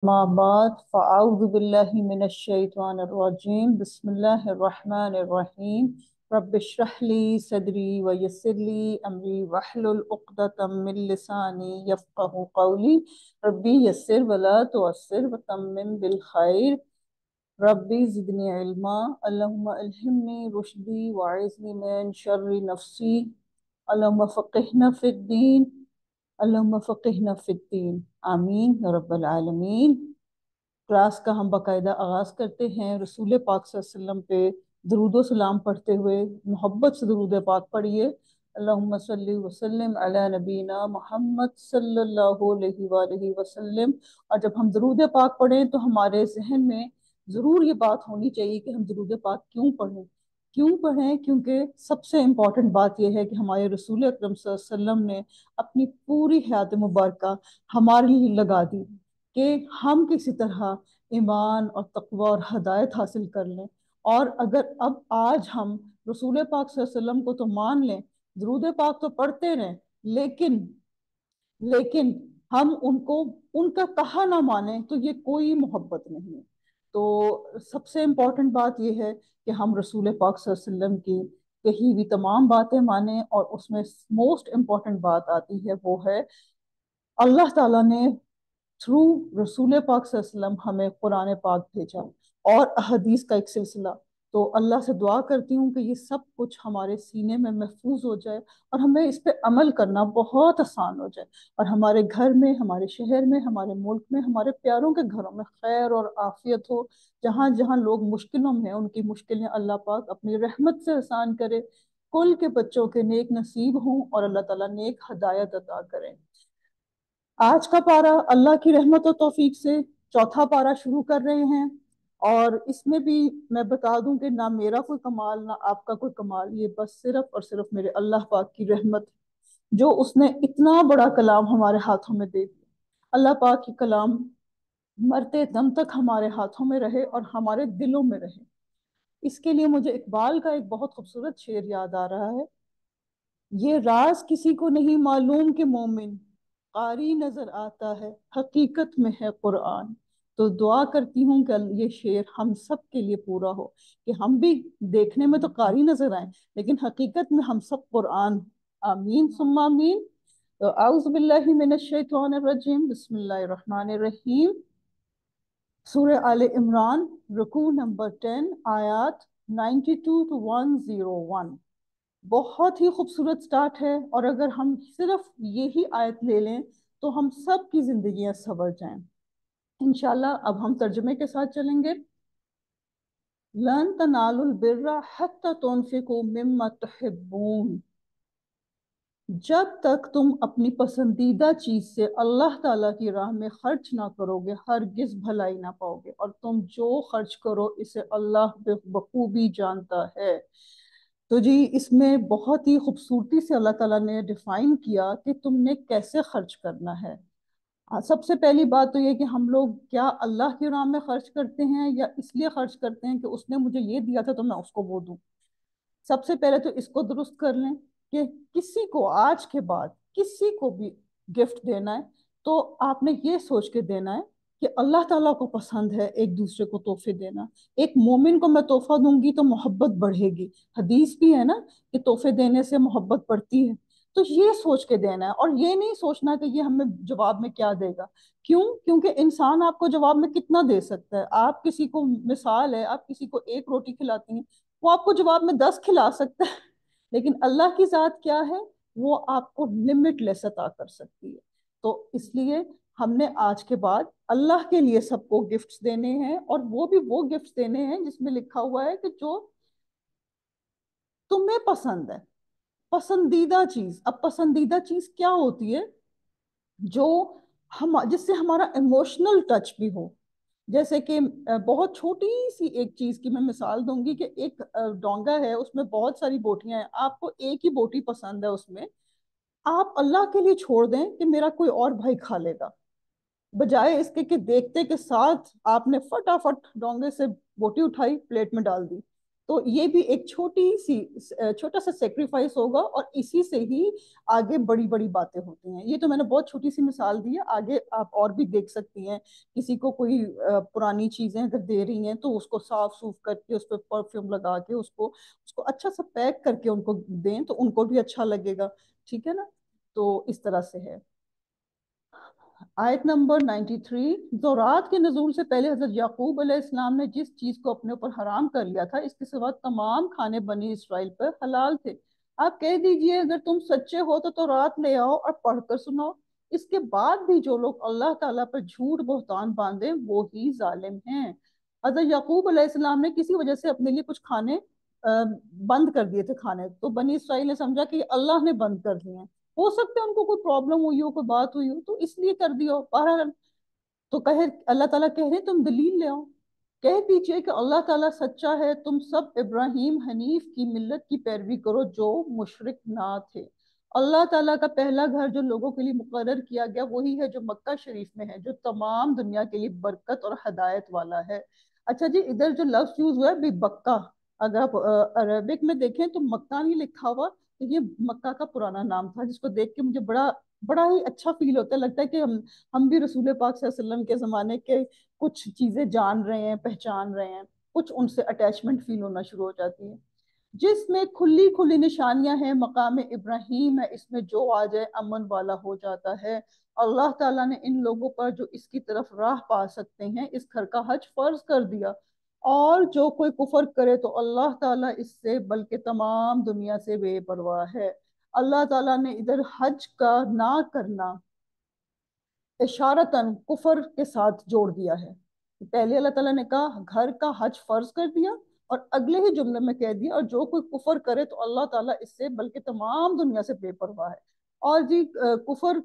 ما بعد فأعوذ بالله من الشيطان الرجيم بسم الله الرحمن الرحيم رب اشرح لي صدري ويسر لي أمري واحلل عقدة من لساني يفقه قولي ربي يسر ولا تعسر وتمم بالخير ربي زدني علما اللهم ألهمني رشدي وأعذني من شر نفسي اللهم فقهنا في الدين اللهم فقهنا في الدين آمین یا رب العالمین۔ کلاس کا ہم باقاعدہ آغاز کرتے ہیں رسول پاک صلی اللہ علیہ وسلم پہ درود و سلام پڑھتے ہوئے۔ محبت سے درود پاک پڑھیے۔ اللہم صلی وسلم علی نبینا محمد صلی اللہ علیہ وآلہ وسلم۔ اور جب ہم درود پاک پڑھیں تو ہمارے ذہن میں ضرور یہ بات ہونی چاہیے کہ ہم درود پاک کیوں پڑھیں۔ کیوں پڑھیں؟ کیونکہ سب سے امپورٹنٹ بات یہ ہے کہ ہمارے رسول اکرم صلی اللہ علیہ وسلم نے اپنی پوری حیات مبارکہ ہمارے لیے لگا دی کہ ہم کسی طرح ایمان اور تقوی اور ہدایت حاصل کر لیں۔ اور اگر اب آج ہم رسول پاک صلی اللہ علیہ وسلم کو تو مان لیں، درود پاک تو پڑھتے رہیں، لیکن ہم ان کا کہا نہ مانیں تو یہ کوئی محبت نہیں ہے۔ تو سب سے امپورٹنٹ بات یہ ہے کہ ہم رسول پاک صلی اللہ علیہ وسلم کی کہی ہوئی تمام باتیں مانیں، اور اس میں موسٹ امپورٹنٹ بات آتی ہے وہ ہے اللہ تعالیٰ نے تھرو رسول پاک صلی اللہ علیہ وسلم ہمیں قرآن پاک بھیجا اور احادیث کا ایک سلسلہ۔ تو اللہ سے دعا کرتی ہوں کہ یہ سب کچھ ہمارے سینے میں محفوظ ہو جائے اور ہمیں اس پہ عمل کرنا بہت آسان ہو جائے، اور ہمارے گھر میں، ہمارے شہر میں، ہمارے ملک میں، ہمارے پیاروں کے گھروں میں خیر اور عافیت ہو۔ جہاں جہاں لوگ مشکلوں میں ہیں ان کی مشکلیں اللہ پاک اپنی رحمت سے آسان کرے، کل کے بچوں کے نیک نصیب ہوں اور اللہ تعالیٰ نیک ہدایت عطا کریں۔ آج کا پارہ اللہ کی رحمت و توفیق سے چوتھا پارہ شروع کر رہے ہیں، اور اس میں بھی میں بتا دوں کہ نہ میرا کوئی کمال نہ آپ کا کوئی کمال، یہ بس صرف اور صرف میرے اللہ پاک کی رحمت، جو اس نے اتنا بڑا کلام ہمارے ہاتھوں میں دے دیا۔ اللہ پاک کی کلام مرتے دم تک ہمارے ہاتھوں میں رہے اور ہمارے دلوں میں رہے۔ اس کے لیے مجھے اقبال کا ایک بہت خوبصورت شعر یاد آ رہا ہے: یہ راز کسی کو نہیں معلوم کہ مومن قاری نظر آتا ہے، حقیقت میں ہے قرآن۔ تو دعا کرتی ہوں کہ یہ شعر ہم سب کے لیے پورا ہو، کہ ہم بھی دیکھنے میں تو قاری نظر آئیں لیکن حقیقت میں ہم سب قرآن۔ آمین ثم آمین۔ تو اعوذ باللہ من الشیطان الرجیم بسم اللہ الرحمن الرحیم۔ سورہ آل عمران، رکوع نمبر 10، آیات 92 to 101۔ بہت ہی خوبصورت سٹارٹ ہے، اور اگر ہم صرف یہی آیت لے لیں تو ہم سب کی زندگیاں سنور جائیں انشاءاللہ۔ اب ہم ترجمے کے ساتھ چلیں گے۔ لن تنالوا البر حتى تنفقوا مما تحبون۔ جب تک تم اپنی پسندیدہ چیز سے اللہ تعالیٰ کی راہ میں خرچ نہ کرو گے ہرگز بھلائی نہ پاؤ گے، اور تم جو خرچ کرو اسے اللہ بخوبی جانتا ہے۔ تو جی اس میں بہت ہی خوبصورتی سے اللہ تعالیٰ نے ڈیفائن کیا کہ تم نے کیسے خرچ کرنا ہے۔ سب سے پہلی بات تو یہ کہ ہم لوگ کیا اللہ کی راہ میں خرچ کرتے ہیں یا اس لیے خرچ کرتے ہیں کہ اس نے مجھے یہ دیا تھا تو میں اس کو وہ دوں۔ سب سے پہلے تو اس کو درست کر لیں کہ کسی کو آج کے بعد کسی کو بھی گفٹ دینا ہے تو آپ نے یہ سوچ کے دینا ہے کہ اللہ تعالیٰ کو پسند ہے ایک دوسرے کو تحفے دینا۔ ایک مومن کو میں تحفہ دوں گی تو محبت بڑھے گی، حدیث بھی ہے نا کہ تحفے دینے سے محبت بڑھتی ہے۔ تو یہ سوچ کے دینا ہے، اور یہ نہیں سوچنا کہ یہ ہمیں جواب میں کیا دے گا۔ کیوں؟ کیونکہ انسان آپ کو جواب میں کتنا دے سکتا ہے؟ آپ کسی کو، مثال ہے، آپ کسی کو ایک روٹی کھلاتی ہیں، وہ آپ کو جواب میں 10 کھلا سکتا ہے، لیکن اللہ کی ذات کیا ہے؟ وہ آپ کو لمٹ لیس عطا کر سکتی ہے۔ تو اس لیے ہم نے آج کے بعد اللہ کے لیے سب کو گفٹس دینے ہیں، اور وہ بھی وہ گفٹس دینے ہیں جس میں لکھا ہوا ہے کہ جو تمہیں پسند ہے، پسندیدہ چیز۔ اب پسندیدہ چیز کیا ہوتی ہے؟ جو جس سے ہمارا ایموشنل ٹچ بھی ہو۔ جیسے کہ بہت چھوٹی سی ایک چیز کی میں مثال دوں گی کہ ایک ڈونگا ہے، اس میں بہت ساری بوٹیاں ہیں، آپ کو ایک ہی بوٹی پسند ہے، اس میں آپ اللہ کے لیے چھوڑ دیں کہ میرا کوئی اور بھائی کھا لے گا، بجائے اس کے کہ دیکھتے کے ساتھ آپ نے فٹافٹ ڈونگے سے بوٹی اٹھائی، پلیٹ میں ڈال دی۔ تو یہ بھی ایک چھوٹا سا سیکریفائس ہوگا، اور اسی سے ہی آگے بڑی بڑی باتیں ہوتی ہیں. یہ تو میں نے بہت چھوٹی سی مثال دی ہے، آگے آپ اور بھی دیکھ سکتی ہیں. کسی کو کوئی پرانی چیزیں اگر دے رہی ہیں تو اس کو صاف سوف کر کے، اس پہ پرفیوم لگا کے، اس کو اچھا سا پیک کر کے ان کو دیں تو ان کو بھی اچھا لگے گا. ٹھیک ہے نا؟ تو اس طرح سے ہے. آیت نمبر 93. زورات کے نزول سے پہلے حضرت یعقوب علیہ السلام نے جس چیز کو اپنے اوپر حرام کر لیا تھا، اس کے سوا تمام کھانے بنی اسرائیل پر حلال تھے. آپ کہہ دیجئے اگر تم سچے ہو تو تورات لے آؤ اور پڑھ کر سناؤ. اس کے بعد بھی جو لوگ اللہ تعالیٰ پر جھوٹ بہتان باندھے وہ ہی ظالم ہیں. حضرت یعقوب علیہ السلام نے کسی وجہ سے اپنے لیے کچھ کھانے بند کر دیے تھے کھانے، تو بنی اسرائیل نے سمجھا کہ اللہ نے بند کر دیے ہیں. ہو سکتا ہے ان کو کوئی پرابلم ہوئی ہو، کوئی بات ہوئی ہو، تو اس لیے کر دیا ہو. بہرحال تو اللہ تعالیٰ کہہ رہے تم دلیل لے آؤ. کہہ دیجئے کہ اللہ تعالیٰ سچا ہے، تم سب ابراہیم حنیف کی ملت کی پیروی کرو جو مشرک نہ تھے. اللہ تعالیٰ کا پہلا گھر جو لوگوں کے لیے مقرر کیا گیا وہی ہے جو مکہ شریف میں ہے، جو تمام دنیا کے لیے برکت اور ہدایت والا ہے. اچھا جی، ادھر جو لفظ یوز ہوا ہے بھی بکہ، اگر آپ عربک میں دیکھیں تو مکہ نہیں لکھا ہوا، تو یہ مکہ کا پرانا نام تھا، جس کو دیکھ کے مجھے بڑا بڑا ہی اچھا فیل ہوتا ہے. لگتا ہے کہ ہم بھی رسول پاک صلی اللہ علیہ وسلم کے زمانے کے کچھ چیزیں جان رہے ہیں، پہچان رہے ہیں، کچھ ان سے اٹیچمنٹ فیل ہونا شروع ہو جاتی ہے. جس میں کھلی کھلی نشانیاں ہیں، مقام ابراہیم ہے، اس میں جو آ جائے امن والا ہو جاتا ہے. اللہ تعالیٰ نے ان لوگوں پر جو اس کی طرف راہ پا سکتے ہیں اس گھر کا حج فرض کر دیا، اور جو کوئی کفر کرے تو اللہ تعالیٰ اس سے بلکہ تمام دنیا سے بے پرواہ ہے. اللہ تعالیٰ نے ادھر حج کا نہ کرنا اشارتاً کفر کے ساتھ جوڑ دیا ہے. پہلے اللہ تعالیٰ نے کہا گھر کا حج فرض کر دیا، اور اگلے ہی جملے میں کہہ دیا اور جو کوئی کفر کرے تو اللہ تعالیٰ اس سے بلکہ تمام دنیا سے بے پرواہ ہے. اور جی کفر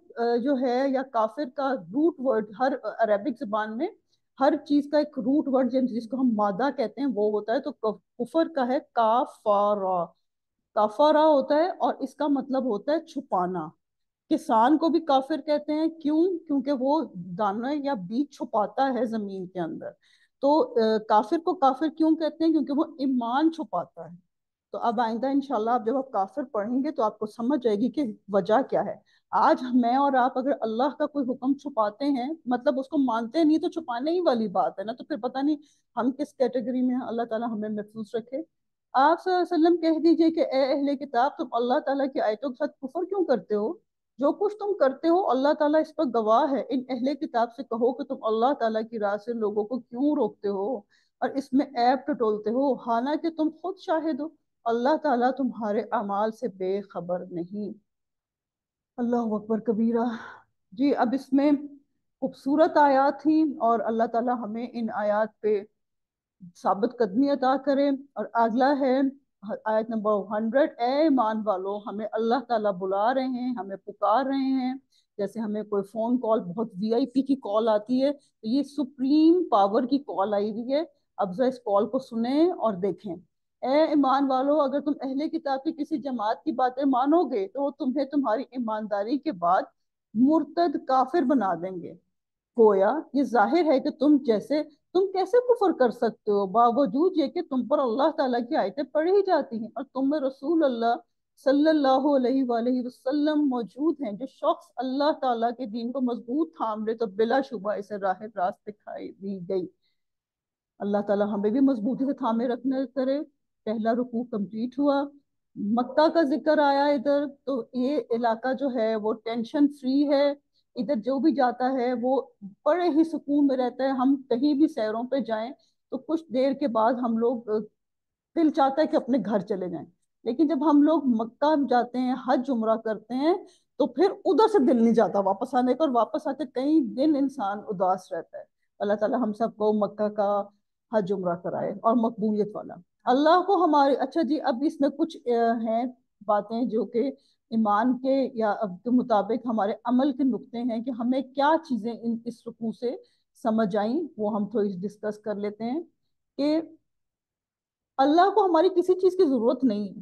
جو ہے یا کافر کا روٹ ورڈ ہر عربک زبان میں ہر چیز کا ایک روٹ ورڈ جس کو ہم مادہ کہتے ہیں وہ ہوتا ہے. تو کفر کا ہے کافارا، کافارا ہوتا ہے، اور اس کا مطلب ہوتا ہے چھپانا. کسان کو بھی کافر کہتے ہیں، کیونکہ وہ دانا یا بیج چھپاتا ہے زمین کے اندر. تو کافر کو کافر کیوں کہتے ہیں؟ کیونکہ وہ ایمان چھپاتا ہے. تو اب آئندہ انشاءاللہ آپ جب آپ کافر پڑھیں گے تو آپ کو سمجھ جائے گی کہ وجہ کیا ہے. آج میں اور آپ اگر اللہ کا کوئی حکم چھپاتے ہیں، مطلب اس کو مانتے نہیں، تو چھپانے ہی والی بات ہے نا. تو پھر پتہ نہیں ہم کس کیٹیگری میں ہیں. اللہ تعالیٰ ہمیں محفوظ رکھے. آپ صلی اللہ علیہ وسلم کہہ دیجئے کہ اے اہل کتاب، تم اللہ تعالیٰ کی آیتوں کے ساتھ کفر کیوں کرتے ہو؟ جو کچھ تم کرتے ہو اللہ تعالیٰ اس پر گواہ ہے. ان اہل کتاب سے کہو کہ تم اللہ تعالیٰ کی راہ سے لوگوں کو کیوں روکتے ہو اور اس میں عیب ٹٹولتے ہو، حالانکہ تم خود شاہد ہو اللہ تعالیٰ تمہارے اعمال سے بے خبر نہیں. اللہ اکبر کبیرہ. جی اب اس میں خوبصورت آیات تھیں، اور اللہ تعالیٰ ہمیں ان آیات پہ ثابت قدمی عطا کرے. اور اگلا ہے آیت نمبر 100. اے ایمان والو، ہمیں اللہ تعالیٰ بلا رہے ہیں، ہمیں پکار رہے ہیں. جیسے ہمیں کوئی فون کال بہت وی آئی پی کی کال آتی ہے، تو یہ سپریم پاور کی کال آئی ہوئی ہے. اب ذرا اس کال کو سنیں اور دیکھیں. اے ایمان والو، اگر تم اہل کتاب کی کسی جماعت کی باتیں مانو گے تو وہ تمہیں تمہاری ایمانداری کے بعد مرتد کافر بنا دیں گے. گویا یہ ظاہر ہے کہ تم کیسے کفر کر سکتے ہو باوجود یہ کہ تم پر اللہ تعالیٰ کی آیتیں پڑھی جاتی ہیں اور تم میں رسول اللہ صلی اللہ علیہ وآلہ وسلم موجود ہیں. جو شخص اللہ تعالیٰ کے دین کو مضبوط تھام لے تو بلا شبہ اسے راہ راست دکھائی دی گئی. اللہ تعالیٰ ہمیں بھی مضبوطی سے تھامے رکھنے کرے. پہلا رکوع کمپلیٹ ہوا. مکہ کا ذکر آیا ادھر، تو یہ علاقہ جو ہے وہ ٹینشن فری ہے. ادھر جو بھی جاتا ہے وہ بڑے ہی سکون میں رہتا ہے. ہم کہیں بھی سیروں پہ جائیں تو کچھ دیر کے بعد ہم لوگ دل چاہتا ہے کہ اپنے گھر چلے جائیں. لیکن جب ہم لوگ مکہ جاتے ہیں، حج عمرہ کرتے ہیں، تو پھر ادھر سے دل نہیں جاتا واپس آنے کا، اور واپس آتے کئی دن انسان اداس رہتا ہے. اللہ تعالیٰ ہم سب کو مکہ کا حج عمرہ کرائے اور مقبولیت والا. اللہ کو ہمارے اچھا جی اب اس میں کچھ ہیں باتیں جو کہ ایمان کے یا اب کے مطابق ہمارے عمل کے نقطے ہیں کہ ہمیں کیا چیزیں اس رکوع سے سمجھ آئیں، وہ ہم تھوڑی ڈسکس کر لیتے ہیں. کہ اللہ کو ہماری کسی چیز کی ضرورت نہیں ہے.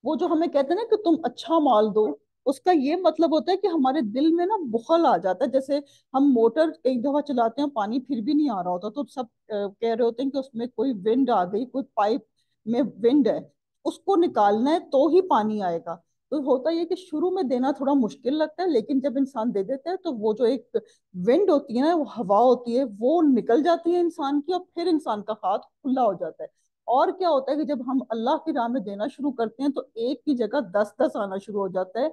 وہ جو ہمیں کہتے ہیں نا کہ تم اچھا مال دو، اس کا یہ مطلب ہوتا ہے کہ ہمارے دل میں نا بخل آ جاتا ہے. جیسے ہم موٹر ایک دفعہ چلاتے ہیں پانی پھر بھی نہیں آ رہا ہوتا، تو سب کہہ رہے ہوتے ہیں کہ اس میں کوئی ونڈ آ گئی، کوئی پائپ میں ونڈ ہے، اس کو نکالنا ہے تو ہی پانی آئے گا۔ تو ہوتا یہ کہ شروع میں دینا تھوڑا مشکل لگتا ہے، لیکن جب انسان دے دیتا ہے تو وہ جو ایک ونڈ ہوتی ہے نا، وہ ہوا ہوتی ہے، وہ نکل جاتی ہے انسان کی، اور پھر انسان کا ہاتھ کھلا ہو جاتا ہے۔ اور کیا ہوتا ہے کہ جب ہم اللہ کی راہ میں دینا شروع کرتے ہیں تو ایک کی جگہ 10 10 آنا شروع ہو جاتا ہے۔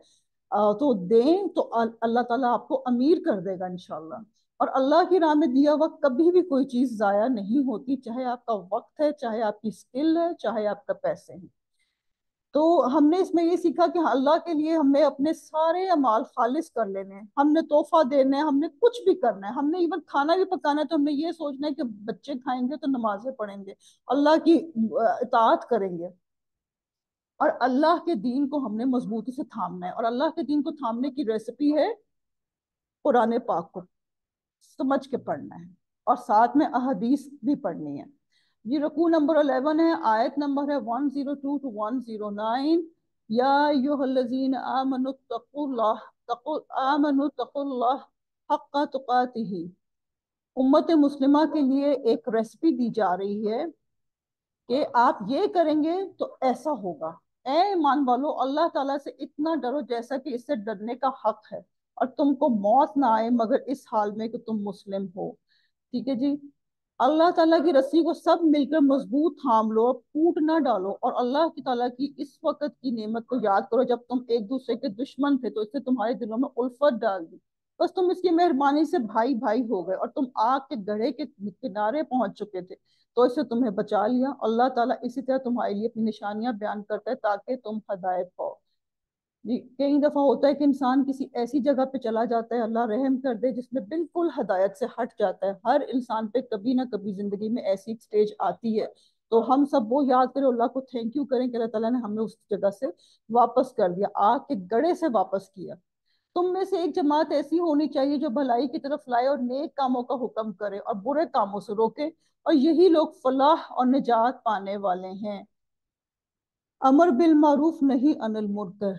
تو دیں تو اللہ تعالیٰ آپ کو امیر کر دے گا انشاءاللہ۔ اور اللہ کی راہ میں دیا ہوا کبھی بھی کوئی چیز ضائع نہیں ہوتی، چاہے آپ کا وقت ہے، چاہے آپ کی اسکل ہے، چاہے آپ کا پیسے ہیں۔ تو ہم نے اس میں یہ سیکھا کہ اللہ کے لیے ہمیں اپنے سارے اعمال خالص کر لینے ہیں، ہم نے تحفہ دینا ہے، ہم نے کچھ بھی کرنا ہے، ہم نے ایون کھانا بھی پکانا ہے تو ہم نے یہ سوچنا ہے کہ بچے کھائیں گے تو نمازیں پڑھیں گے، اللہ کی اطاعت کریں گے، اور اللہ کے دین کو ہم نے مضبوطی سے تھامنا ہے۔ اور اللہ کے دین کو تھامنے کی ریسیپی ہے قرآن پاک کو سمجھ کے پڑھنا ہے، اور ساتھ میں احادیث بھی پڑھنی ہے۔ یہ رکوع نمبر 11 ہے، آیت نمبر ہے 102 to 109۔ یا ایھا الذین آمنوا اتقوا اللہ اتقوا اللہ حق تقاتہ۔ امت مسلمہ کے لیے ایک ریسپی دی جا رہی ہے کہ آپ یہ کریں گے تو ایسا ہوگا۔ اے ایمان والو، اللہ تعالیٰ سے اتنا ڈرو جیسا کہ اس سے ڈرنے کا حق ہے، اور تم کو موت نہ آئے مگر اس حال میں کہ تم مسلم ہو۔ ٹھیک ہے جی، اللہ تعالیٰ کی رسی کو سب مل کر مضبوط تھام لو، ٹوٹ نہ ڈالو، اور اللہ کی تعالیٰ کی اس وقت کی نعمت کو یاد کرو جب تم ایک دوسرے کے دشمن تھے تو اس نے تمہارے دلوں میں الفت ڈال دی، بس تم اس کی مہربانی سے بھائی بھائی ہو گئے، اور تم آگ کے گڑھے کے کنارے پہنچ چکے تھے تو اس سے تمہیں بچا لیا۔ اللہ تعالیٰ اسی طرح تمہارے لیے اپنی نشانیاں بیان کرتا ہے تاکہ تم ہدایت پاؤ۔ جی، کئی دفعہ ہوتا ہے کہ انسان کسی ایسی جگہ پہ چلا جاتا ہے، اللہ رحم کر دے، جس میں بالکل ہدایت سے ہٹ جاتا ہے۔ ہر انسان پہ کبھی نہ کبھی زندگی میں ایسی ایک سٹیج آتی ہے، تو ہم سب وہ یاد کریں، اللہ کو تھینک یو کریں کہ اللہ تعالیٰ نے ہمیں اس جگہ سے واپس کر دیا، آگ کے گڑھے سے واپس کیا۔ تم میں سے ایک جماعت ایسی ہونی چاہیے جو بھلائی کی طرف لائے اور نیک کاموں کا حکم کرے اور برے کاموں سے روکے، اور یہی لوگ فلاح اور نجات پانے والے ہیں۔ امر بالمعروف نہیں عن المنکر،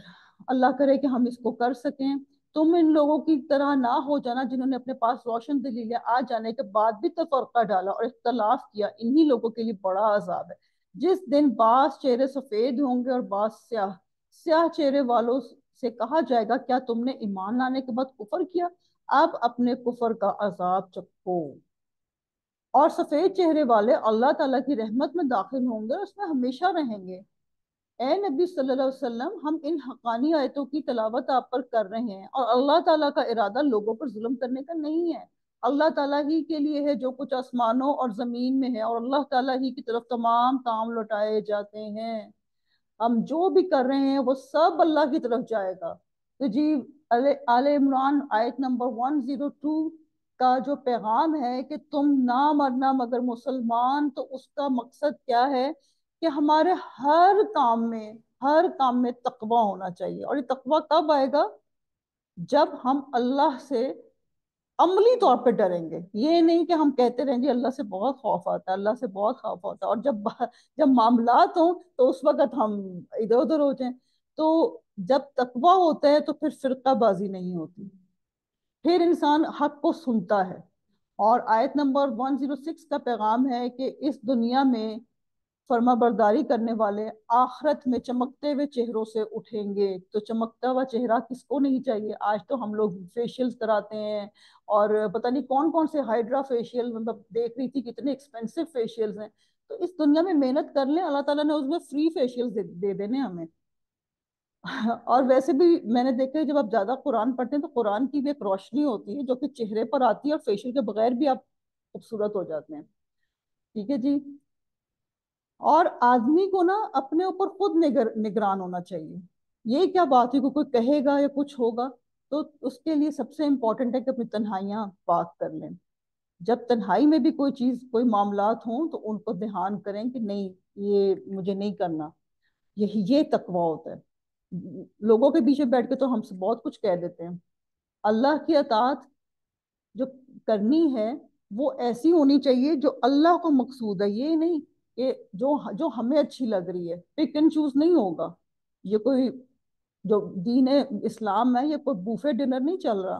اللہ کرے کہ ہم اس کو کر سکیں۔ تم ان لوگوں کی طرح نہ ہو جانا جنہوں نے اپنے پاس روشن دلیلیں آ جانے کے بعد بھی تفرقہ ڈالا اور اختلاف کیا، انہی لوگوں کے لیے بڑا عذاب ہے۔ جس دن بعض چہرے سفید ہوں گے اور بعض سیاہ، سیاہ چہرے والوں سے کہا جائے گا کیا تم نے ایمان لانے کے بعد کفر کیا؟ اب اپنے کفر کا عذاب چکھو۔ اور سفید چہرے والے اللہ تعالیٰ کی رحمت میں داخل ہوں گے اور اس میں ہمیشہ رہیں گے۔ اے نبی صلی اللہ علیہ وسلم، ہم ان حقانی آیتوں کی تلاوت آپ پر کر رہے ہیں، اور اللہ تعالیٰ کا ارادہ لوگوں پر ظلم کرنے کا نہیں ہے۔ اللہ تعالیٰ ہی کے لیے ہے جو کچھ آسمانوں اور زمین میں ہے، اور اللہ تعالیٰ ہی کی طرف تمام کام لوٹائے جاتے ہیں۔ ہم جو بھی کر رہے ہیں وہ سب اللہ کی طرف جائے گا۔ تو جی، آل عمران آیت نمبر 102 کا جو پیغام ہے کہ تم نہ مرنا مگر مسلمان، تو اس کا مقصد کیا ہے کہ ہمارے ہر کام میں تقوی ہونا چاہیے۔ اور یہ تقوی کب آئے گا؟ جب ہم اللہ سے عملی طور پہ ڈریں گے، یہ نہیں کہ ہم کہتے رہیں گے اللہ سے بہت خوف آتا ہے، اللہ سے بہت خوف ہوتا ہے، اور جب معاملات ہوں تو اس وقت ہم ادھر ادھر ہو جائیں۔ تو جب تقوی ہوتا ہے تو پھر فرقہ بازی نہیں ہوتی، پھر انسان حق کو سنتا ہے۔ اور آیت نمبر 106 کا پیغام ہے کہ اس دنیا میں فرما برداری کرنے والے آخرت میں چمکتے ہوئے چہروں سے اٹھیں گے۔ تو چمکتا ہوا چہرہ کس کو نہیں چاہیے؟ آج تو ہم لوگ فیشیلز کراتے ہیں، اور پتہ نہیں کون کون سے ہائیڈرا فیشیل، مطلب دیکھ رہی تھی کتنے ایکسپینسو فیشیلز ہیں۔ تو اس دنیا میں محنت کر لیں، اللہ تعالیٰ نے اس میں فری فیشیلز دے دینے ہمیں۔ اور ویسے بھی میں نے دیکھا ہے جب آپ زیادہ قرآن پڑھتے ہیں تو قرآن کی بھی ایک روشنی ہوتی ہے جو کہ چہرے پر آتی ہے، اور فیشیل کے بغیر بھی آپ خوبصورت ہو جاتے ہیں۔ ٹھیک ہے جی، اور آدمی کو نا اپنے اوپر خود نگران ہونا چاہیے۔ یہ کیا بات ہے کہ کوئی کہے گا یا کچھ ہوگا؟ تو اس کے لیے سب سے امپورٹنٹ ہے کہ اپنی تنہائیاں پاک کر لیں۔ جب تنہائی میں بھی کوئی چیز، کوئی معاملات ہوں تو ان کو دھیان کریں کہ نہیں، یہ مجھے نہیں کرنا۔ یہ تقویٰ ہوتا ہے۔ لوگوں کے پیچھے بیٹھ کے تو ہم سے بہت کچھ کہہ دیتے ہیں۔ اللہ کی اطاعت جو کرنی ہے وہ ایسی ہونی چاہیے جو اللہ کو مقصود ہے، یہ نہیں کہ جو ہمیں اچھی لگ رہی ہے۔ پک اینڈ چوز نہیں ہوگا۔ یہ کوئی جو دین اسلام ہے، یہ کوئی بوفے ڈنر نہیں چل رہا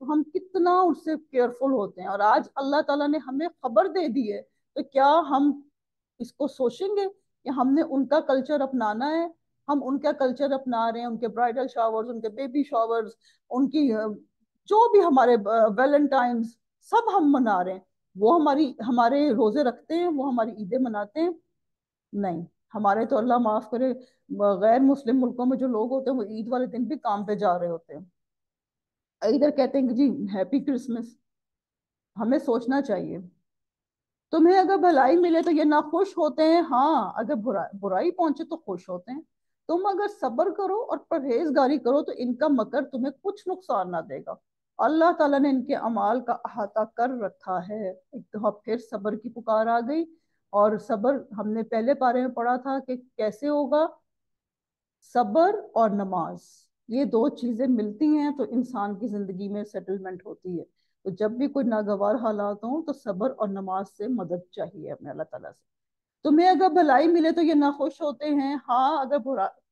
تو ہم کتنا اس سے کیئرفل ہوتے ہیں. اور آج اللہ تعالیٰ نے ہمیں خبر دے دی ہے، تو کیا ہم اس کو سوچیں گے کہ ہم نے ان کا کلچر اپنانا ہے؟ ہم ان کا کلچر اپنا رہے ہیں، ان کے برائڈل شاورز، ان کے بیبی شاورز، ان کی جو بھی ہمارے ویلنٹائنز، سب ہم منا رہے ہیں. وہ ہمارے روزے رکھتے ہیں، وہ ہماری عیدیں مناتے ہیں؟ نہیں. ہمارے تو اللہ معاف کرے، غیر مسلم ملکوں میں جو لوگ ہوتے ہیں وہ عید والے دن بھی کام پہ جا رہے ہوتے ہیں. ادھر کہتے ہیں کہ جی ہیپی کرسمس. ہمیں سوچنا چاہیے. تمہیں اگر بھلائی ملے تو یہ نہ خوش ہوتے ہیں، ہاں اگر برائی پہنچے تو خوش ہوتے ہیں. تم اگر صبر کرو اور پرہیزگاری کرو تو ان کا مکر تمہیں کچھ نقصان نہ دے گا. اللہ تعالیٰ نے ان کے اعمال کا احاطہ کر رکھا ہے. ایک دفعہ پھر صبر کی پکار آ گئی. اور صبر ہم نے پہلے پارے میں پڑھا تھا کہ کیسے ہوگا. صبر اور نماز، یہ دو چیزیں ملتی ہیں تو انسان کی زندگی میں سیٹلمنٹ ہوتی ہے. تو جب بھی کوئی ناگوار حالات ہوں تو صبر اور نماز سے مدد چاہیے اپنے اللہ تعالیٰ سے. تمہیں اگر بھلائی ملے تو یہ نہ خوش ہوتے ہیں، ہاں اگر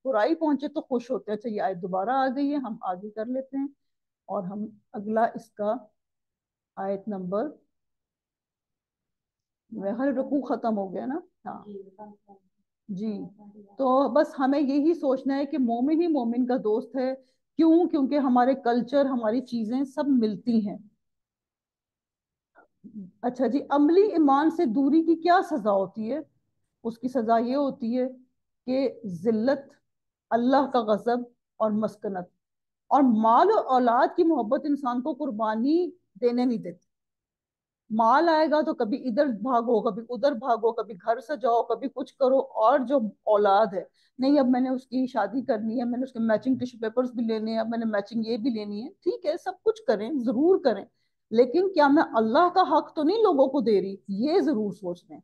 برائی پہنچے تو خوش ہوتے ہیں. اچھا یہ آیت دوبارہ آ گئی ہے، ہم آگے کر لیتے ہیں. اور ہم اگلا اس کا آیت نمبر، ہر رکوع ختم ہو گیا نا؟ ہاں جی. تو بس ہمیں یہی سوچنا ہے کہ مومن ہی مومن کا دوست ہے. کیوں؟ کیونکہ ہمارے کلچر، ہماری چیزیں سب ملتی ہیں. اچھا جی، عملی ایمان سے دوری کی کیا سزا ہوتی ہے؟ اس کی سزا یہ ہوتی ہے کہ ذلت، اللہ کا غضب اور مسکنت. اور مال اور اولاد کی محبت انسان کو قربانی دینے نہیں دیتی. مال آئے گا تو کبھی ادھر بھاگو، کبھی ادھر بھاگو، کبھی گھر سجاؤ، کبھی کچھ کرو. اور جو اولاد ہے، نہیں اب میں نے اس کی شادی کرنی ہے، میں نے اس کے میچنگ ٹیشو پیپرز بھی لینے ہیں، اب میں نے میچنگ یہ بھی لینی ہے. ٹھیک ہے سب کچھ کریں، ضرور کریں، لیکن کیا میں اللہ کا حق تو نہیں لوگوں کو دے رہی؟ یہ ضرور سوچ لیں.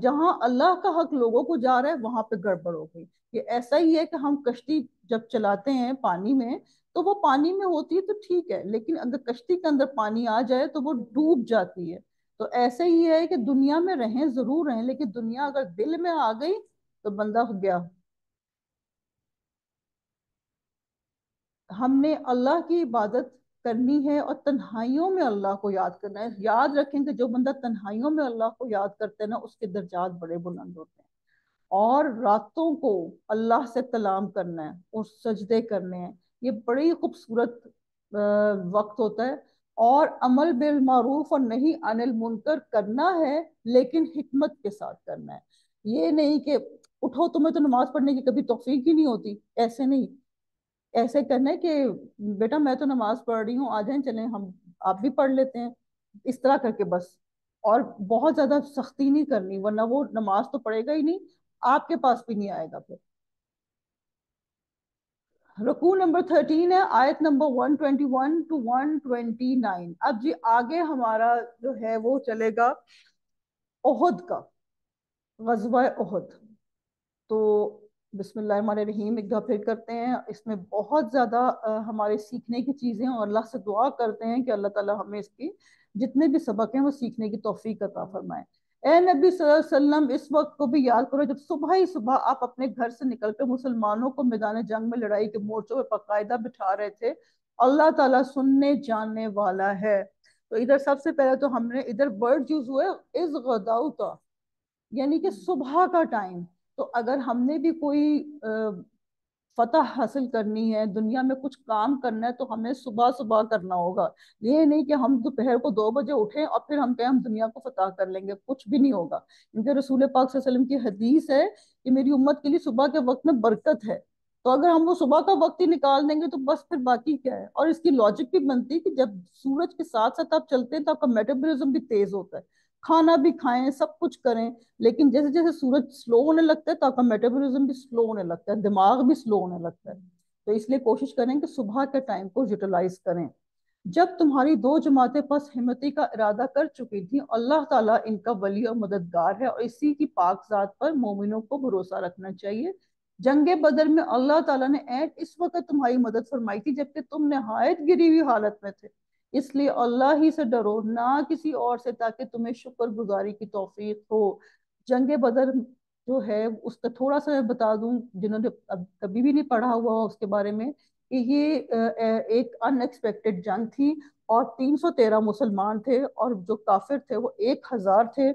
جہاں اللہ کا حق لوگوں کو جا رہا ہے وہاں پہ گڑبڑ ہو گئی. یہ ایسا ہی ہے کہ ہم کشتی جب چلاتے ہیں پانی میں، تو وہ پانی میں ہوتی ہے تو ٹھیک ہے، لیکن اگر کشتی کے اندر پانی آ جائے تو وہ ڈوب جاتی ہے. تو ایسے ہی ہے کہ دنیا میں رہیں ضرور رہیں، لیکن دنیا اگر دل میں آ گئی تو بندہ ہو گیا. ہم نے اللہ کی عبادت کرنی ہے اور تنہائیوں میں اللہ کو یاد کرنا ہے. یاد رکھیں کہ جو بندہ تنہائیوں میں اللہ کو یاد کرتے ہیں نا، اس کے درجات بڑے بلند ہوتے ہیں. اور راتوں کو اللہ سے کلام کرنا ہے اور سجدے کرنے ہیں، یہ بڑی خوبصورت وقت ہوتا ہے. اور عمل بالمعروف اور نہیں عن المنکر کرنا ہے، لیکن حکمت کے ساتھ کرنا ہے. یہ نہیں کہ اٹھو تمہیں تو نماز پڑھنے کی کبھی توفیق ہی نہیں ہوتی، ایسے نہیں. ایسے کرنا ہے کہ بیٹا میں تو نماز پڑھ رہی ہوں، آ جائیں چلیں ہم آپ بھی پڑھ لیتے ہیں، اس طرح کر کے بس. اور بہت زیادہ سختی نہیں کرنی، ورنہ وہ نماز تو پڑھے گا ہی نہیں، آپ کے پاس بھی نہیں آئے گا پھر. رکوع نمبر 13 ہے، آیت نمبر 121 ٹو 129. اب جی آگے ہمارا جو ہے وہ چلے گا احد کا، غزوہ احد. تو بسم اللہ الرحمن الرحیم ایک دفعہ پھر کرتے ہیں. اس میں بہت زیادہ ہمارے سیکھنے کی چیزیں ہیں، اور اللہ سے دعا کرتے ہیں کہ اللہ تعالیٰ ہمیں اس کی جتنے بھی سبق ہیں وہ سیکھنے کی توفیق عطا فرمائے. اے نبی صلی اللہ علیہ وسلم، اس وقت کو بھی یاد کرو جب صبح ہی صبح آپ اپنے گھر سے نکل کر مسلمانوں کو میدان جنگ میں لڑائی کے مورچوں پہ باقاعدہ بٹھا رہے تھے. اللہ تعالیٰ سننے جاننے والا ہے. تو ادھر سب سے پہلے تو ہم نے ادھر ورڈ یوز ہوا ہے از غداؤتا، یعنی کہ صبح کا ٹائم. تو اگر ہم نے بھی کوئی فتح حاصل کرنی ہے، دنیا میں کچھ کام کرنا ہے، تو ہمیں صبح صبح کرنا ہوگا. یہ نہیں کہ ہم دوپہر کو 2 بجے اٹھیں اور پھر ہم کہیں ہم دنیا کو فتح کر لیں گے، کچھ بھی نہیں ہوگا. کیونکہ رسول پاک صلی اللہ علیہ وسلم کی حدیث ہے کہ میری امت کے لیے صبح کے وقت میں برکت ہے. تو اگر ہم وہ صبح کا وقت ہی نکال دیں گے تو بس پھر باقی کیا ہے. اور اس کی لاجک بھی بنتی ہے کہ جب سورج کے ساتھ ساتھ آپ چلتے ہیں تو آپ کا میٹابولزم بھی تیز ہوتا ہے، کھانا بھی کھائیں، سب کچھ کریں. لیکن جیسے جیسے سورج سلو ہونے لگتا ہے تو آپ کا میٹابولزم بھی سلو ہونے لگتا ہے، دماغ بھی سلو ہونے لگتا ہے. تو اس لیے کوشش کریں کہ صبح کے ٹائم کو یوٹیلائز کریں. جب تمہاری دو جماعتیں پس ہمتی کا ارادہ کر چکی تھیں، اللہ تعالیٰ ان کا ولی اور مددگار ہے، اور اسی کی پاک ذات پر مومنوں کو بھروسہ رکھنا چاہیے. جنگ بدر میں اللہ تعالیٰ نے عین اس وقت تمہاری مدد فرمائی تھی جبکہ تم نہایت گری ہوئی حالت میں تھے. اس لیے اللہ ہی سے ڈرو، نہ کسی اور سے، تاکہ تمہیں شکر گزاری کی توفیق ہو. جنگ بدر جو ہے اس کا تھوڑا سا میں بتا دوں جنہوں نے کبھی بھی نہیں پڑھا ہوا اس کے بارے میں، کہ یہ ایک ان ایکسپیکٹڈ جنگ تھی، اور 313 مسلمان تھے اور جو کافر تھے وہ 1000 تھے،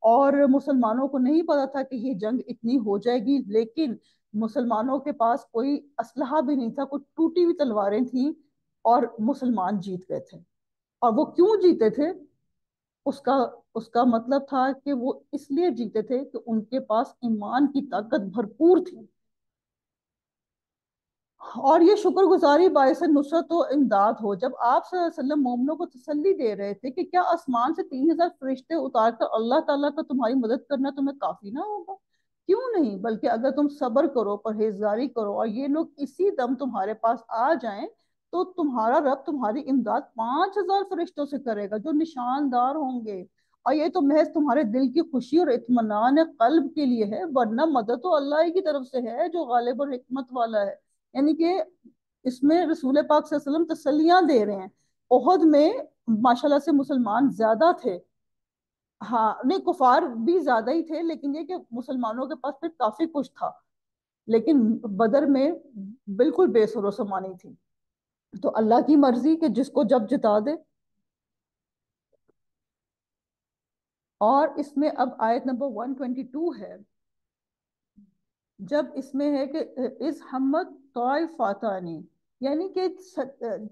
اور مسلمانوں کو نہیں پتا تھا کہ یہ جنگ اتنی ہو جائے گی، لیکن مسلمانوں کے پاس کوئی اسلحہ بھی نہیں تھا، کچھ ٹوٹی ہوئی تلواریں تھیں، اور مسلمان جیت گئے تھے۔ اور وہ کیوں جیتے تھے؟ اس کا اس کا مطلب تھا کہ وہ اس لیے جیتے تھے کہ ان کے پاس ایمان کی طاقت بھرپور تھی، اور یہ شکر گزاری باعث نصرت و امداد ہو۔ جب آپ صلی اللہ علیہ وسلم مومنوں کو تسلی دے رہے تھے کہ کیا آسمان سے 3000 فرشتے اتار کر اللہ تعالیٰ کا تمہاری مدد کرنا تمہیں کافی نہ ہوگا؟ کیوں نہیں، بلکہ اگر تم صبر کرو، پرہیزگاری کرو، اور یہ لوگ اسی دم تمہارے پاس آ جائیں، تو تمہارا رب تمہاری امداد 5000 فرشتوں سے کرے گا جو نشاندار ہوں گے، اور یہ تو محض تمہارے دل کی خوشی اور اطمینان قلب کے لیے ہے، ورنہ مدد تو اللہ ہی کی طرف سے ہے جو غالب اور حکمت والا ہے۔ یعنی کہ اس میں رسول پاک صلی اللہ علیہ وسلم تسلیاں دے رہے ہیں۔ احد میں ماشاءاللہ سے مسلمان زیادہ تھے، ہاں نہیں کفار بھی زیادہ ہی تھے، لیکن یہ کہ مسلمانوں کے پاس پھر کافی کچھ تھا، لیکن بدر میں بالکل بے سر و سامانی تھی۔ تو اللہ کی مرضی کہ جس کو جب جتا دے۔ اور اس میں اب آیت نمبر 122 ہے، جب اس میں ہے کہ اس ہمت طائفتانی، یعنی کہ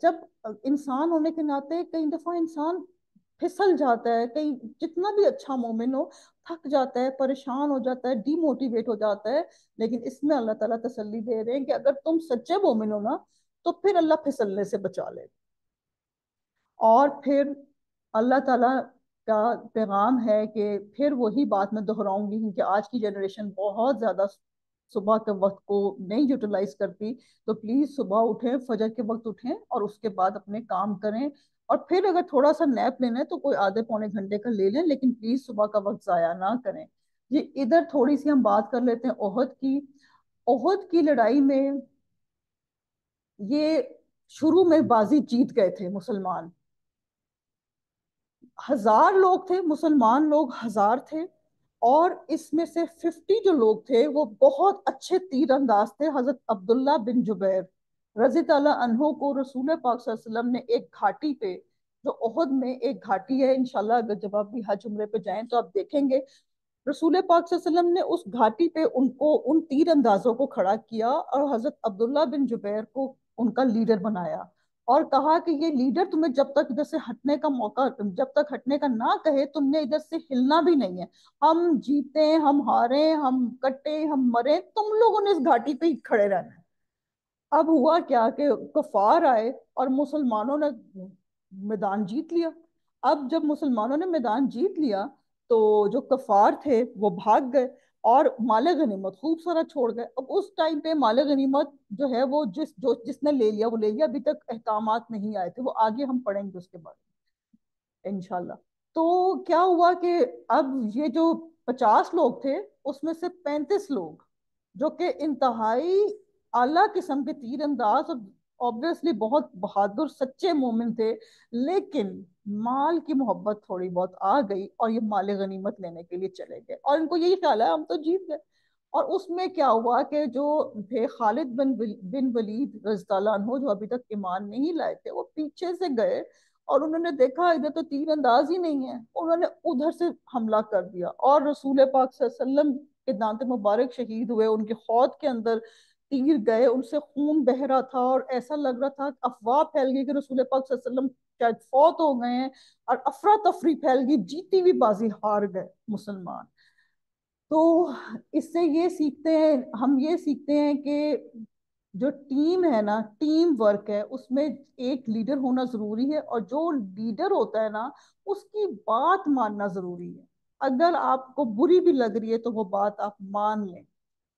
جب انسان ہونے کے ناطے کئی دفعہ انسان پھسل جاتا ہے، کہیں جتنا بھی اچھا مومن ہو تھک جاتا ہے، پریشان ہو جاتا ہے، ڈی موٹیویٹ ہو جاتا ہے، لیکن اس میں اللہ تعالیٰ تسلی دے رہے ہیں کہ اگر تم سچے مومن ہو نا تو پھر اللہ پھسلنے سے بچا لے۔ اور پھر اللہ تعالیٰ کا پیغام ہے کہ پھر وہی بات میں دہراؤں گی کہ آج کی جنریشن بہت زیادہ صبح کے وقت کو نہیں یوٹیلائز کرتی، تو پلیز صبح اٹھیں، فجر کے وقت اٹھیں اور اس کے بعد اپنے کام کریں، اور پھر اگر تھوڑا سا نیپ لینا ہے تو کوئی آدھے پونے گھنٹے کا لے لیں، لیکن پلیز صبح کا وقت ضائع نہ کریں۔ یہ ادھر تھوڑی سی ہم بات کر لیتے ہیں احد کی۔ احد کی لڑائی میں یہ شروع میں بازی جیت گئے تھے مسلمان، 1000 لوگ تھے، مسلمان لوگ 1000 تھے، اور اس میں سے 50 جو لوگ تھے وہ بہت اچھے تیر انداز تھے۔ حضرت عبداللہ بن جبیر رضی اللہ عنہ کو رسول پاک صلی اللہ علیہ وسلم نے ایک گھاٹی پہ، جو احد میں ایک گھاٹی ہے، انشاءاللہ اگر جب آپ بھی حج عمرے پہ جائیں تو آپ دیکھیں گے، رسول پاک صلی اللہ علیہ وسلم نے اس گھاٹی پہ ان تیر اندازوں کو کھڑا کیا اور حضرت عبداللہ بن جبیر کو ان کا لیڈر بنایا، اور کہا کہ یہ لیڈر تمہیں جب تک ادھر سے ہٹنے کا موقع، جب تک ہٹنے کا نہ کہے تم نے ادھر سے ہلنا بھی نہیں ہے، ہم جیتے ہم ہارے ہم کٹے ہم مرے، تم لوگوں نے اس گھاٹی پہ ہی کھڑے رہنا ہے۔ اب ہوا کیا کہ کفار آئے اور مسلمانوں نے میدان جیت لیا۔ اب جب مسلمانوں نے میدان جیت لیا تو جو کفار تھے وہ بھاگ گئے اور مال غنیمت خوب سارا چھوڑ گئے۔ اب اس ٹائم پہ مال غنیمت جو ہے وہ جس نے لے لیا وہ لے لیا، ابھی تک احکامات نہیں آئے تھے، وہ آگے ہم پڑھیں گے اس کے بعد انشاءاللہ۔ تو کیا ہوا کہ اب یہ جو 50 لوگ تھے اس میں سے 35 لوگ جو کہ انتہائی اعلیٰ قسم کے تیر انداز اور obviously بہت بہادر سچے مومن تھے، لیکن مال کی محبت تھوڑی بہت آ گئی اور یہ مال غنیمت لینے کے لیے چلے گئے، اور ان کو یہی خیال ہے ہم تو جیت گئے۔ اور اس میں کیا ہوا کہ جو تھے خالد بن ولید رضی اللہ عنہ، جو ابھی تک ایمان نہیں لائے تھے، وہ پیچھے سے گئے اور انہوں نے دیکھا ادھر تو تیر انداز ہی نہیں ہے، انہوں نے ادھر سے حملہ کر دیا، اور رسول پاک صلی اللہ علیہ وسلم کے دانت مبارک شہید ہوئے، ان کے ہودھ کے اندر تیر گئے، ان سے خون بہ رہا تھا، اور ایسا لگ رہا تھا افواہ پھیل گئی کہ رسول پاک صلی اللہ علیہ وسلم شاید فوت ہو گئے ہیں، اور افراتفری پھیل گئی، جیتی ہوئی بازی ہار گئے مسلمان۔ تو اس سے یہ سیکھتے ہیں، ہم یہ سیکھتے ہیں کہ جو ٹیم ہے نا، ٹیم ورک ہے، اس میں ایک لیڈر ہونا ضروری ہے، اور جو لیڈر ہوتا ہے نا اس کی بات ماننا ضروری ہے، اگر آپ کو بری بھی لگ رہی ہے تو وہ بات آپ مان لیں۔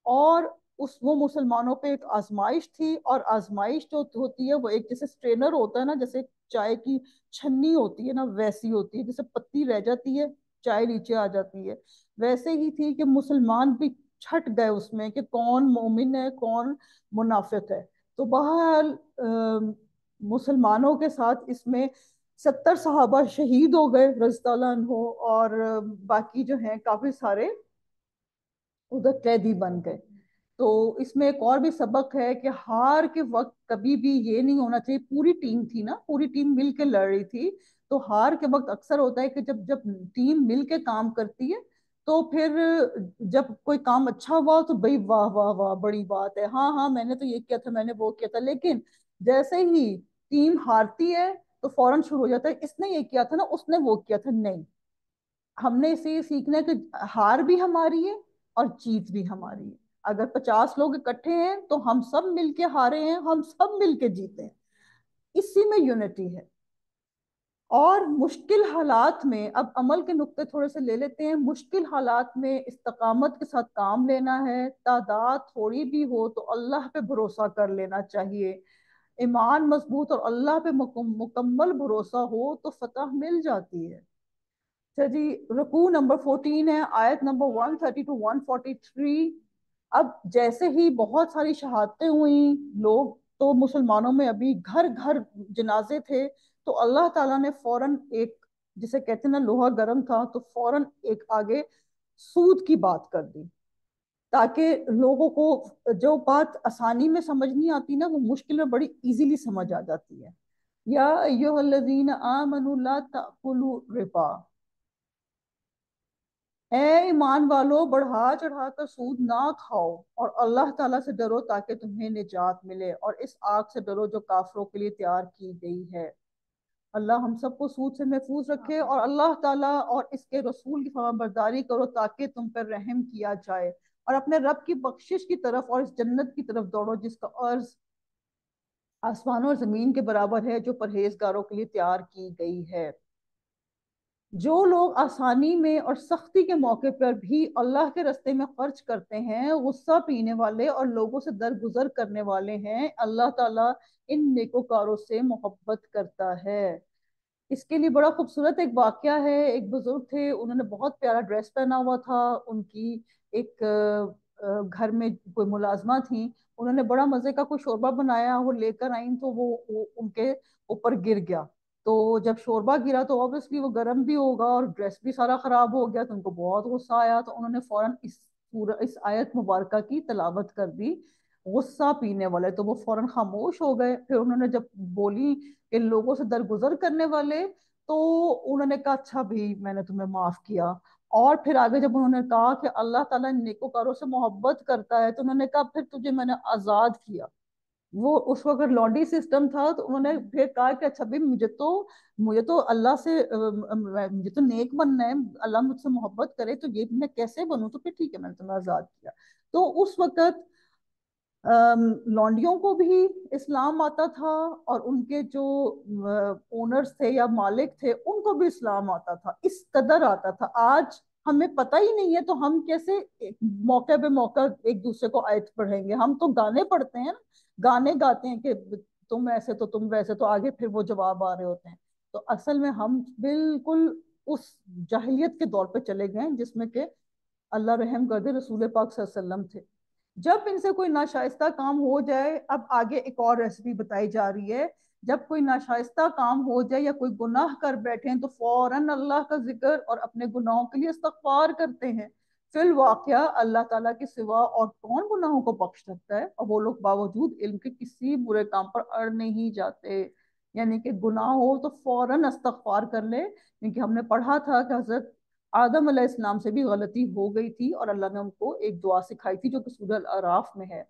اور وہ مسلمانوں پہ ایک آزمائش تھی، اور آزمائش جو ہوتی ہے وہ ایک جیسے اسٹرینر ہوتا ہے نا، جیسے چائے کی چھنی ہوتی ہے نا ویسی ہوتی ہے، جیسے پتی رہ جاتی ہے چائے نیچے آ جاتی ہے، ویسے ہی تھی کہ مسلمان بھی چھٹ گئے اس میں کہ کون مومن ہے کون منافق ہے۔ تو بہرحال مسلمانوں کے ساتھ اس میں 70 صحابہ شہید ہو گئے رضی اللہ عنہ، اور باقی جو ہیں کافی سارے ادھر قیدی بن گئے۔ تو اس میں ایک اور بھی سبق ہے کہ ہار کے وقت کبھی بھی یہ نہیں ہونا چاہیے، پوری ٹیم تھی نا، پوری ٹیم مل کے لڑ رہی تھی، تو ہار کے وقت اکثر ہوتا ہے کہ جب جب ٹیم مل کے کام کرتی ہے تو پھر جب کوئی کام اچھا ہوا تو بھئی واہ واہ واہ بڑی بات ہے، ہاں ہاں میں نے تو یہ کیا تھا، میں نے وہ کیا تھا، لیکن جیسے ہی ٹیم ہارتی ہے تو فوراً شروع ہو جاتا ہے اس نے یہ کیا تھا نا، اس نے وہ کیا تھا، نہیں، ہم نے اسے یہ سیکھنا ہے کہ ہار بھی ہماری ہے اور جیت بھی ہماری ہے، اگر 50 لوگ اکٹھے ہیں تو ہم سب مل کے ہارے ہیں، ہم سب مل کے جیتے ہیں، اسی میں یونٹی ہے۔ اور مشکل حالات میں اب عمل کے نقطے تھوڑے سے لے لیتے ہیں، مشکل حالات میں استقامت کے ساتھ کام لینا ہے، تعداد تھوڑی بھی ہو تو اللہ پہ بھروسہ کر لینا چاہیے، ایمان مضبوط اور اللہ پہ مکمل بھروسہ ہو تو فتح مل جاتی ہے۔ اچھا جی، رکوع نمبر 14 ہے، آیت نمبر 130 ٹو 143۔ اب جیسے ہی بہت ساری شہادتیں ہوئیں، لوگ تو مسلمانوں میں ابھی گھر گھر جنازے تھے، تو اللہ تعالیٰ نے فوراً ایک، جسے کہتے ہیں نا لوہا گرم تھا، تو فوراً ایک آگے سود کی بات کر دی، تاکہ لوگوں کو جو بات آسانی میں سمجھ نہیں آتی نا، وہ مشکل میں بڑی ایزیلی سمجھ آ جاتی ہے۔ یا ایھا الذین آمنوا لا تأکلوا الربا، اے ایمان والو بڑھا چڑھا کر سود نہ کھاؤ، اور اللہ تعالیٰ سے ڈرو تاکہ تمہیں نجات ملے، اور اس آگ سے ڈرو جو کافروں کے لیے تیار کی گئی ہے۔ اللہ ہم سب کو سود سے محفوظ رکھے، اور اللہ تعالیٰ اور اس کے رسول کی فرمان برداری کرو تاکہ تم پر رحم کیا جائے، اور اپنے رب کی بخشش کی طرف اور اس جنت کی طرف دوڑو جس کا عرض آسمانوں اور زمین کے برابر ہے، جو پرہیزگاروں کے لیے تیار کی گئی ہے۔ جو لوگ آسانی میں اور سختی کے موقع پر بھی اللہ کے رستے میں خرچ کرتے ہیں، غصہ پینے والے اور لوگوں سے درگزر کرنے والے ہیں، اللہ تعالیٰ ان نیکوکاروں سے محبت کرتا ہے۔ اس کے لیے بڑا خوبصورت ایک واقعہ ہے، ایک بزرگ تھے، انہوں نے بہت پیارا ڈریس پہنا ہوا تھا، ان کی ایک گھر میں کوئی ملازمہ تھی، انہوں نے بڑا مزے کا کوئی شوربہ بنایا، وہ لے کر آئیں تو وہ ان کے اوپر گر گیا، تو جب شوربہ گرا تو obviously وہ گرم بھی ہوگا اور ڈریس بھی سارا خراب ہو گیا، تو ان کو بہت غصہ آیا، تو انہوں نے فوراً اس آیت مبارکہ کی تلاوت کر دی، غصہ پینے والے، تو وہ فوراً خاموش ہو گئے، پھر انہوں نے جب بولی کہ لوگوں سے درگزر کرنے والے، تو انہوں نے کہا اچھا بھی میں نے تمہیں معاف کیا، اور پھر آگے جب انہوں نے کہا کہ اللہ تعالیٰ نیکوکاروں سے محبت کرتا ہے، تو انہوں نے کہا پھر تجھے میں نے آزاد کیا، وہ اس وقت لانڈی سسٹم تھا، تو انہوں نے پھر کہا کہ اچھا بھی مجھے تو اللہ سے مجھے تو نیک بننا ہے، اللہ مجھ سے محبت کرے تو یہ میں کیسے بنوں، تو پھر ٹھیک ہے میں نے تمہیں آزاد کیا۔ تو اس وقت لانڈیوں کو بھی اسلام آتا تھا، اور ان کے جو اونرز تھے یا مالک تھے ان کو بھی اسلام آتا تھا، اس قدر آتا تھا، آج ہمیں پتہ ہی نہیں ہے تو ہم کیسے موقع پہ موقع ایک دوسرے کو آیت پڑھیں گے، ہم تو گانے پڑھتے ہیں نا، گانے گاتے ہیں کہ تم ایسے تو تم ویسے، تو آگے پھر وہ جواب آ رہے ہوتے ہیں، تو اصل میں ہم بالکل اس جاہلیت کے دور پہ چلے گئے جس میں کہ اللہ رحم کر دے رسول پاک صلی اللہ علیہ وسلم تھے۔ جب ان سے کوئی ناشائستہ کام ہو جائے، اب آگے ایک اور ریسیپی بتائی جا رہی ہے، جب کوئی ناشائستہ کام ہو جائے یا کوئی گناہ کر بیٹھیں تو فوراً اللہ کا ذکر اور اپنے گناہوں کے لیے استغفار کرتے ہیں، فی الواقعہ اللہ تعالیٰ کے سوا اور کون گناہوں کو بخش سکتا ہے، اور وہ لوگ باوجود علم کے کسی برے کام پر اڑ نہیں جاتے، یعنی کہ گناہ ہو تو فوراً استغفار کر لے، کیونکہ ہم نے پڑھا تھا کہ حضرت آدم علیہ السلام سے بھی غلطی ہو گئی تھی، اور اللہ نے ان کو ایک دعا سکھائی تھی جو کہ سورہ الاعراف میں ہے،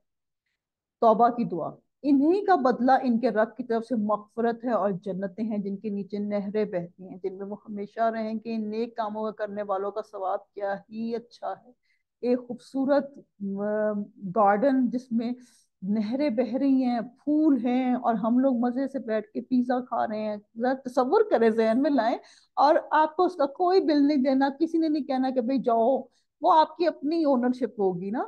توبہ کی دعا، انہی کا بدلہ ان کے رب کی طرف سے مغفرت ہے اور جنتیں ہیں جن کے نیچے نہریں بہتی ہیں، جن میں وہ ہمیشہ رہیں گے، نیک کاموں کا کرنے والوں کا ثواب کیا ہی اچھا ہے۔ ایک خوبصورت گارڈن جس میں نہریں بہ رہی ہیں، پھول ہیں، اور ہم لوگ مزے سے بیٹھ کے پیزا کھا رہے ہیں، ذرا تصور کریں، ذہن میں لائیں، اور آپ کو اس کا کوئی بل نہیں دینا، کسی نے نہیں کہنا کہ بھئی جاؤ، وہ آپ کی اپنی اونرشپ ہوگی نا،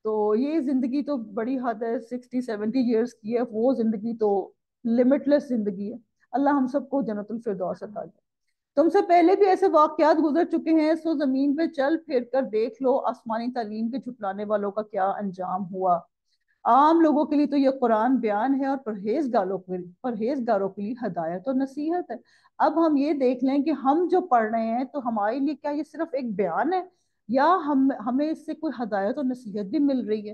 تو یہ زندگی تو بڑی حد ہے، 60 70 ایئرس کی ہے، وہ زندگی تو لمٹ لیس زندگی ہے، اللہ ہم سب کو جنت الفردوس عطا کرے۔ تم سے پہلے بھی ایسے واقعات گزر چکے ہیں، سو زمین پہ چل پھر کر دیکھ لو آسمانی تعلیم کے جھٹلانے والوں کا کیا انجام ہوا۔ عام لوگوں کے لیے تو یہ قرآن بیان ہے، اور پرہیزگاروں کے لیے ہدایت اور نصیحت ہے۔ اب ہم یہ دیکھ لیں کہ ہم جو پڑھ رہے ہیں تو ہمارے لیے کیا یہ صرف ایک بیان ہے، یا ہمیں اس سے کوئی ہدایت اور نصیحت بھی مل رہی ہے؟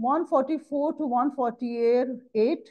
144 to 148।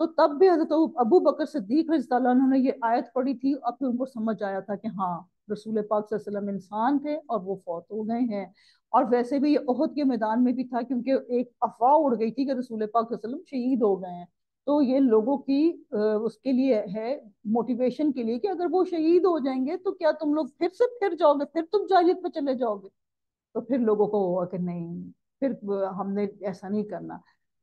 تو تب بھی حضرت ابو بکر صدیق رضی اللہ عنہ نے یہ آیت پڑھی تھی اور پھر ان کو سمجھ آیا تھا کہ ہاں رسول پاک صلی اللہ علیہ وسلم انسان تھے اور وہ فوت ہو گئے ہیں۔ اور ویسے بھی یہ احد کے میدان میں بھی تھا، کیونکہ ایک افواہ اڑ گئی تھی کہ رسول پاک صلی اللہ علیہ وسلم شہید ہو گئے ہیں۔ تو یہ لوگوں کی اس کے لیے ہے، موٹیویشن کے لیے، کہ اگر وہ شہید ہو جائیں گے تو کیا تم لوگ پھر سے پھر جاؤ گے، پھر تم جاہلیت پہ چلے جاؤ گے؟ تو پھر لوگوں کو ہوا کہ نہیں، پھر ہم نے ایسا نہیں کرنا۔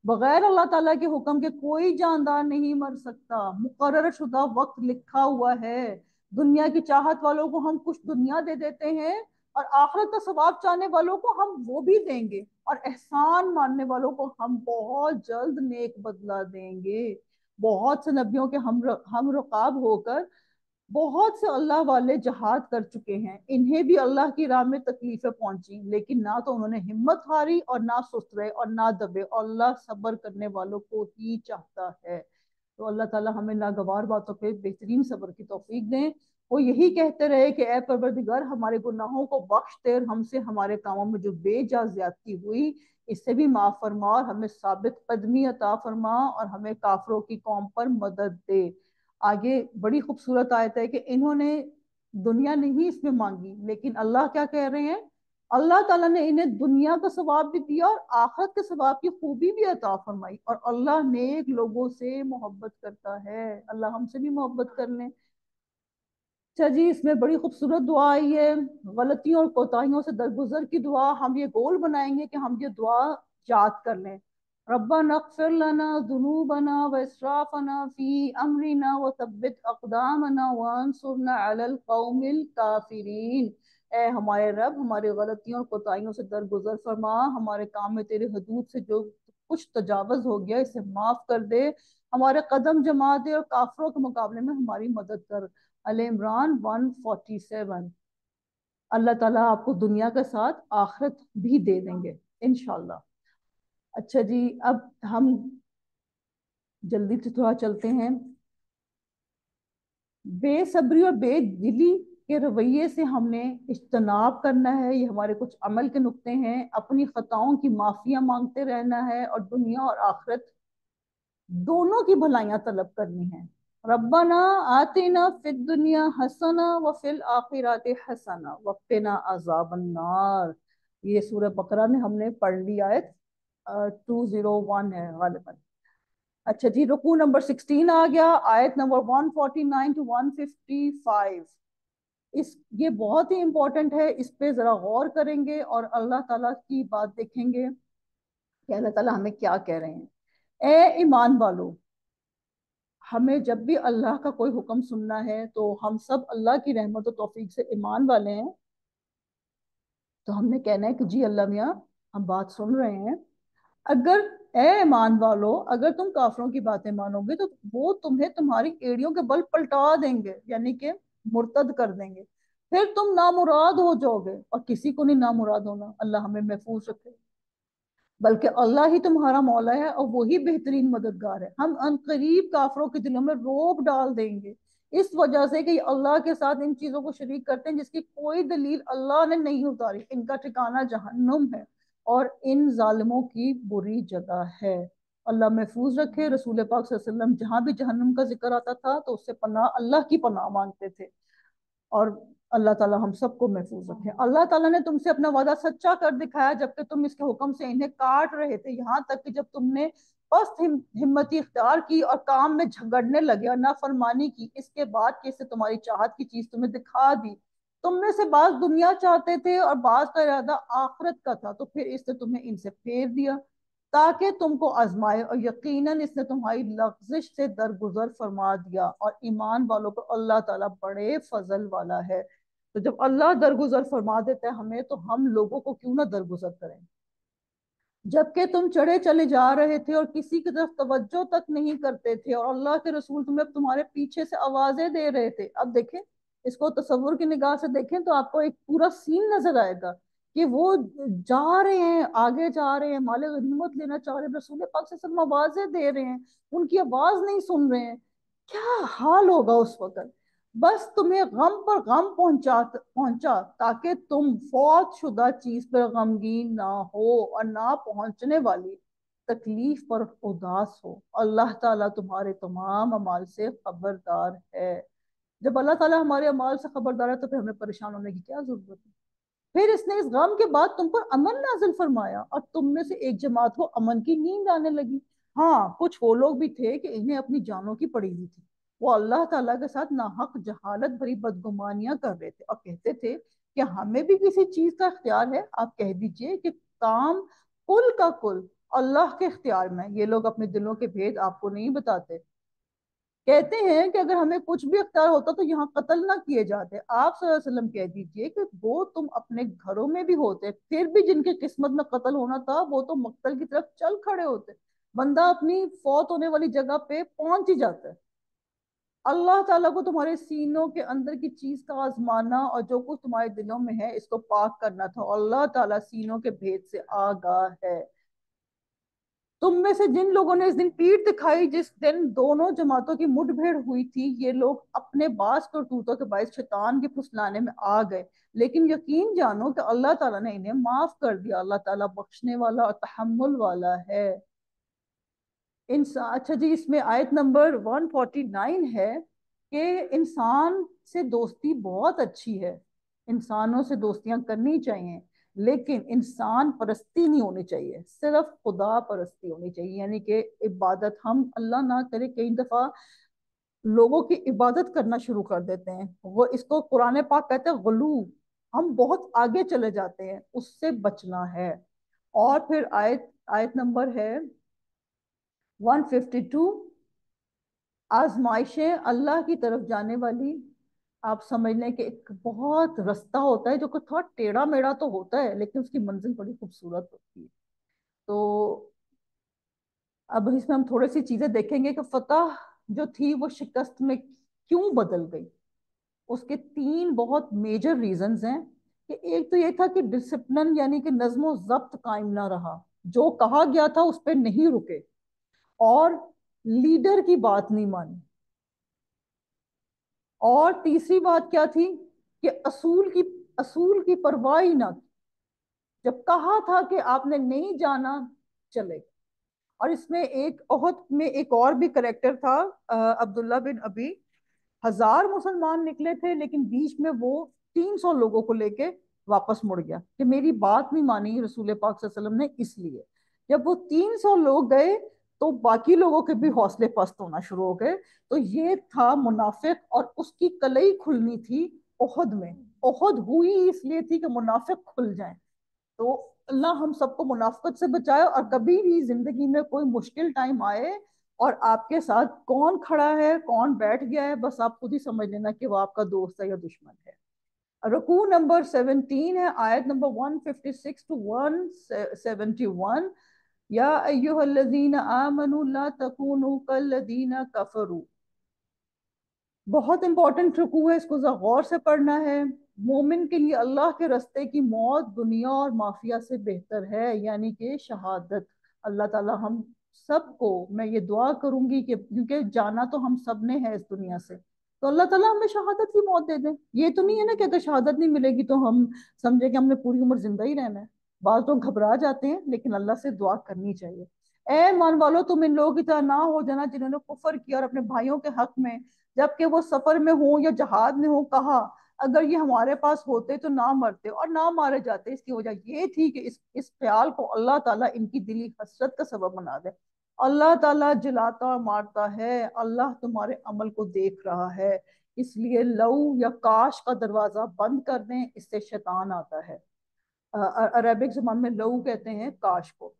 بغیر اللہ تعالیٰ کے حکم کے کوئی جاندار نہیں مر سکتا، مقرر شدہ وقت لکھا ہوا ہے۔ دنیا کی چاہت والوں کو ہم کچھ دنیا دے دیتے ہیں، اور آخرت کا ثواب چاہنے والوں کو ہم وہ بھی دیں گے، اور احسان ماننے والوں کو ہم بہت جلد نیک بدلہ دیں گے۔ بہت سے نبیوں کے ہم رقاب ہو کر بہت سے اللہ والے جہاد کر چکے ہیں، انہیں بھی اللہ کی راہ میں تکلیفیں پہنچی، لیکن نہ تو انہوں نے ہمت ہاری اور نہ سست رہے اور نہ دبے، اور اللہ صبر کرنے والوں کو ہی چاہتا ہے۔ تو اللہ تعالی ہمیں ناگوار باتوں پہ بہترین صبر کی توفیق دیں۔ وہ یہی کہتے رہے کہ اے پروردگار ہمارے گناہوں کو بخش دے، اور ہم سے ہمارے کاموں میں جو بے جا زیادتی ہوئی اس سے بھی معاف فرما، اور ہمیں ثابت قدمی عطا فرما، اور ہمیں کافروں کی قوم پر مدد دے۔ آگے بڑی خوبصورت آیت ہے کہ انہوں نے دنیا نہیں اس میں مانگی، لیکن اللہ کیا کہہ رہے ہیں؟ اللہ تعالیٰ نے انہیں دنیا کا ثواب بھی دیا اور آخرت کے ثواب کی خوبی بھی عطا فرمائی، اور اللہ نیک لوگوں سے محبت کرتا ہے۔ اللہ ہم سے بھی محبت کر لیں۔ اچھا جی، اس میں بڑی خوبصورت دعا آئی ہے، غلطیوں اور کوتاہیوں سے درگزر کی دعا۔ ہم یہ گول بنائیں گے کہ ہم یہ دعا یاد کر لیں۔ ربنا اغفر لنا ذنوبنا واسرافنا فی امرنا وثبت اقدامنا وانصرنا علی القوم الکافرین۔ اے ہمارے رب، ہماری غلطیوں اور کوتاہیوں سے درگزر فرما، ہمارے کام میں تیرے حدود سے جو کچھ تجاوز ہو گیا اسے معاف کر دے، ہمارے قدم جما دے، اور کافروں کے مقابلے میں ہماری مدد کر۔ ال عمران 147۔ اللہ تعالیٰ آپ کو دنیا کے ساتھ آخرت بھی دے دیں گے انشاءاللہ۔ اچھا جی، اب ہم جلدی سے تھوڑا چلتے ہیں۔ بے صبری اور بے دلی کے رویے سے ہم نے اجتناب کرنا ہے، یہ ہمارے کچھ عمل کے نقطے ہیں۔ اپنی خطاؤں کی معافیاں مانگتے رہنا ہے، اور دنیا اور آخرت دونوں کی بھلائیاں طلب کرنی ہیں۔ ربنا آتنا فی الدنیا حسنہ وفی الآخرات حسنہ وقنا عذاب النار۔ یہ سورہ بقرہ میں ہم نے پڑھ لی، آیت 201 ہے غالباً۔ اچھا جی، رکوع نمبر 16 آ گیا، آیت نمبر 149 to 155۔ یہ بہت ہی امپورٹنٹ ہے، اس پہ ذرا غور کریں گے اور اللہ تعالیٰ کی بات دیکھیں گے کہ اللہ تعالیٰ ہمیں کیا کہہ رہے ہیں۔ اے ایمان والو، ہمیں جب بھی اللہ کا کوئی حکم سننا ہے تو ہم سب اللہ کی رحمت و توفیق سے ایمان والے ہیں، تو ہم نے کہنا ہے کہ جی اللہ میاں ہم بات سن رہے ہیں۔ اگر اے ایمان والو، اگر تم کافروں کی باتیں مانو گے تو وہ تمہیں تمہاری ایڑیوں کے بل پلٹا دیں گے، یعنی کہ مرتد کر دیں گے، پھر تم نامراد ہو جاؤ گے، اور کسی کو نہیں نامراد ہونا، اللہ ہمیں محفوظ رکھے، بلکہ اللہ ہی تمہارا مولا ہے اور وہی بہترین مددگار ہے۔ ہم عنقریب کافروں کے دلوں میں روب ڈال دیں گے، اس وجہ سے کہ یہ اللہ کے ساتھ ان چیزوں کو شریک کرتے ہیں جس کی کوئی دلیل اللہ نے نہیں اتاری۔ ان کا ٹھکانہ جہنم ہے، اور ان ظالموں کی بری جگہ ہے۔ اللہ محفوظ رکھے۔ رسول پاک صلی اللہ علیہ وسلم جہاں بھی جہنم کا ذکر آتا تھا تو اس سے پناہ، اللہ کی پناہ مانگتے تھے، اور اللہ تعالیٰ ہم سب کو محفوظ رکھے۔ اللہ تعالیٰ نے تم سے اپنا وعدہ سچا کر دکھایا جبکہ تم اس کے حکم سے انہیں کاٹ رہے تھے، یہاں تک کہ جب تم نے پست ہمتی اختیار کی اور کام میں جھگڑنے لگے اور نافرمانی کی، اس کے بعد کہ اس سے تمہاری چاہت کی چیز تمہیں دکھا دی۔ تم میں سے بعض دنیا چاہتے تھے اور بعض کا ارادہ آخرت کا تھا، تو پھر اس نے تمہیں ان سے پھیر دیا تاکہ تم کو آزمائے، اور یقیناً اس نے تمہاری لغزش سے درگزر فرما دیا، اور ایمان والوں کو اللہ تعالیٰ بڑے فضل والا ہے۔ تو جب اللہ درگزر فرما دیتا ہے ہمیں، تو ہم لوگوں کو کیوں نہ درگزر کریں؟ جبکہ تم چڑھے چلے جا رہے تھے اور کسی کی طرف توجہ تک نہیں کرتے تھے، اور اللہ کے رسول تمہیں تمہارے پیچھے سے آوازیں دے رہے تھے۔ اب دیکھیں، اس کو تصور کی نگاہ سے دیکھیں تو آپ کو ایک پورا سین نظر آئے گا کہ وہ جا رہے ہیں، آگے جا رہے ہیں، مال غنیمت لینا چاہ رہے ہیں، رسول پاک سے سب آوازیں دے رہے ہیں، ان کی آواز نہیں سن رہے ہیں۔ کیا حال ہوگا اس وقت؟ بس تمہیں غم پر غم پہنچا تاکہ تم فوت شدہ چیز پر غمگین نہ ہو اور نہ پہنچنے والی تکلیف پر اداس ہو، اللہ تعالیٰ تمہارے تمام اعمال سے خبردار ہے۔ جب اللہ تعالیٰ ہمارے اعمال سے خبردار ہے تو پھر ہمیں پریشان ہونے کی کیا ضرورت ہے؟ پھر اس نے اس غم کے بعد تم پر امن نازل فرمایا اور تم میں سے ایک جماعت کو امن کی نیند آنے لگی۔ ہاں، کچھ وہ لوگ بھی تھے کہ انہیں اپنی جانوں کی پڑی ہوئی تھی، وہ اللہ تعالیٰ کے ساتھ ناحق جہالت بھری بدگمانیاں کر رہے تھے اور کہتے تھے کہ ہمیں بھی کسی چیز کا اختیار ہے۔ آپ کہہ دیجئے کہ کام کل کا کل اللہ کے اختیار میں۔ یہ لوگ اپنے دلوں کے بھید آپ کو نہیں بتاتے۔ کہتے ہیں کہ اگر ہمیں کچھ بھی اختیار ہوتا تو یہاں قتل نہ کیے جاتے۔ آپ صلی اللہ علیہ وسلم کہہ دیجئے کہ وہ تم اپنے گھروں میں بھی ہوتے، پھر بھی جن کی قسمت میں قتل ہونا تھا وہ تو مقتل کی طرف چل کھڑے ہوتے۔ بندہ اپنی فوت ہونے والی جگہ پہ پہنچ ہی جاتا ہے۔ اللہ تعالیٰ کو تمہارے سینوں کے اندر کی چیز کا آزمانا اور جو کچھ تمہارے دلوں میں ہے اس کو پاک کرنا تھا۔ اللہ تعالیٰ سینوں کے بھید سے آگاہ ہے۔ تم میں سے جن لوگوں نے اس دن پیٹھ دکھائی جس دن دونوں جماعتوں کی مٹ بھیڑ ہوئی تھی، یہ لوگ اپنے بعض کرتوتوں کے باعث شیطان کے پھسلانے میں آ گئے، لیکن یقین جانو کہ اللہ تعالیٰ نے انہیں معاف کر دیا۔ اللہ تعالیٰ بخشنے والا اور تحمل والا ہے۔ انسان، اچھا جی، اس میں آیت نمبر 149 ہے کہ انسان سے دوستی بہت اچھی ہے، انسانوں سے دوستیاں کرنی چاہیے، لیکن انسان پرستی نہیں ہونی چاہیے، صرف خدا پرستی ہونی چاہیے، یعنی کہ عبادت ہم اللہ نہ کرے کئی دفعہ لوگوں کی عبادت کرنا شروع کر دیتے ہیں، وہ اس کو قرآن پاک کہتے ہیں غلو، ہم بہت آگے چلے جاتے ہیں، اس سے بچنا ہے۔ اور پھر آیت نمبر ہے 152، آزمائشیں اللہ کی طرف جانے والی، آپ سمجھ لیں کہ ایک بہت رستہ ہوتا ہے جو کہ تھوڑا ٹیڑھا میڑا تو ہوتا ہے لیکن اس کی منزل بڑی خوبصورت ہوتی ہے۔ تو اب اس میں ہم تھوڑی سی چیزیں دیکھیں گے کہ فتح جو تھی وہ شکست میں کیوں بدل گئی۔ اس کے تین بہت میجر ریزنز ہیں کہ ایک تو یہ تھا کہ ڈسپلن یعنی کہ نظم و ضبط قائم نہ رہا، جو کہا گیا تھا اس پہ نہیں رکے، اور لیڈر کی بات نہیں مانی، اور تیسری بات کیا تھی کہ اصول کی پرواہ ہی نہ کی، جب کہا تھا کہ آپ نے نہیں جانا چلے۔ اور اس میں ایک احد میں ایک اور بھی کریکٹر تھا، عبداللہ بن ابی، 1000 مسلمان نکلے تھے لیکن بیچ میں وہ 300 لوگوں کو لے کے واپس مڑ گیا کہ میری بات نہیں مانی رسول پاک صلی اللہ علیہ وسلم نے۔ اس لیے جب وہ 300 لوگ گئے تو باقی لوگوں کے بھی حوصلے پست ہونا شروع ہو گئے۔ تو یہ تھا منافق، اور اس کی کلئی کھلنی تھی احد میں۔ احد ہوئی اس لیے تھی کہ منافق کھل جائیں۔ تو اللہ ہم سب کو منافقت سے بچائے، اور کبھی بھی زندگی میں کوئی مشکل ٹائم آئے اور آپ کے ساتھ کون کھڑا ہے کون بیٹھ گیا ہے، بس آپ خود ہی سمجھ لینا کہ وہ آپ کا دوست ہے یا دشمن ہے۔ رکوع نمبر 17 ہے، آیت نمبر 156 to 171، یا ایہا الذین آمنوا لا تکونوا کالذین کفروا۔ بہت امپورٹنٹ رکوع ہے، اس کو غور سے پڑھنا ہے۔ مومن کے لیے اللہ کے رستے کی موت دنیا اور مافیا سے بہتر ہے، یعنی کہ شہادت۔ اللہ تعالی ہم سب کو، میں یہ دعا کروں گی کہ کیونکہ جانا تو ہم سب نے ہے اس دنیا سے، تو اللہ تعالیٰ ہمیں شہادت کی موت دے دیں۔ یہ تو نہیں ہے نا کہ اگر شہادت نہیں ملے گی تو ہم سمجھے کہ ہم نے پوری عمر زندہ ہی رہنا ہے۔ بعض لوگ گھبرا جاتے ہیں، لیکن اللہ سے دعا کرنی چاہیے۔ اے ایمان والو، تم ان لوگوں کی طرح نہ ہو جانا جنہوں نے کفر کیا اور اپنے بھائیوں کے حق میں جبکہ وہ سفر میں ہوں یا جہاد میں ہوں کہا اگر یہ ہمارے پاس ہوتے تو نہ مرتے اور نہ مارے جاتے۔ اس کی وجہ یہ تھی کہ اس خیال کو اللہ تعالیٰ ان کی دلی حسرت کا سبب بنا دے۔ اللہ تعالیٰ جلاتا اور مارتا ہے، اللہ تمہارے عمل کو دیکھ رہا ہے، اس لیے لو یا کاش کا دروازہ بند کر دیں، اس سے شیطان آتا ہے۔ عربک زبان میں لو کہتے ہیں کاش کو۔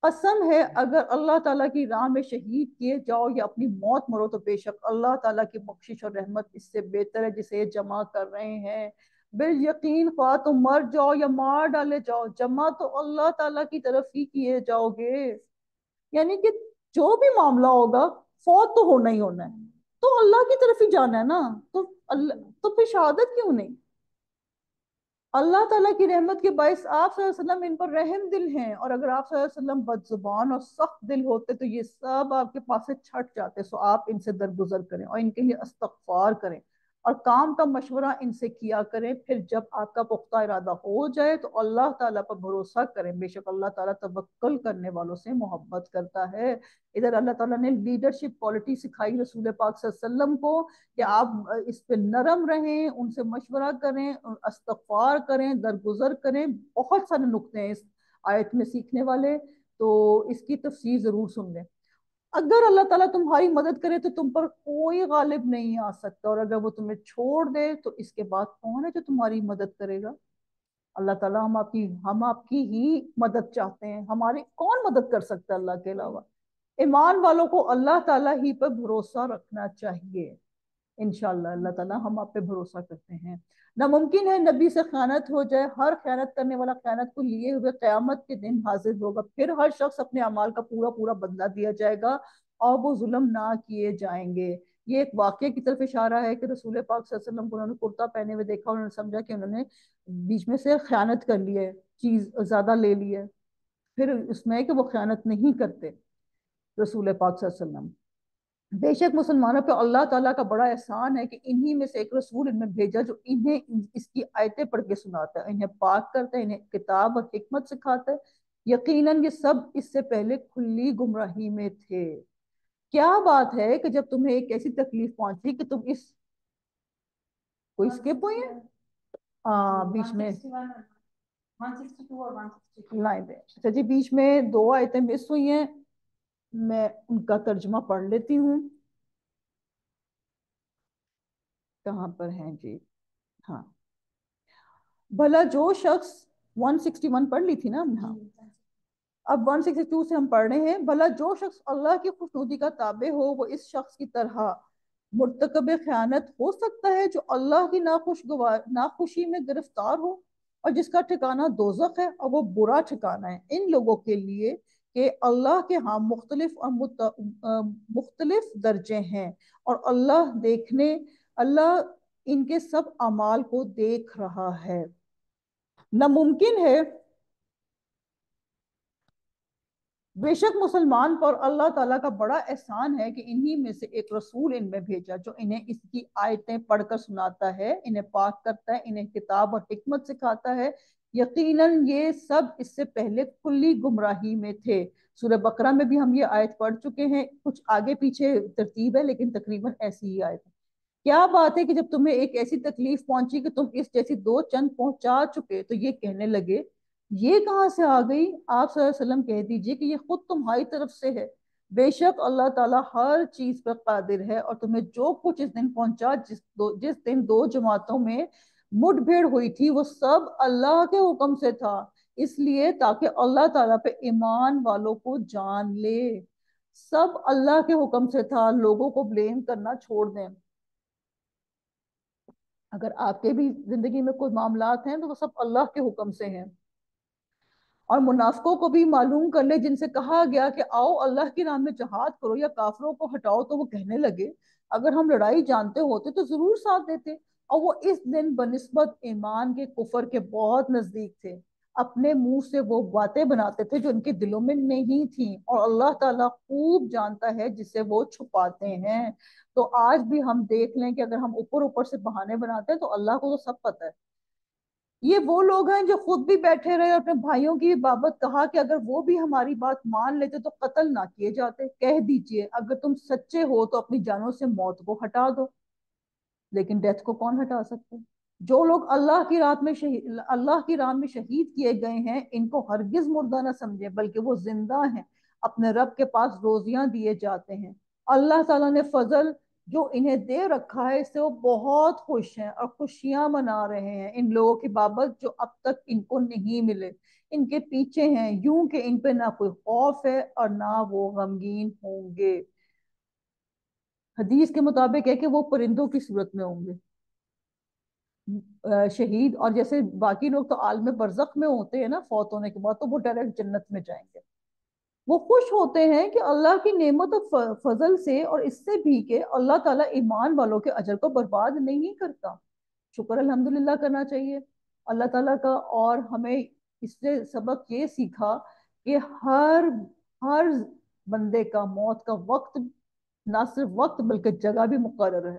قسم ہے اگر اللہ تعالیٰ کی راہ میں شہید کیے جاؤ یا اپنی موت مرو تو بے شک اللہ تعالیٰ کی بخشش اور رحمت اس سے بہتر ہے جسے یہ جمع کر رہے ہیں۔ بالیقین خواہ تم مر جاؤ یا مار ڈالے جاؤ، جمع تو اللہ تعالیٰ کی طرف ہی کیے جاؤ گے، یعنی کہ جو بھی معاملہ ہوگا فوت تو ہونا ہی ہونا ہے، تو اللہ کی طرف ہی جانا ہے نا، تو پھر شہادت کیوں نہیں؟ اللہ تعالیٰ کی رحمت کے باعث آپ صلی اللہ علیہ وسلم ان پر رحم دل ہیں، اور اگر آپ صلی اللہ علیہ وسلم بد زبان اور سخت دل ہوتے تو یہ سب آپ کے پاس سے چھٹ جاتے۔ سو آپ ان سے درگزر کریں اور ان کے لیے استغفار کریں، اور کام کا مشورہ ان سے کیا کریں، پھر جب آپ کا پختہ ارادہ ہو جائے تو اللہ تعالیٰ پر بھروسہ کریں، بے شک اللہ تعالیٰ توکل کرنے والوں سے محبت کرتا ہے۔ ادھر اللہ تعالیٰ نے لیڈرشپ کوالٹی سکھائی رسول پاک صلی اللہ علیہ وسلم کو کہ آپ اس پہ نرم رہیں، ان سے مشورہ کریں، استغفار کریں، درگزر کریں۔ بہت سارے نقطے ہیں اس آیت میں سیکھنے والے، تو اس کی تفسیر ضرور سن لیں۔ اگر اللہ تعالیٰ تمہاری مدد کرے تو تم پر کوئی غالب نہیں آ سکتا، اور اگر وہ تمہیں چھوڑ دے تو اس کے بعد کون ہے جو تمہاری مدد کرے گا؟ اللہ تعالیٰ ہم آپ کی ہی مدد چاہتے ہیں، ہماری کون مدد کر سکتا ہے اللہ کے علاوہ؟ ایمان والوں کو اللہ تعالیٰ ہی پر بھروسہ رکھنا چاہیے۔ انشاءاللہ اللہ تعالیٰ ہم آپ پہ بھروسہ کرتے ہیں۔ ناممکن ہے نبی سے خیانت ہو جائے، ہر خیانت کرنے والا خیانت کو لیے ہوئے قیامت کے دن حاضر ہوگا، پھر ہر شخص اپنے اعمال کا پورا پورا بدلہ دیا جائے گا اور وہ ظلم نہ کیے جائیں گے۔ یہ ایک واقعے کی طرف اشارہ ہے کہ رسول پاک صلی اللہ علیہ وسلم کو انہوں نے کرتا پہنے ہوئے دیکھا، انہوں نے سمجھا کہ انہوں نے بیچ میں سے خیانت کر لی ہے، چیز زیادہ لے لی ہے، پھر اس میں ہے کہ وہ خیانت نہیں کرتے رسول پاک صلی اللہ علیہ وسلم۔ بے شک مسلمانوں پہ اللہ تعالیٰ کا بڑا احسان ہے کہ انہی میں سے ایک رسول ان میں بھیجا جو انہیں اس کی آیتیں پڑھ کے سناتا ہے، انہیں پاک کرتا ہے، انہیں کتاب اور حکمت سکھاتا ہے۔ یقیناً یہ سب اس سے پہلے کھلی گمراہی میں تھے۔ کیا بات ہے کہ جب تمہیں ایک ایسی تکلیف پہنچی کہ تم اس کوئی اسکپ ہوئی ہے؟ بیچ میں لائن ہے، اچھا جی، بیچ میں دو آیتیں مس ہوئی ہیں، میں ان کا ترجمہ پڑھ لیتی ہوں۔ کہاں پر ہیں جی؟ ہاں، بھلا جو شخص 161 پڑھ لی تھی نا ہم نے؟ ہاں، اب 162 سے ہم پڑھ رہے ہیں۔ بھلا جو شخص اللہ کی خوشنودی کا تابع ہو وہ اس شخص کی طرح مرتکب خیانت ہو سکتا ہے جو اللہ کی ناخوشی میں گرفتار ہو، اور جس کا ٹھکانہ دوزخ ہے اور وہ برا ٹھکانہ ہے ان لوگوں کے لیے کہ اللہ کے ہاں مختلف درجے ہیں، اور اللہ ان کے سب اعمال کو دیکھ رہا ہے۔ ناممکن ہے، بے شک مسلمان پر اللہ تعالیٰ کا بڑا احسان ہے کہ انہی میں سے ایک رسول ان میں بھیجا جو انہیں اس کی آیتیں پڑھ کر سناتا ہے، انہیں پاک کرتا ہے، انہیں کتاب اور حکمت سکھاتا ہے۔ یقیناً یہ سب اس سے پہلے کھلی گمراہی میں تھے۔ سورہ بقرہ میں بھی ہم یہ آیت پڑھ چکے ہیں، کچھ آگے پیچھے ترتیب ہے لیکن تقریباً ایسی ہی آیت ہے۔ کیا بات ہے کہ جب تمہیں ایک ایسی تکلیف پہنچی کہ تم اس جیسی دو چند پہنچا چکے تو یہ کہنے لگے یہ کہاں سے آ گئی؟ آپ صلی اللہ علیہ وسلم کہہ دیجئے کہ یہ خود تمہاری طرف سے ہے، بے شک اللہ تعالیٰ ہر چیز پر قادر ہے، اور تمہیں جو کچھ اس دن پہنچا، جس دن دو جماعتوں میں مٹ بھیڑ ہوئی تھی، وہ سب اللہ کے حکم سے تھا، اس لیے تاکہ اللہ تعالیٰ پہ ایمان والوں کو جان لے۔ سب اللہ کے حکم سے تھا، لوگوں کو بلیم کرنا چھوڑ دیں۔ اگر آپ کے بھی زندگی میں کوئی معاملات ہیں تو وہ سب اللہ کے حکم سے ہیں۔ اور منافقوں کو بھی معلوم کر لے جن سے کہا گیا کہ آؤ اللہ کی راہ میں جہاد کرو یا کافروں کو ہٹاؤ، تو وہ کہنے لگے اگر ہم لڑائی جانتے ہوتے تو ضرور ساتھ دیتے، اور وہ اس دن بنسبت ایمان کے کفر کے بہت نزدیک تھے۔ اپنے منہ سے وہ باتیں بناتے تھے جو ان کے دلوں میں نہیں تھیں، اور اللہ تعالیٰ خوب جانتا ہے جسے وہ چھپاتے ہیں۔ تو آج بھی ہم دیکھ لیں کہ اگر ہم اوپر اوپر سے بہانے بناتے ہیں تو اللہ کو تو سب پتہ ہے۔ یہ وہ لوگ ہیں جو خود بھی بیٹھے رہے اور اپنے بھائیوں کی بابت کہا کہ اگر وہ بھی ہماری بات مان لیتے تو قتل نہ کیے جاتے۔ کہہ دیجئے اگر تم سچے ہو تو اپنی جانوں سے موت کو ہٹا دو، لیکن ڈیتھ کو کون ہٹا سکتے؟ جو لوگ اللہ کی راہ میں شہید کیے گئے ہیں ان کو ہرگز مردہ نہ سمجھے، بلکہ وہ زندہ ہیں، اپنے رب کے پاس روزیاں دیے جاتے ہیں۔ اللہ تعالیٰ نے فضل جو انہیں دے رکھا ہے اس سے وہ بہت خوش ہیں اور خوشیاں منا رہے ہیں ان لوگوں کی بابت جو اب تک ان کو نہیں ملے، ان کے پیچھے ہیں، یوں کہ ان پہ نہ کوئی خوف ہے اور نہ وہ غمگین ہوں گے۔ حدیث کے مطابق ہے کہ وہ پرندوں کی صورت میں ہوں گے شہید، اور جیسے باقی لوگ تو عالم برزخ میں ہوتے ہیں نا فوت ہونے کے بعد، تو وہ ڈائریکٹ جنت میں جائیں گے۔ وہ خوش ہوتے ہیں کہ اللہ کی نعمت و فضل سے، اور اس سے بھی کہ اللہ تعالیٰ ایمان والوں کے اجر کو برباد نہیں کرتا۔ شکر الحمدللہ کرنا چاہیے اللہ تعالیٰ کا۔ اور ہمیں اس سے سبق یہ سیکھا کہ ہر بندے کا موت کا وقت، نہ صرف وقت بلکہ جگہ بھی مقرر ہے،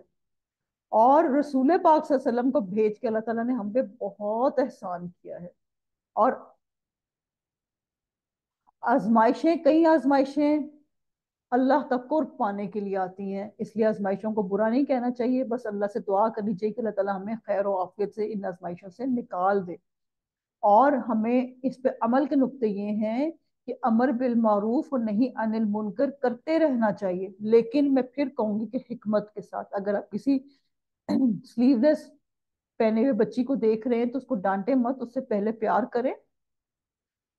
اور رسول پاک صلی اللہ علیہ وسلم کو بھیج کے اللہ تعالیٰ نے ہم پہ بہت احسان کیا ہے. اور آزمائشیں، کئی آزمائشیں اللہ تک قرب پانے کے لیے آتی ہیں، اس لیے آزمائشوں کو برا نہیں کہنا چاہیے، بس اللہ سے دعا کرنی چاہیے کہ اللہ تعالیٰ ہمیں خیر و عافیت سے ان آزمائشوں سے نکال دے. اور ہمیں اس پہ عمل کے نقطے یہ ہیں کہ امر بالمعروف اور نہیں عن المنکر کرتے رہنا چاہیے، لیکن میں پھر کہوں گی کہ حکمت کے ساتھ. اگر آپ کسی سلیو لیس پہنے ہوئے بچی کو دیکھ رہے ہیں تو اس کو ڈانٹے مت، اس سے پہلے پیار کریں،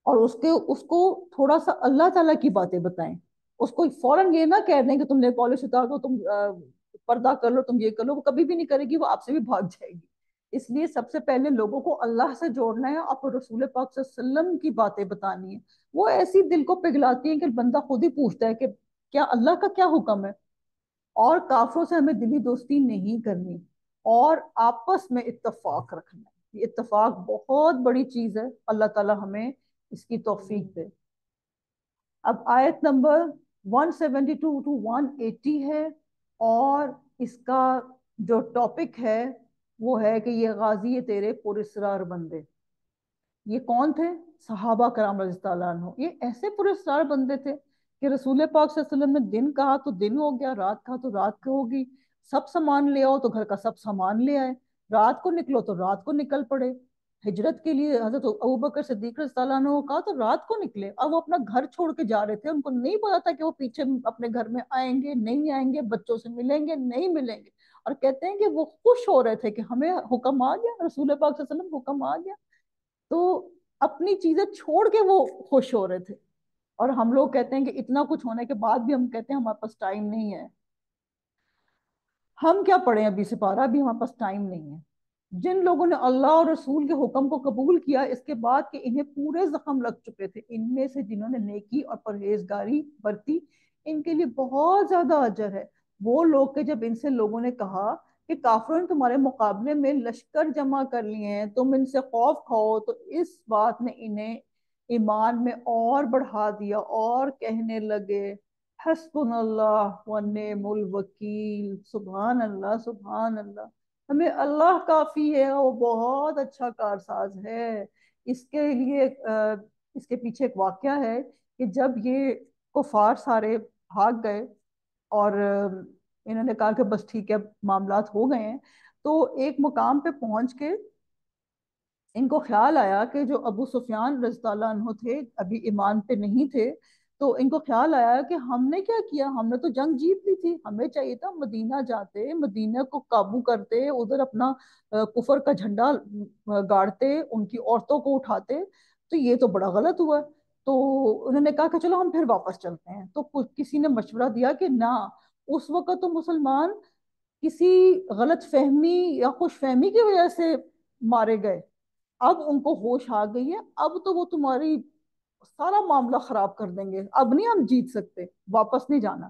اور اس کو تھوڑا سا اللہ تعالیٰ کی باتیں بتائیں. اس کو فوراً یہ نہ کہہ دیں کہ تم نے پالش اتار دو، تم پردہ کر لو، تم یہ کر لو. وہ کبھی بھی نہیں کرے گی، وہ آپ سے بھی بھاگ جائے گی. اس لیے سب سے پہلے لوگوں کو اللہ سے جوڑنا ہے، اور پھر رسول پاک صلی اللہ علیہ وسلم کی باتیں بتانی ہیں. وہ ایسی دل کو پگھلاتی ہیں کہ بندہ خود ہی پوچھتا ہے کہ کیا اللہ کا کیا حکم ہے. اور کافروں سے ہمیں دلی دوستی نہیں کرنی، اور آپس میں اتفاق رکھنا ہے. یہ اتفاق بہت بڑی چیز ہے، اللہ تعالی ہمیں اس کی توفیق دے. اب آیت نمبر 172 to 180 ہے، اور اس کا جو ٹاپک ہے وہ ہے کہ یہ غازی تیرے پراسرار بندے. یہ کون تھے؟ صحابہ کرام رضی اللہ عنہ. یہ ایسے پراسرار بندے تھے کہ رسول پاک صلی اللہ علیہ وسلم نے دن کہا تو دن ہو گیا، رات کہا تو رات کو ہوگی. سب سامان لے آؤ تو گھر کا سب سامان لے آئے، رات کو نکلو تو رات کو نکل پڑے. ہجرت کے لیے حضرت ابوبکر صدیق رضی اللہ عنہ کو کہا تو رات کو نکلے. اب وہ اپنا گھر چھوڑ کے جا رہے تھے، ان کو نہیں پتا تھا کہ وہ پیچھے اپنے گھر میں آئیں گے نہیں آئیں گے، بچوں سے ملیں گے نہیں ملیں گے. اور کہتے ہیں کہ وہ خوش ہو رہے تھے کہ ہمیں حکم آ گیا، رسول پاک صلی اللہ علیہ وسلم حکم آ گیا. تو اپنی چیزیں چھوڑ کے وہ خوش ہو رہے تھے. اور ہم لوگ کہتے ہیں کہ اتنا کچھ ہونے کے بعد بھی ہم کہتے ہیں ہمارے پاس ٹائم نہیں ہے. ہم کیا پڑھیں ابھی سپارہ، بھی ہمارے پاس ٹائم نہیں ہے. جن لوگوں نے اللہ اور رسول کے حکم کو قبول کیا اس کے بعد کہ انہیں پورے زخم لگ چکے تھے، ان میں سے جنہوں نے نیکی اور پرہیزگاری برتی ان کے لیے بہت زیادہ اجر ہے. وہ لوگ کہ جب ان سے لوگوں نے کہا کہ کافروں نے تمہارے مقابلے میں لشکر جمع کر لیے ہیں، تم ان سے خوف کھاؤ، تو اس بات نے انہیں ایمان میں اور بڑھا دیا، اور کہنے لگے حسبنا اللہ ونعم الوکیل. سبحان اللہ سبحان اللہ، ہمیں اللہ کافی ہے، وہ بہت اچھا کارساز ہے. اس کے لیے اس کے پیچھے ایک واقعہ ہے کہ جب یہ کفار سارے بھاگ گئے اور انہوں نے کہا کہ بس ٹھیک ہے اب معاملات ہو گئے ہیں، تو ایک مقام پہ پہنچ کے ان کو خیال آیا کہ جو ابو سفیان رضی اللہ عنہ تھے ابھی ایمان پہ نہیں تھے. تو ان کو خیال آیا کہ ہم نے کیا کیا، ہم نے تو جنگ جیت لی تھی، ہمیں چاہیے تھا مدینہ جاتے، مدینہ کو قابو کرتے، ادھر اپنا کفر کا جھنڈا گاڑتے، ان کی عورتوں کو اٹھاتے. تو یہ تو بڑا غلط ہوا. تو انہوں نے کہا کہ چلو ہم پھر واپس چلتے ہیں. تو کسی نے مشورہ دیا کہ نہ، اس وقت تو مسلمان کسی غلط فہمی یا خوش فہمی کی وجہ سے مارے گئے، اب ان کو ہوش آ گئی ہے، اب تو وہ تمہاری سارا معاملہ خراب کر دیں گے، اب نہیں ہم جیت سکتے، واپس نہیں جانا.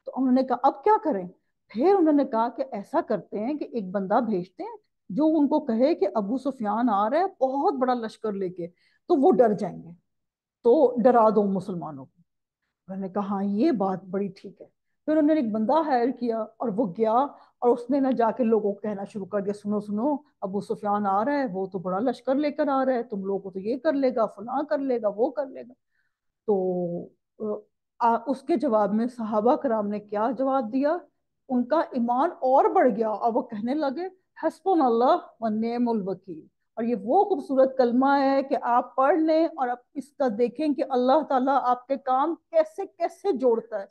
تو انہوں نے کہا اب کیا کریں؟ پھر انہوں نے کہا کہ ایسا کرتے ہیں کہ ایک بندہ بھیجتے ہیں جو ان کو کہے کہ ابو سفیان آ رہا ہے بہت بڑا لشکر لے کے، تو وہ ڈر جائیں گے، تو ڈرا دو مسلمانوں کو. انہوں نے کہا ہاں یہ بات بڑی ٹھیک ہے. پھر انہوں نے ایک بندہ ہائر کیا اور وہ گیا، اور اس نے نہ جا کے لوگوں کو کہنا شروع کر دیا سنو سنو ابو سفیان آ رہا ہے، وہ تو بڑا لشکر لے کر آ رہا ہے، تم لوگوں کو تو یہ کر لے گا، فلاں کر لے گا، وہ کر لے گا. تو اس کے جواب میں صحابہ کرام نے کیا جواب دیا؟ ان کا ایمان اور بڑھ گیا اور وہ کہنے لگے حسبنا اللہ ونعم الوکیل. اور یہ وہ خوبصورت کلمہ ہے کہ آپ پڑھ لیں اور آپ اس کا دیکھیں کہ اللہ تعالیٰ آپ کے کام کیسے کیسے جوڑتا ہے.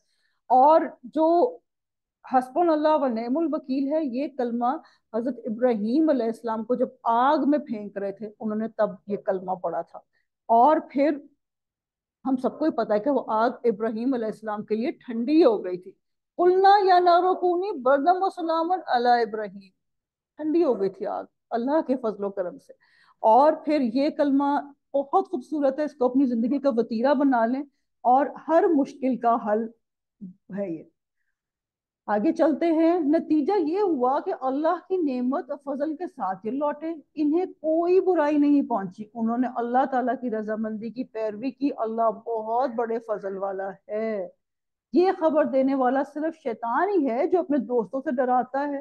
اور جو حسبنا اللہ ونعم الوکیل ہے، یہ کلمہ حضرت ابراہیم علیہ السلام کو جب آگ میں پھینک رہے تھے انہوں نے تب یہ کلمہ پڑھا تھا. اور پھر ہم سب کو ہی پتا ہے کہ وہ آگ ابراہیم علیہ السلام کے لیے ٹھنڈی ہو گئی تھی. قلنا یا نار کونی بردم و سلاما علی ابراہیم، ٹھنڈی ہو گئی تھی آگ اللہ کے فضل و کرم سے. اور پھر یہ کلمہ بہت خوبصورت ہے، اس کو اپنی زندگی کا وتیرہ بنا لیں اور ہر مشکل کا حل ہے یہ. آگے چلتے ہیں. نتیجہ یہ ہوا کہ اللہ کی نعمت اور فضل کے ساتھ یہ لوٹے، انہیں کوئی برائی نہیں پہنچی، انہوں نے اللہ تعالیٰ کی رضامندی کی پیروی کی. اللہ بہت بڑے فضل والا ہے. یہ خبر دینے والا صرف شیطان ہی ہے جو اپنے دوستوں سے ڈراتا ہے.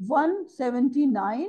179।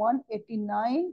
189।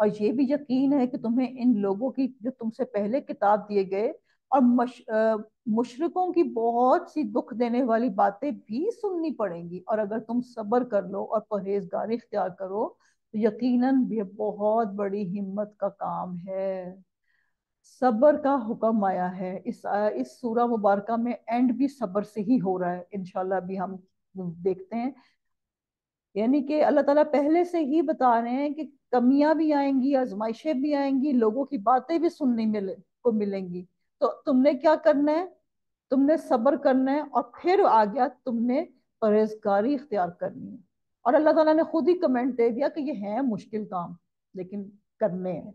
اور یہ بھی یقین ہے کہ تمہیں ان لوگوں کی جو تم سے پہلے کتاب دیے گئے اور مشرکوں کی بہت سی دکھ دینے والی باتیں بھی سننی پڑیں گی، اور اگر تم صبر کر لو اور پرہیزگاری اختیار کرو تو یقیناً یہ بہت بڑی ہمت کا کام ہے۔ صبر کا حکم آیا ہے اس سورہ مبارکہ میں، اینڈ بھی صبر سے ہی ہو رہا ہے انشاءاللہ، ابھی ہم دیکھتے ہیں۔ یعنی کہ اللہ تعالیٰ پہلے سے ہی بتا رہے ہیں کہ کمیاں بھی آئیں گی، آزمائشیں بھی آئیں گی، لوگوں کی باتیں بھی سننے کو ملیں گی، تو تم نے کیا کرنا ہے؟ تم نے صبر کرنا ہے، اور پھر آ گیا تم نے پرہیزگاری اختیار کرنی ہے۔ اور اللہ تعالیٰ نے خود ہی کمنٹ دے دیا کہ یہ ہے مشکل کام لیکن کرنے ہیں۔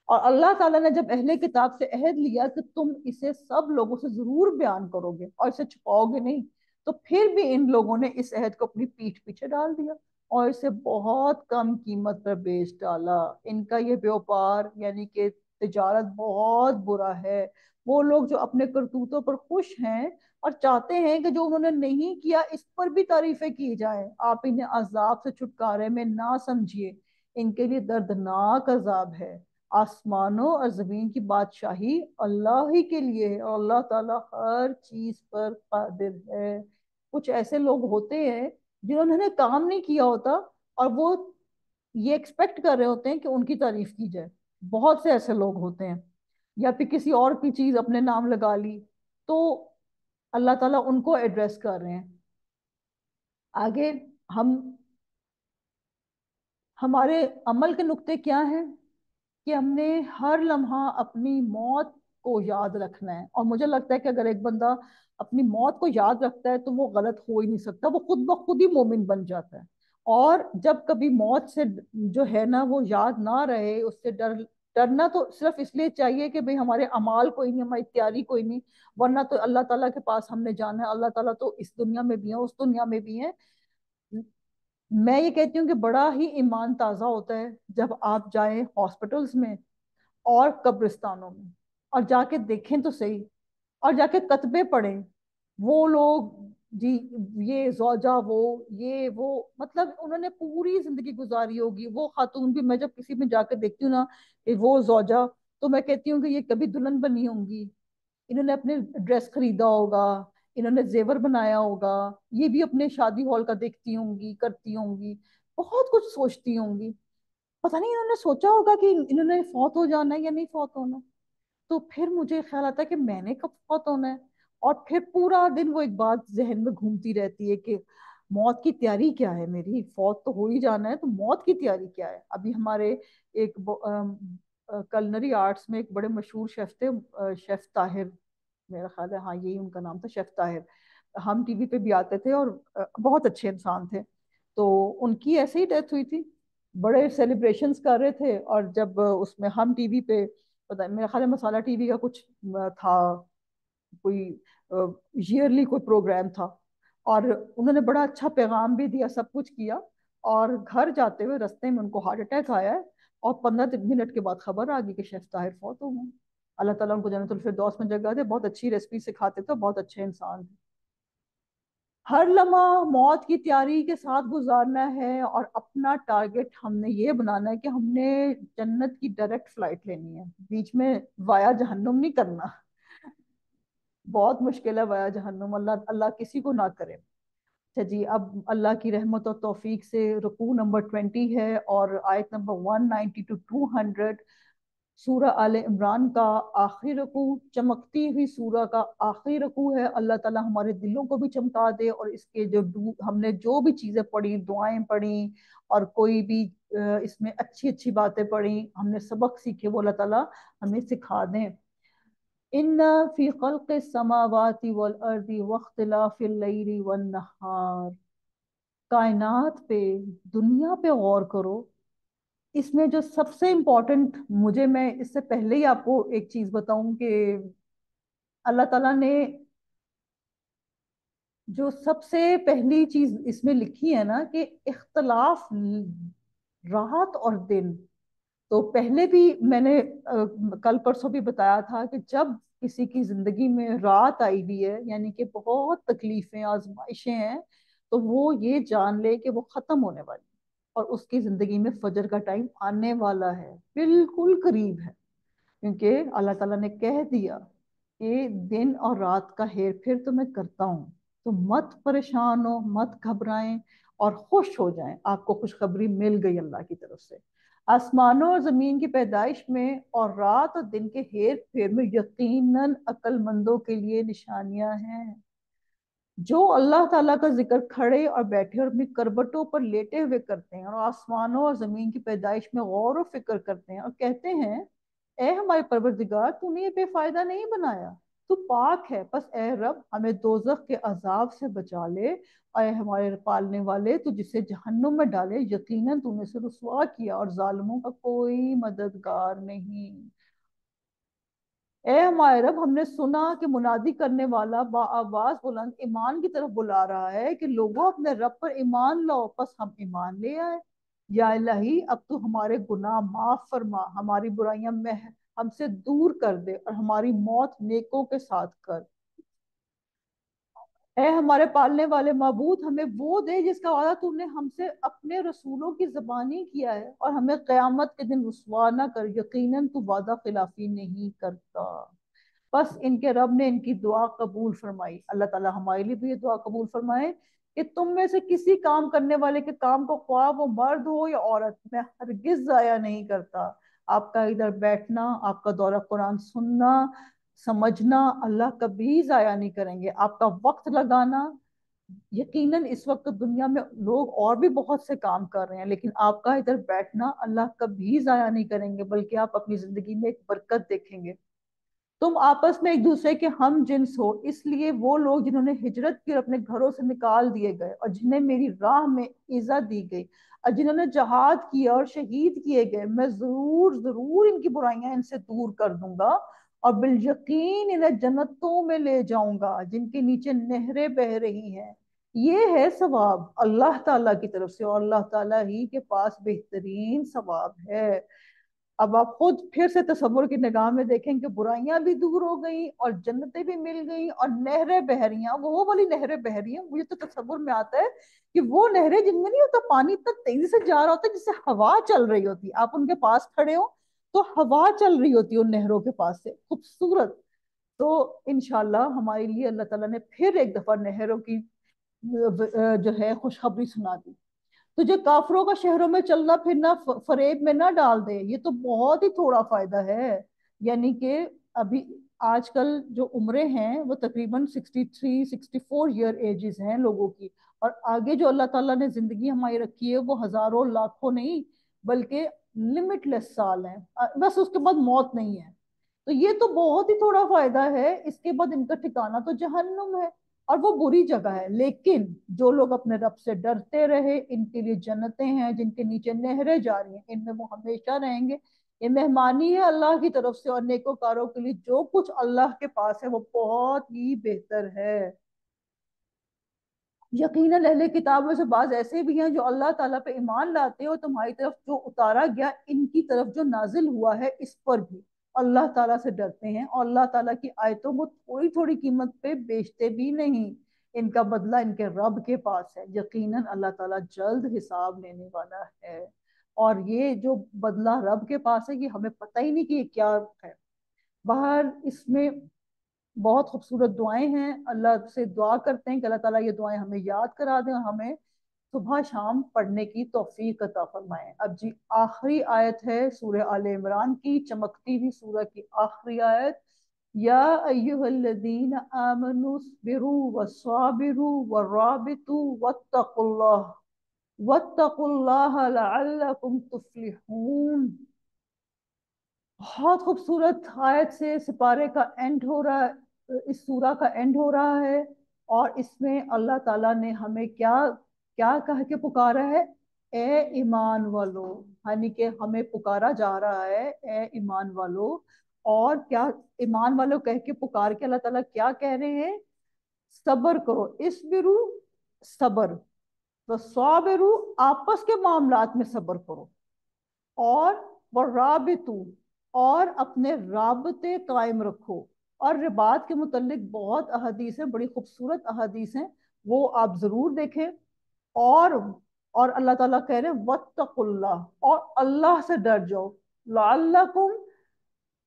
اور اللہ تعالیٰ نے جب اہل کتاب سے عہد لیا کہ تم اسے سب لوگوں سے ضرور بیان کرو گے اور اسے چھپاؤ گے نہیں، تو پھر بھی ان لوگوں نے اس عہد کو اپنی پیٹھ پیچھے ڈال دیا اور اسے بہت کم قیمت پر بیچ ڈالا۔ ان کا یہ بیوپار یعنی کہ تجارت بہت برا ہے۔ وہ لوگ جو اپنے کرتوتوں پر خوش ہیں اور چاہتے ہیں کہ جو انہوں نے نہیں کیا اس پر بھی تعریفیں کی جائیں، آپ انہیں عذاب سے چھٹکارے میں نہ سمجھیے، ان کے لیے دردناک عذاب ہے۔ آسمانوں اور زمین کی بادشاہی اللہ ہی کے لیے ہے، اور اللہ تعالیٰ ہر چیز پر قادر ہے۔ کچھ ایسے لوگ ہوتے ہیں جنہوں نے کام نہیں کیا ہوتا اور وہ یہ ایکسپیکٹ کر رہے ہوتے ہیں کہ ان کی تعریف کی جائے۔ بہت سے ایسے لوگ ہوتے ہیں، یا پھر کسی اور کی چیز اپنے نام لگا لی، تو اللہ تعالیٰ ان کو ایڈریس کر رہے ہیں۔ آگے ہمارے عمل کے نقطے کیا ہیں کہ ہم نے ہر لمحہ اپنی موت کو یاد رکھنا ہے، اور مجھے لگتا ہے کہ اگر ایک بندہ اپنی موت کو یاد رکھتا ہے تو وہ غلط ہو ہی نہیں سکتا، وہ خود بخود ہی مومن بن جاتا ہے۔ اور جب کبھی موت سے جو ہے نا وہ یاد نہ رہے، اس سے ڈرنا تو صرف اس لیے چاہیے کہ بھئی ہمارے اعمال کوئی نہیں، ہماری تیاری کوئی نہیں، ورنہ تو اللہ تعالیٰ کے پاس ہم نے جانا ہے، اللہ تعالیٰ تو اس دنیا میں بھی ہے اس دنیا میں بھی ہے۔ میں یہ کہتی ہوں کہ بڑا ہی ایمان تازہ ہوتا ہے جب آپ جائیں ہاسپٹلز میں اور قبرستانوں میں، اور جا کے دیکھیں تو صحیح، اور جا کے کتبے پڑھیں، وہ لوگ جی، یہ زوجہ وہ مطلب انہوں نے پوری زندگی گزاری ہوگی۔ وہ خاتون بھی، میں جب کسی میں جا کے دیکھتی ہوں نا کہ وہ زوجہ، تو میں کہتی ہوں کہ یہ کبھی دلہن بنی ہوں گی، انہوں نے اپنے ڈریس خریدا ہوگا، انہوں نے زیور بنایا ہوگا، یہ بھی اپنے شادی ہال کا دیکھتی ہوں گی، کرتی ہوں گی، بہت کچھ سوچتی ہوں گی۔ پتہ نہیں انہوں نے سوچا ہوگا کہ انہوں نے فوت ہو جانا ہے یا نہیں فوت ہونا۔ تو پھر مجھے خیال آتا ہے کہ میں نے کب فوت ہونا ہے، اور پھر پورا دن وہ ایک بات ذہن میں گھومتی رہتی ہے کہ موت کی تیاری کیا ہے میری، فوت تو ہو ہی جانا ہے تو موت کی تیاری کیا ہے۔ ابھی ہمارے ایک کلنری آرٹس میں ایک بڑے مشہور شیف تھے، شیف طاہر، میرا خیال ہے ہاں یہی ان کا نام تھا، شیف طاہر، ہم ٹی وی پہ بھی آتے تھے اور بہت اچھے انسان تھے۔ تو ان کی ایسے ہی ڈیتھ ہوئی تھی، بڑے سیلیبریشنز کر رہے تھے، اور جب اس میں ہم ٹی وی پہ، پتہ میرا خیال ہے مسالہ ٹی وی کا کچھ تھا، کوئی ایئرلی کوئی پروگرام تھا، اور انہوں نے بڑا اچھا پیغام بھی دیا، سب کچھ کیا، اور گھر جاتے ہوئے رستے میں ان کو ہارٹ اٹیک آیا ہے، اور 15 منٹ کے بعد خبر آ گئی کہ شیف طاہر فوت ہو گئے۔ اللہ تعالیٰ ان کو جنت الفردوس میں جگہ دے، بہت اچھی ریسپی سکھاتے تھے، بہت اچھے انسان تھے۔ ہر لمحہ موت کی تیاری کے ساتھ گزارنا ہے، اور اپنا ٹارگٹ ہم نے یہ بنانا ہے کہ ہم نے جنت کی ڈائریکٹ فلائٹ لینی ہے، بیچ میں وایا جہنم نہیں کرنا۔ بہت مشکل ہے وایا جہنم، اللہ اللہ کسی کو نہ کرے۔ اچھا جی، اب اللہ کی رحمت اور توفیق سے رکوع نمبر 20 ہے، اور آیت نمبر 190 to 200، سورہ آل عمران کا آخری رکوع، چمکتی ہوئی سورہ کا آخری رکوع ہے۔ اللہ تعالیٰ ہمارے دلوں کو بھی چمکا دے، اور اس کے جو ہم نے جو بھی چیزیں پڑھی، دعائیں پڑھی، اور کوئی بھی اس میں اچھی اچھی باتیں پڑھی، ہم نے سبق سیکھے، وہ اللہ تعالیٰ ہمیں سکھا دیں۔ ان فی خلق السماوات والارض واختلاف اللیل والنہار، کائنات پہ، دنیا پہ غور کرو۔ اس میں جو سب سے امپورٹنٹ، میں اس سے پہلے ہی آپ کو ایک چیز بتاؤں کہ اللہ تعالیٰ نے جو سب سے پہلی چیز اس میں لکھی ہے نا کہ اختلاف رات اور دن، تو پہلے بھی میں نے کل پرسوں بھی بتایا تھا کہ جب کسی کی زندگی میں رات آئی بھی ہے، یعنی کہ بہت تکلیفیں آزمائشیں ہیں، تو وہ یہ جان لے کہ وہ ختم ہونے والی، اور اس کی زندگی میں فجر کا ٹائم آنے والا ہے، بالکل قریب ہے، کیونکہ اللہ تعالیٰ نے کہہ دیا کہ دن اور رات کا ہیر پھر تو میں کرتا ہوں، تو مت پریشان ہو، مت گھبرائیں اور خوش ہو جائیں، آپ کو خوشخبری مل گئی اللہ کی طرف سے۔ آسمانوں اور زمین کی پیدائش میں اور رات اور دن کے ہیر پھیر میں یقیناً عقل مندوں کے لیے نشانیاں ہیں۔ جو اللہ تعالیٰ کا ذکر کھڑے اور بیٹھے اور اپنی کربٹوں پر لیٹے ہوئے کرتے ہیں، اور آسمانوں اور زمین کی پیدائش میں غور و فکر کرتے ہیں اور کہتے ہیں اے ہمارے پروردگار، تو نے یہ بے فائدہ نہیں بنایا، تو پاک ہے، بس اے رب ہمیں دوزخ کے عذاب سے بچا لے، اے ہمارے پالنے والے تو جسے جہنم میں ڈالے، یقیناً تو نے اسے رسوا کیا اور ظالموں کا کوئی مددگار نہیں۔ اے ہمارے رب، ہم نے سنا کہ منادی کرنے والا با آواز بلند ایمان کی طرف بلا رہا ہے کہ لوگوں اپنے رب پر ایمان لاؤ، پس ہم ایمان لے آئے۔ یا الہی، اب تو ہمارے گناہ معاف فرما، ہماری برائیاں ہم سے دور کر دے اور ہماری موت نیکوں کے ساتھ کر۔ اے ہمارے پالنے والے معبود، ہمیں وہ دے جس کا وعدہ تو نے ہم سے اپنے رسولوں کی زبانی کیا ہے، اور ہمیں قیامت کے دن رسوا نہ کر، یقیناً تو وعدہ خلافی نہیں کرتا۔ بس ان کے رب نے ان کی دعا قبول فرمائی۔ اللہ تعالیٰ ہمارے لیے بھی یہ دعا قبول فرمائے کہ تم میں سے کسی کام کرنے والے کے کام کو، خواہ وہ مرد ہو یا عورت، میں ہرگز ضائع نہیں کرتا۔ آپ کا ادھر بیٹھنا، آپ کا دورہ قرآن سننا، سمجھنا، اللہ کبھی ضائع نہیں کریں گے۔ آپ کا وقت لگانا، یقیناً اس وقت دنیا میں لوگ اور بھی بہت سے کام کر رہے ہیں، لیکن آپ کا ادھر بیٹھنا اللہ کبھی ضائع نہیں کریں گے، بلکہ آپ اپنی زندگی میں ایک برکت دیکھیں گے۔ تم آپس میں ایک دوسرے کے ہم جنس ہو، اس لیے وہ لوگ جنہوں نے ہجرت کی اور اپنے گھروں سے نکال دیے گئے، اور جنہیں میری راہ میں ایذا دی گئی، اور جنہوں نے جہاد کیا اور شہید کیے گئے، میں ضرور ضرور ان کی برائیاں ان سے دور کر دوں گا، اور بالیقین انہیں جنتوں میں لے جاؤں گا جن کے نیچے نہریں بہ رہی ہیں۔ یہ ہے ثواب اللہ تعالیٰ کی طرف سے، اور اللہ تعالیٰ ہی کے پاس بہترین ثواب ہے۔ اب آپ خود پھر سے تصور کی نگاہ میں دیکھیں کہ برائیاں بھی دور ہو گئیں اور جنتیں بھی مل گئیں اور نہریں بہ رہی ہیں۔ وہ والی نہریں بہ رہی ہیں، مجھے تو تصور میں آتا ہے کہ وہ نہریں جن میں نہیں ہوتا پانی اتنا تیزی سے جا رہا ہوتا ہے، جس سے ہوا چل رہی ہوتی، آپ ان کے پاس کھڑے ہو تو ہوا چل رہی ہوتی ہے ان نہروں کے پاس سے، خوبصورت۔ تو انشاءاللہ ہمارے لیے اللہ تعالیٰ نے پھر ایک دفعہ نہروں کی جو ہے خوشخبری سنا دی۔ تجھے کافروں کا شہروں میں چلنا پھرنا فریب میں نہ ڈال دے، یہ تو بہت ہی تھوڑا فائدہ ہے۔ یعنی کہ ابھی آج کل جو عمریں ہیں وہ تقریباً 63 64 ایئر ایجز ہیں لوگوں کی، اور آگے جو اللہ تعالیٰ نے زندگی ہماری رکھی ہے وہ ہزاروں لاکھوں نہیں بلکہ لمٹ لیس سال ہیں، بس اس کے بعد موت نہیں ہے۔ تو یہ تو بہت ہی تھوڑا فائدہ ہے، اس کے بعد ان کا ٹھکانہ تو جہنم ہے، اور وہ بری جگہ ہے۔ لیکن جو لوگ اپنے رب سے ڈرتے رہے ان کے لیے جنتیں ہیں جن کے نیچے نہریں جاری ہیں، ان میں وہ ہمیشہ رہیں گے۔ یہ مہمانی ہے اللہ کی طرف سے، اور نیکوکاروں کے لیے جو کچھ اللہ کے پاس ہے وہ بہت ہی بہتر ہے۔ یقیناً اہل کتابوں سے بعض ایسے بھی ہیں جو اللہ تعالیٰ پہ ایمان لاتے ہیں، اور تمہاری طرف جو اتارا گیا ان کی طرف جو نازل ہوا ہے اس پر بھی اللہ تعالیٰ سے ڈرتے ہیں، اور اللہ تعالیٰ کی آیتوں کو تھوڑی تھوڑی قیمت پہ بیچتے بھی نہیں۔ ان کا بدلہ ان کے رب کے پاس ہے، یقیناً اللہ تعالیٰ جلد حساب لینے والا ہے۔ اور یہ جو بدلہ رب کے پاس ہے یہ ہمیں پتہ ہی نہیں کہ یہ کیا ہے۔ باہر اس میں بہت خوبصورت دعائیں ہیں، اللہ سے دعا کرتے ہیں کہ اللہ تعالیٰ یہ دعائیں ہمیں یاد کرا دیں اور ہمیں صبح شام پڑھنے کی توفیق عطا فرمائیں۔ اب جی آخری آیت ہے سورہ آل عمران کی، چمکتی ہوئی سورہ کی آخری آیت، یا ایہا الذین آمنوا اصبروا وصابروا ورابطوا واتقوا اللہ لعلکم تفلحون۔ بہت خوبصورت آیت سے سپارے کا اینڈ ہو رہا ہے، اس سورہ کا اینڈ ہو رہا ہے، اور اس میں اللہ تعالیٰ نے ہمیں کیا کیا کہہ کے پکارا ہے؟ اے ایمان والو، یعنی کہ ہمیں پکارا جا رہا ہے اے ایمان والو، اور کیا ایمان والو کہہ کے پکار کے اللہ تعالیٰ کیا کہہ رہے ہیں؟ صبر کرو، اسبرو صبر، وصابرو آپس کے معاملات میں صبر کرو، اور ورابطو اور اپنے رابطے قائم رکھو۔ اور رباط کے متعلق بہت احادیث ہیں، بڑی خوبصورت احادیث ہیں، وہ آپ ضرور دیکھیں۔ اور اور اللہ تعالیٰ کہہ رہے ہیں وَاتَّقُوا، اور اللہ سے ڈر جاؤ، لعلکم،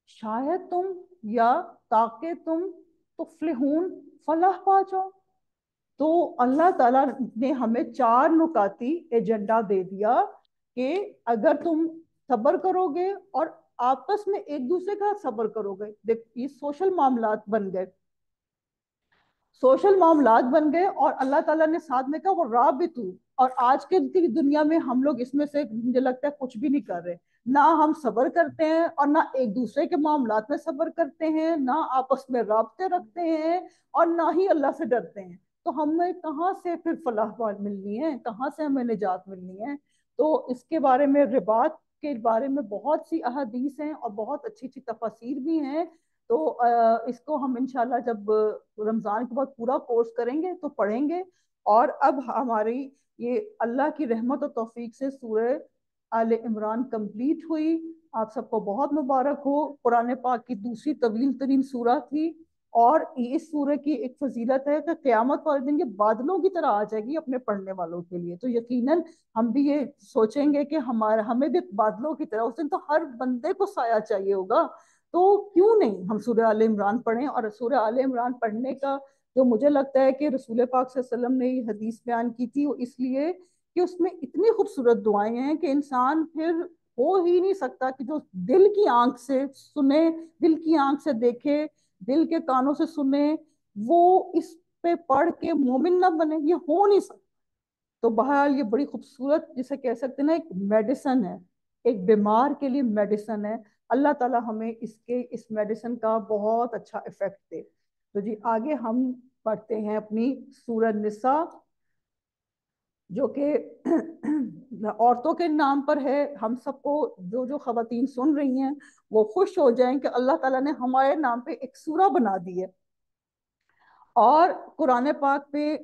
شاید تم، یا تاکہ تم تفلحون، فلاح پا جاؤ۔ تو اللہ تعالیٰ نے ہمیں چار نکاتی ایجنڈا دے دیا کہ اگر تم صبر کرو گے اور آپس میں ایک دوسرے کا صبر کرو گے، دیکھ یہ سوشل معاملات بن گئے، سوشل معاملات بن گئے، اور اللہ تعالیٰ نے ساتھ میں کہا وہ رابطو، اور آج کے دنیا میں ہم لوگ اس میں سے مجھے لگتا ہے کچھ بھی نہیں کر رہے، نہ ہم صبر کرتے ہیں اور نہ ایک دوسرے کے معاملات میں صبر کرتے ہیں، نہ آپس میں رابطے رکھتے ہیں، اور نہ ہی اللہ سے ڈرتے ہیں۔ تو ہمیں کہاں سے پھر فلاح ملنی ہے، کہاں سے ہمیں نجات ملنی ہے؟ تو اس کے بارے میں، رباط کے بارے میں بہت سی احادیث ہیں اور بہت اچھی اچھی تفاسیر بھی ہیں۔ تو اس کو ہم انشاءاللہ جب رمضان کے بعد پورا کورس کریں گے تو پڑھیں گے۔ اور اب ہماری یہ اللہ کی رحمت و توفیق سے سورہ آل عمران کمپلیٹ ہوئی۔ آپ سب کو بہت مبارک ہو، قرآن پاک کی دوسری طویل ترین سورہ تھی، اور اس سورہ کی ایک فضیلت ہے کہ قیامت والے دن یہ بادلوں کی طرح آ جائے گی اپنے پڑھنے والوں کے لیے۔ تو یقیناً ہم بھی یہ سوچیں گے کہ ہمیں بھی بادلوں کی طرح اس دن تو ہر بندے کو سایہ چاہیے ہوگا، تو کیوں نہیں ہم سورہ آل عمران پڑھیں۔ اور سورہ آل عمران پڑھنے کا جو مجھے لگتا ہے کہ رسول پاک صلی اللہ علیہ وسلم نے یہ حدیث بیان کی تھی، وہ اس لیے کہ اس میں اتنی خوبصورت دعائیں ہیں کہ انسان پھر ہو ہی نہیں سکتا کہ جو دل کی آنکھ سے سنے، دل کی آنکھ سے دیکھے، دل کے کانوں سے سنے، وہ اس پہ پڑھ کے مومن نہ بنے، یہ ہو نہیں سکتا۔ تو بہرحال یہ بڑی خوبصورت، جسے کہہ سکتے ہیں نا، ایک میڈیسن ہے، ایک بیمار کے لیے میڈیسن ہے۔ اللہ تعالیٰ ہمیں اس میڈیسن کا بہت اچھا افیکٹ دے۔ تو جی آگے ہم پڑھتے ہیں اپنی سورہ نساء، جو کہ عورتوں کے نام پر ہے۔ ہم سب کو جو خواتین سن رہی ہیں وہ خوش ہو جائیں کہ اللہ تعالیٰ نے ہمارے نام پہ ایک سورہ بنا دی ہے۔ اور قرآن پاک پہ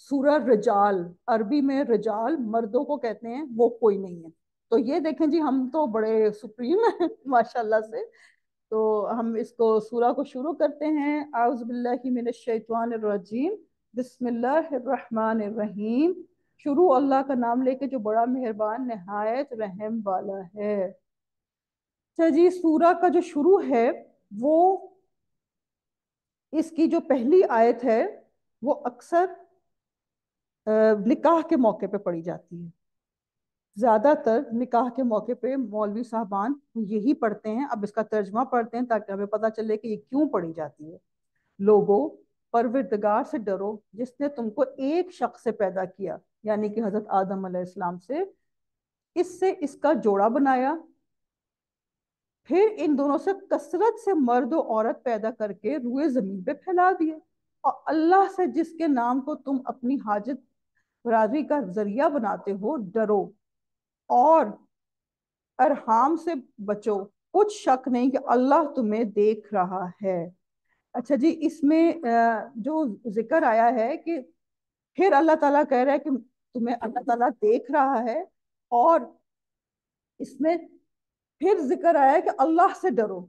سورہ رجال، عربی میں رجال مردوں کو کہتے ہیں، وہ کوئی نہیں ہے۔ تو یہ دیکھیں جی، ہم تو بڑے سپریم ہیں ماشاءاللہ سے۔ تو ہم اس کو سورہ کو شروع کرتے ہیں۔ اعوذ باللہ من الشیطان الرجیم، بسم اللہ الرحمن الرحیم۔ شروع اللہ کا نام لے کے جو بڑا مہربان نہایت رحم والا ہے۔ اچھا جی، سورہ کا جو شروع ہے وہ، اس کی جو پہلی آیت ہے وہ اکثر نکاح کے موقع پہ پڑھی جاتی ہے۔ زیادہ تر نکاح کے موقع پہ مولوی صاحبان یہی پڑھتے ہیں۔ اب اس کا ترجمہ پڑھتے ہیں تاکہ ہمیں پتہ چلے کہ یہ کیوں پڑھی جاتی ہے۔ لوگو، پروردگار سے ڈرو جس نے تم کو ایک شخص سے پیدا کیا، یعنی کہ حضرت آدم علیہ السلام سے، اس سے اس کا جوڑا بنایا، پھر ان دونوں سے کثرت سے مرد و عورت پیدا کر کے روئے زمین پہ پھیلا دیے، اور اللہ سے جس کے نام کو تم اپنی حاجت برادری کا ذریعہ بناتے ہو ڈرو، اور ارحام سے بچو، کچھ شک نہیں کہ اللہ تمہیں دیکھ رہا ہے۔ اچھا جی، اس میں جو ذکر آیا ہے کہ پھر اللہ تعالیٰ کہہ رہا ہے کہ تمہیں اللہ تعالیٰ دیکھ رہا ہے، اور اس میں پھر ذکر آیا ہے کہ اللہ سے ڈرو،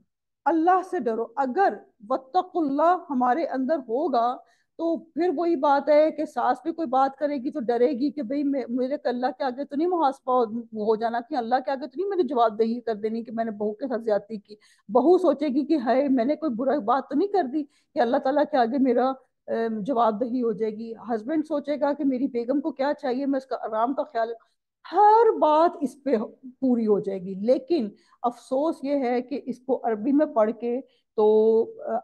اللہ سے ڈرو۔ اگر واتقوا اللہ ہمارے اندر ہوگا تو پھر وہی بات ہے کہ ساس بھی کوئی بات کرے گی تو ڈرے گی کہ بھئی میرے اللہ کے آگے تو نہیں محاسبہ ہو جانا، کہ اللہ کے آگے تو نہیں میری جواب دہی کر دینی کہ میں نے بہو کے ساتھ زیادتی کی۔ بہو سوچے گی کہ ہائے میں نے کوئی برا بات تو نہیں کر دی کہ اللہ تعالیٰ کے آگے میرا جواب دہی ہو جائے گی۔ ہسبینڈ سوچے گا کہ میری بیگم کو کیا چاہیے، میں اس کا آرام کا خیال، ہر بات اس پہ پوری ہو جائے گی۔ لیکن افسوس یہ ہے کہ اس کو عربی میں پڑھ کے تو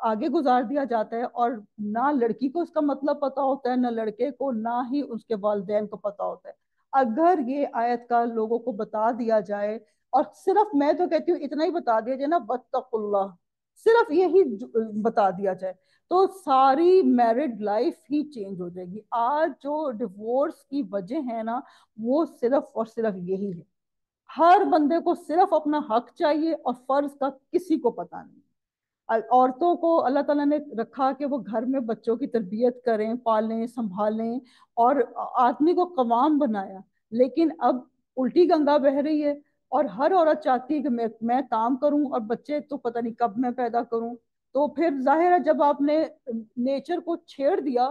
آگے گزار دیا جاتا ہے، اور نہ لڑکی کو اس کا مطلب پتا ہوتا ہے، نہ لڑکے کو، نہ ہی اس کے والدین کو پتا ہوتا ہے۔ اگر یہ آیت کا لوگوں کو بتا دیا جائے، اور صرف میں تو کہتی ہوں اتنا ہی بتا دیا جائے نا، واتقوا اللہ، صرف یہی بتا دیا جائے تو ساری میرڈ لائف ہی چینج ہو جائے گی۔ آج جو ڈیورس کی وجہ ہے نا، وہ صرف اور صرف یہی ہے۔ ہر بندے کو صرف اپنا حق چاہیے اور فرض کا کسی کو پتا نہیں۔ عورتوں کو اللہ تعالیٰ نے رکھا کہ وہ گھر میں بچوں کی تربیت کریں، پالیں، سنبھالیں، اور آدمی کو قوام بنایا۔ لیکن اب الٹی گنگا بہہ رہی ہے، اور ہر عورت چاہتی ہے کہ میں کام کروں اور بچے تو پتہ نہیں کب میں پیدا کروں۔ تو پھر ظاہر ہے جب آپ نے نیچر کو چھیڑ دیا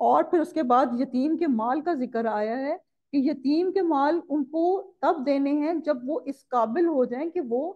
اور پھر اس کے بعد یتیم کے مال کا ذکر آیا ہے کہ یتیم کے مال ان کو تب دینے ہیں جب وہ اس قابل ہو جائیں کہ وہ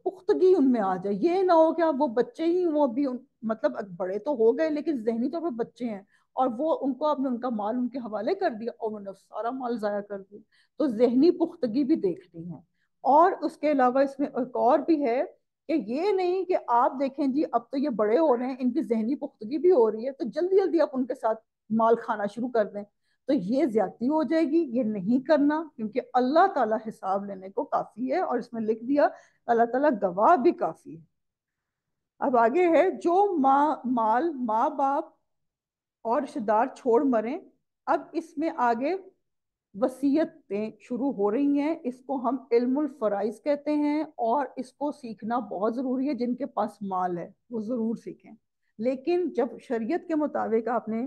پختگی ان میں آ جائے. یہ نہ ہو کہ اب وہ بچے ہی وہ بھی مطلب بڑے تو ہو گئے لیکن ذہنی طور پہ بچے ہیں اور وہ ان کو آپ نے ان کا مال ان کے حوالے کر دیا اور انہوں نے سارا مال ضائع کر دیا. تو ذہنی پختگی بھی دیکھنی ہے. اور اس کے علاوہ اس میں ایک اور بھی ہے کہ یہ نہیں کہ آپ دیکھیں جی اب تو یہ بڑے ہو رہے ہیں ان کی ذہنی پختگی بھی ہو رہی ہے تو جلدی جلدی آپ ان کے ساتھ مال کھانا شروع کر دیں. تو یہ زیادتی ہو جائے گی. یہ نہیں کرنا کیونکہ اللہ تعالیٰ حساب لینے کو کافی ہے اور اس میں لکھ دیا اللہ تعالیٰ گواہ بھی کافی ہے. اب آگے ہے جو مال ماں باپ اور رشتے دار چھوڑ مریں. اب اس میں آگے وصیتیں شروع ہو رہی ہیں. اس کو ہم علم الفرائض کہتے ہیں اور اس کو سیکھنا بہت ضروری ہے. جن کے پاس مال ہے وہ ضرور سیکھیں. لیکن جب شریعت کے مطابق آپ نے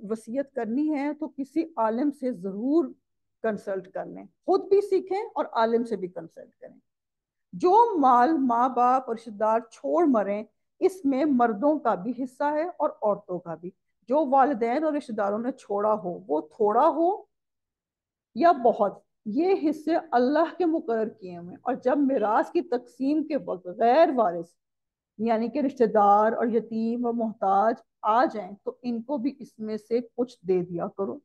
وصیت کرنی ہے تو کسی عالم سے ضرور کنسلٹ کر لیں. خود بھی سیکھیں اور عالم سے بھی کنسلٹ کریں. جو مال ماں باپ اور رشتے دار چھوڑ مریں اس میں مردوں کا بھی حصہ ہے اور عورتوں کا بھی. جو والدین اور رشتے داروں نے چھوڑا ہو وہ تھوڑا ہو یا بہت یہ حصے اللہ کے مقرر کیے ہوئے. اور جب میراث کی تقسیم کے وقت غیر وارث یعنی کہ رشتے دار اور یتیم اور محتاج آ جائیں تو ان کو بھی اس میں سے کچھ دے دیا کرو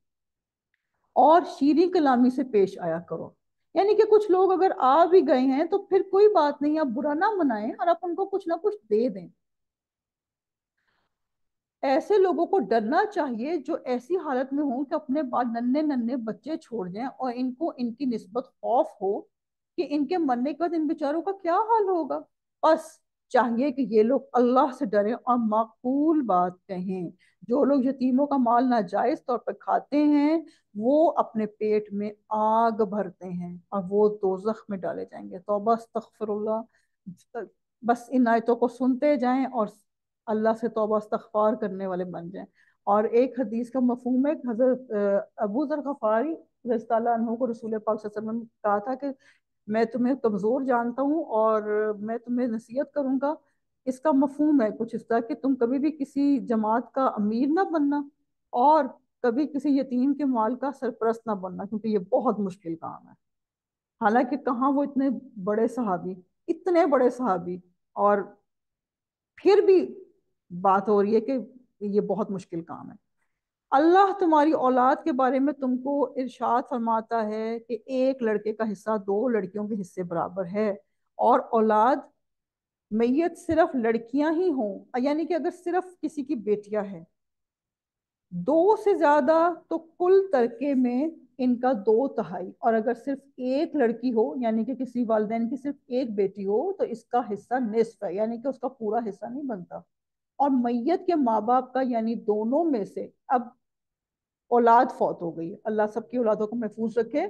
اور شیریں کلامی سے پیش آیا کرو. یعنی کہ کچھ لوگ اگر آ بھی گئے ہیں تو پھر کوئی بات نہیں آپ برا نہ منائیں اور آپ ان کو کچھ نہ کچھ دے دیں. ایسے لوگوں کو ڈرنا چاہیے جو ایسی حالت میں ہوں کہ اپنے بعد ننھے ننھے بچے چھوڑ جائیں اور ان کو ان کی نسبت خوف ہو کہ ان کے مرنے کے بعد ان بیچاروں کا کیا حال ہوگا. بس چاہیے کہ یہ لوگ اللہ سے ڈریں اور معقول بات کہیں. جو لوگ یتیموں کا مال ناجائز طور پر کھاتے ہیں وہ اپنے پیٹ میں آگ بھرتے ہیں اور وہ دوزخ میں ڈالے جائیں گے. توبہ استغفر اللہ. بس ان آیتوں کو سنتے جائیں اور اللہ سے توبہ استغفار کرنے والے بن جائیں. اور ایک حدیث کا مفہوم ہے حضرت ابو ذر غفاری رضی اللہ عنہ کو رسول پاک صلی اللہ علیہ وسلم نے کہا تھا کہ میں تمہیں کمزور جانتا ہوں اور میں تمہیں نصیحت کروں گا. اس کا مفہوم ہے کچھ اس طرح کہ تم کبھی بھی کسی جماعت کا امیر نہ بننا اور کبھی کسی یتیم کے مال کا سرپرست نہ بننا کیونکہ یہ بہت مشکل کام ہے. حالانکہ کہاں وہ اتنے بڑے صحابی اور پھر بھی بات ہو رہی ہے کہ یہ بہت مشکل کام ہے. اللہ تمہاری اولاد کے بارے میں تم کو ارشاد فرماتا ہے کہ ایک لڑکے کا حصہ دو لڑکیوں کے حصے برابر ہے اور اولاد میت صرف لڑکیاں ہی ہوں یعنی کہ اگر صرف کسی کی بیٹیاں ہیں دو سے زیادہ تو کل ترکے میں ان کا 2/3 اور اگر صرف ایک لڑکی ہو یعنی کہ کسی والدین کی صرف ایک بیٹی ہو تو اس کا حصہ نصف ہے یعنی کہ اس کا پورا حصہ نہیں بنتا. اور میت کے ماں باپ کا یعنی دونوں میں سے اب اولاد فوت ہو گئی اللہ سب کی اولادوں کو محفوظ رکھے.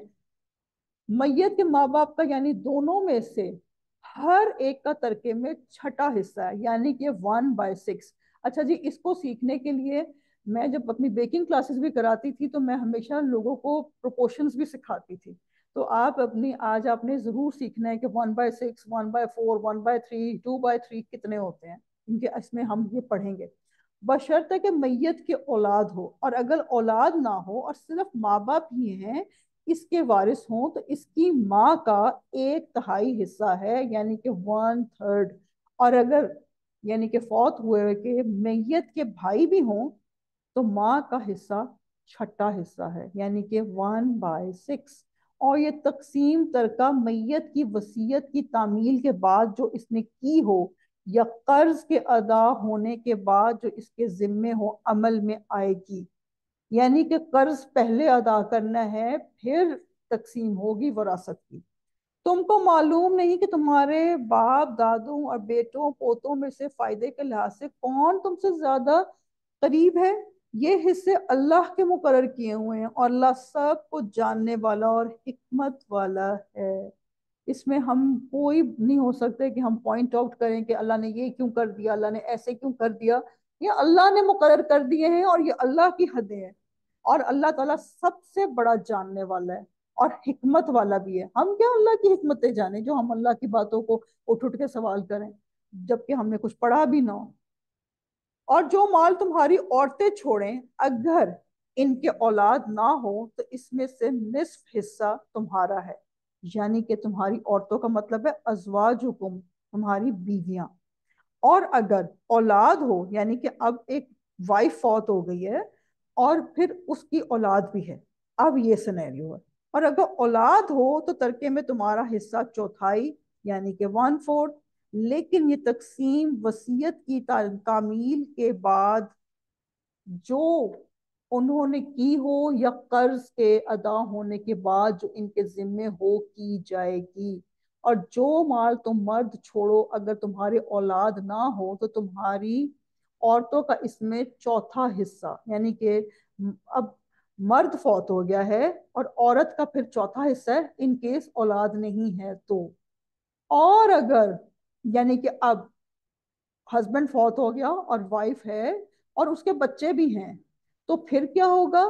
میت کے ماں باپ کا یعنی دونوں میں سے ہر ایک کا ترکے میں چھٹا حصہ ہے یعنی کہ 1/6. اچھا جی اس کو سیکھنے کے لیے میں جب اپنی بیکنگ کلاسز بھی کراتی تھی تو میں ہمیشہ لوگوں کو پروپورشنز بھی سکھاتی تھی. تو آج آپ نے ضرور سیکھنا ہے کہ 1/6 1/4 1/3 2/3 کتنے ہوتے ہیں کیونکہ اس میں ہم یہ پڑھیں گے. بشرطے کہ میت کے اولاد ہو اور اگر اولاد نہ ہو اور صرف ماں باپ ہی ہیں اس کے وارث ہوں تو اس کی ماں کا 1/3 حصہ ہے یعنی کہ 1/3. اور اگر یعنی کہ فوت ہوئے کہ میت کے بھائی بھی ہوں تو ماں کا حصہ چھٹا حصہ ہے یعنی کہ 1/6. اور یہ تقسیم ترکہ میت کی وصیت کی تعمیل کے بعد جو اس نے کی ہو یا قرض کے ادا ہونے کے بعد جو اس کے ذمے ہو عمل میں آئے گی. یعنی کہ قرض پہلے ادا کرنا ہے پھر تقسیم ہوگی وراثت کی. تم کو معلوم نہیں کہ تمہارے باپ دادوں اور بیٹوں پوتوں میں سے فائدے کے لحاظ سے کون تم سے زیادہ قریب ہے. یہ حصے اللہ کے مقرر کیے ہوئے ہیں اور اللہ سب کو جاننے والا اور حکمت والا ہے. اس میں ہم کوئی نہیں ہو سکتے کہ ہم پوائنٹ آؤٹ کریں کہ اللہ نے یہ کیوں کر دیا اللہ نے ایسے کیوں کر دیا. یہ اللہ نے مقرر کر دیے ہیں اور یہ اللہ کی حدیں ہیں اور اللہ تعالیٰ سب سے بڑا جاننے والا ہے اور حکمت والا بھی ہے. ہم کیا اللہ کی حکمتیں جانیں جو ہم اللہ کی باتوں کو اٹھ اٹھ کے سوال کریں جبکہ ہم نے کچھ پڑھا بھی نہ ہو. اور جو مال تمہاری عورتیں چھوڑیں اگر ان کے اولاد نہ ہو تو اس میں سے نصف حصہ تمہارا ہے، یعنی کہ تمہاری عورتوں کا مطلب ہے ازواجکم، تمہاری بیویاں۔ اور اگر اولاد ہو، یعنی کہ اب ایک وائف فوت ہو گئی ہے اور پھر اس کی اولاد بھی ہے، اب یہ سینیریو ہے، اور اگر اولاد ہو تو ترکے میں تمہارا حصہ چوتھائی یعنی کہ ون فورتھ، لیکن یہ تقسیم وصیت کی تعمیل کے بعد جو انہوں نے کی ہو یا قرض کے ادا ہونے کے بعد جو ان کے ذمے ہو کی جائے گی۔ اور جو مال تم مرد چھوڑو اگر تمہارے اولاد نہ ہو تو تمہاری عورتوں کا اس میں چوتھا حصہ، یعنی کہ اب مرد فوت ہو گیا ہے اور عورت کا پھر چوتھا حصہ ہے ان کیس اولاد نہیں ہے تو۔ اور اگر یعنی کہ اب ہسبینڈ فوت ہو گیا اور وائف ہے اور اس کے بچے بھی ہیں تو پھر کیا ہوگا؟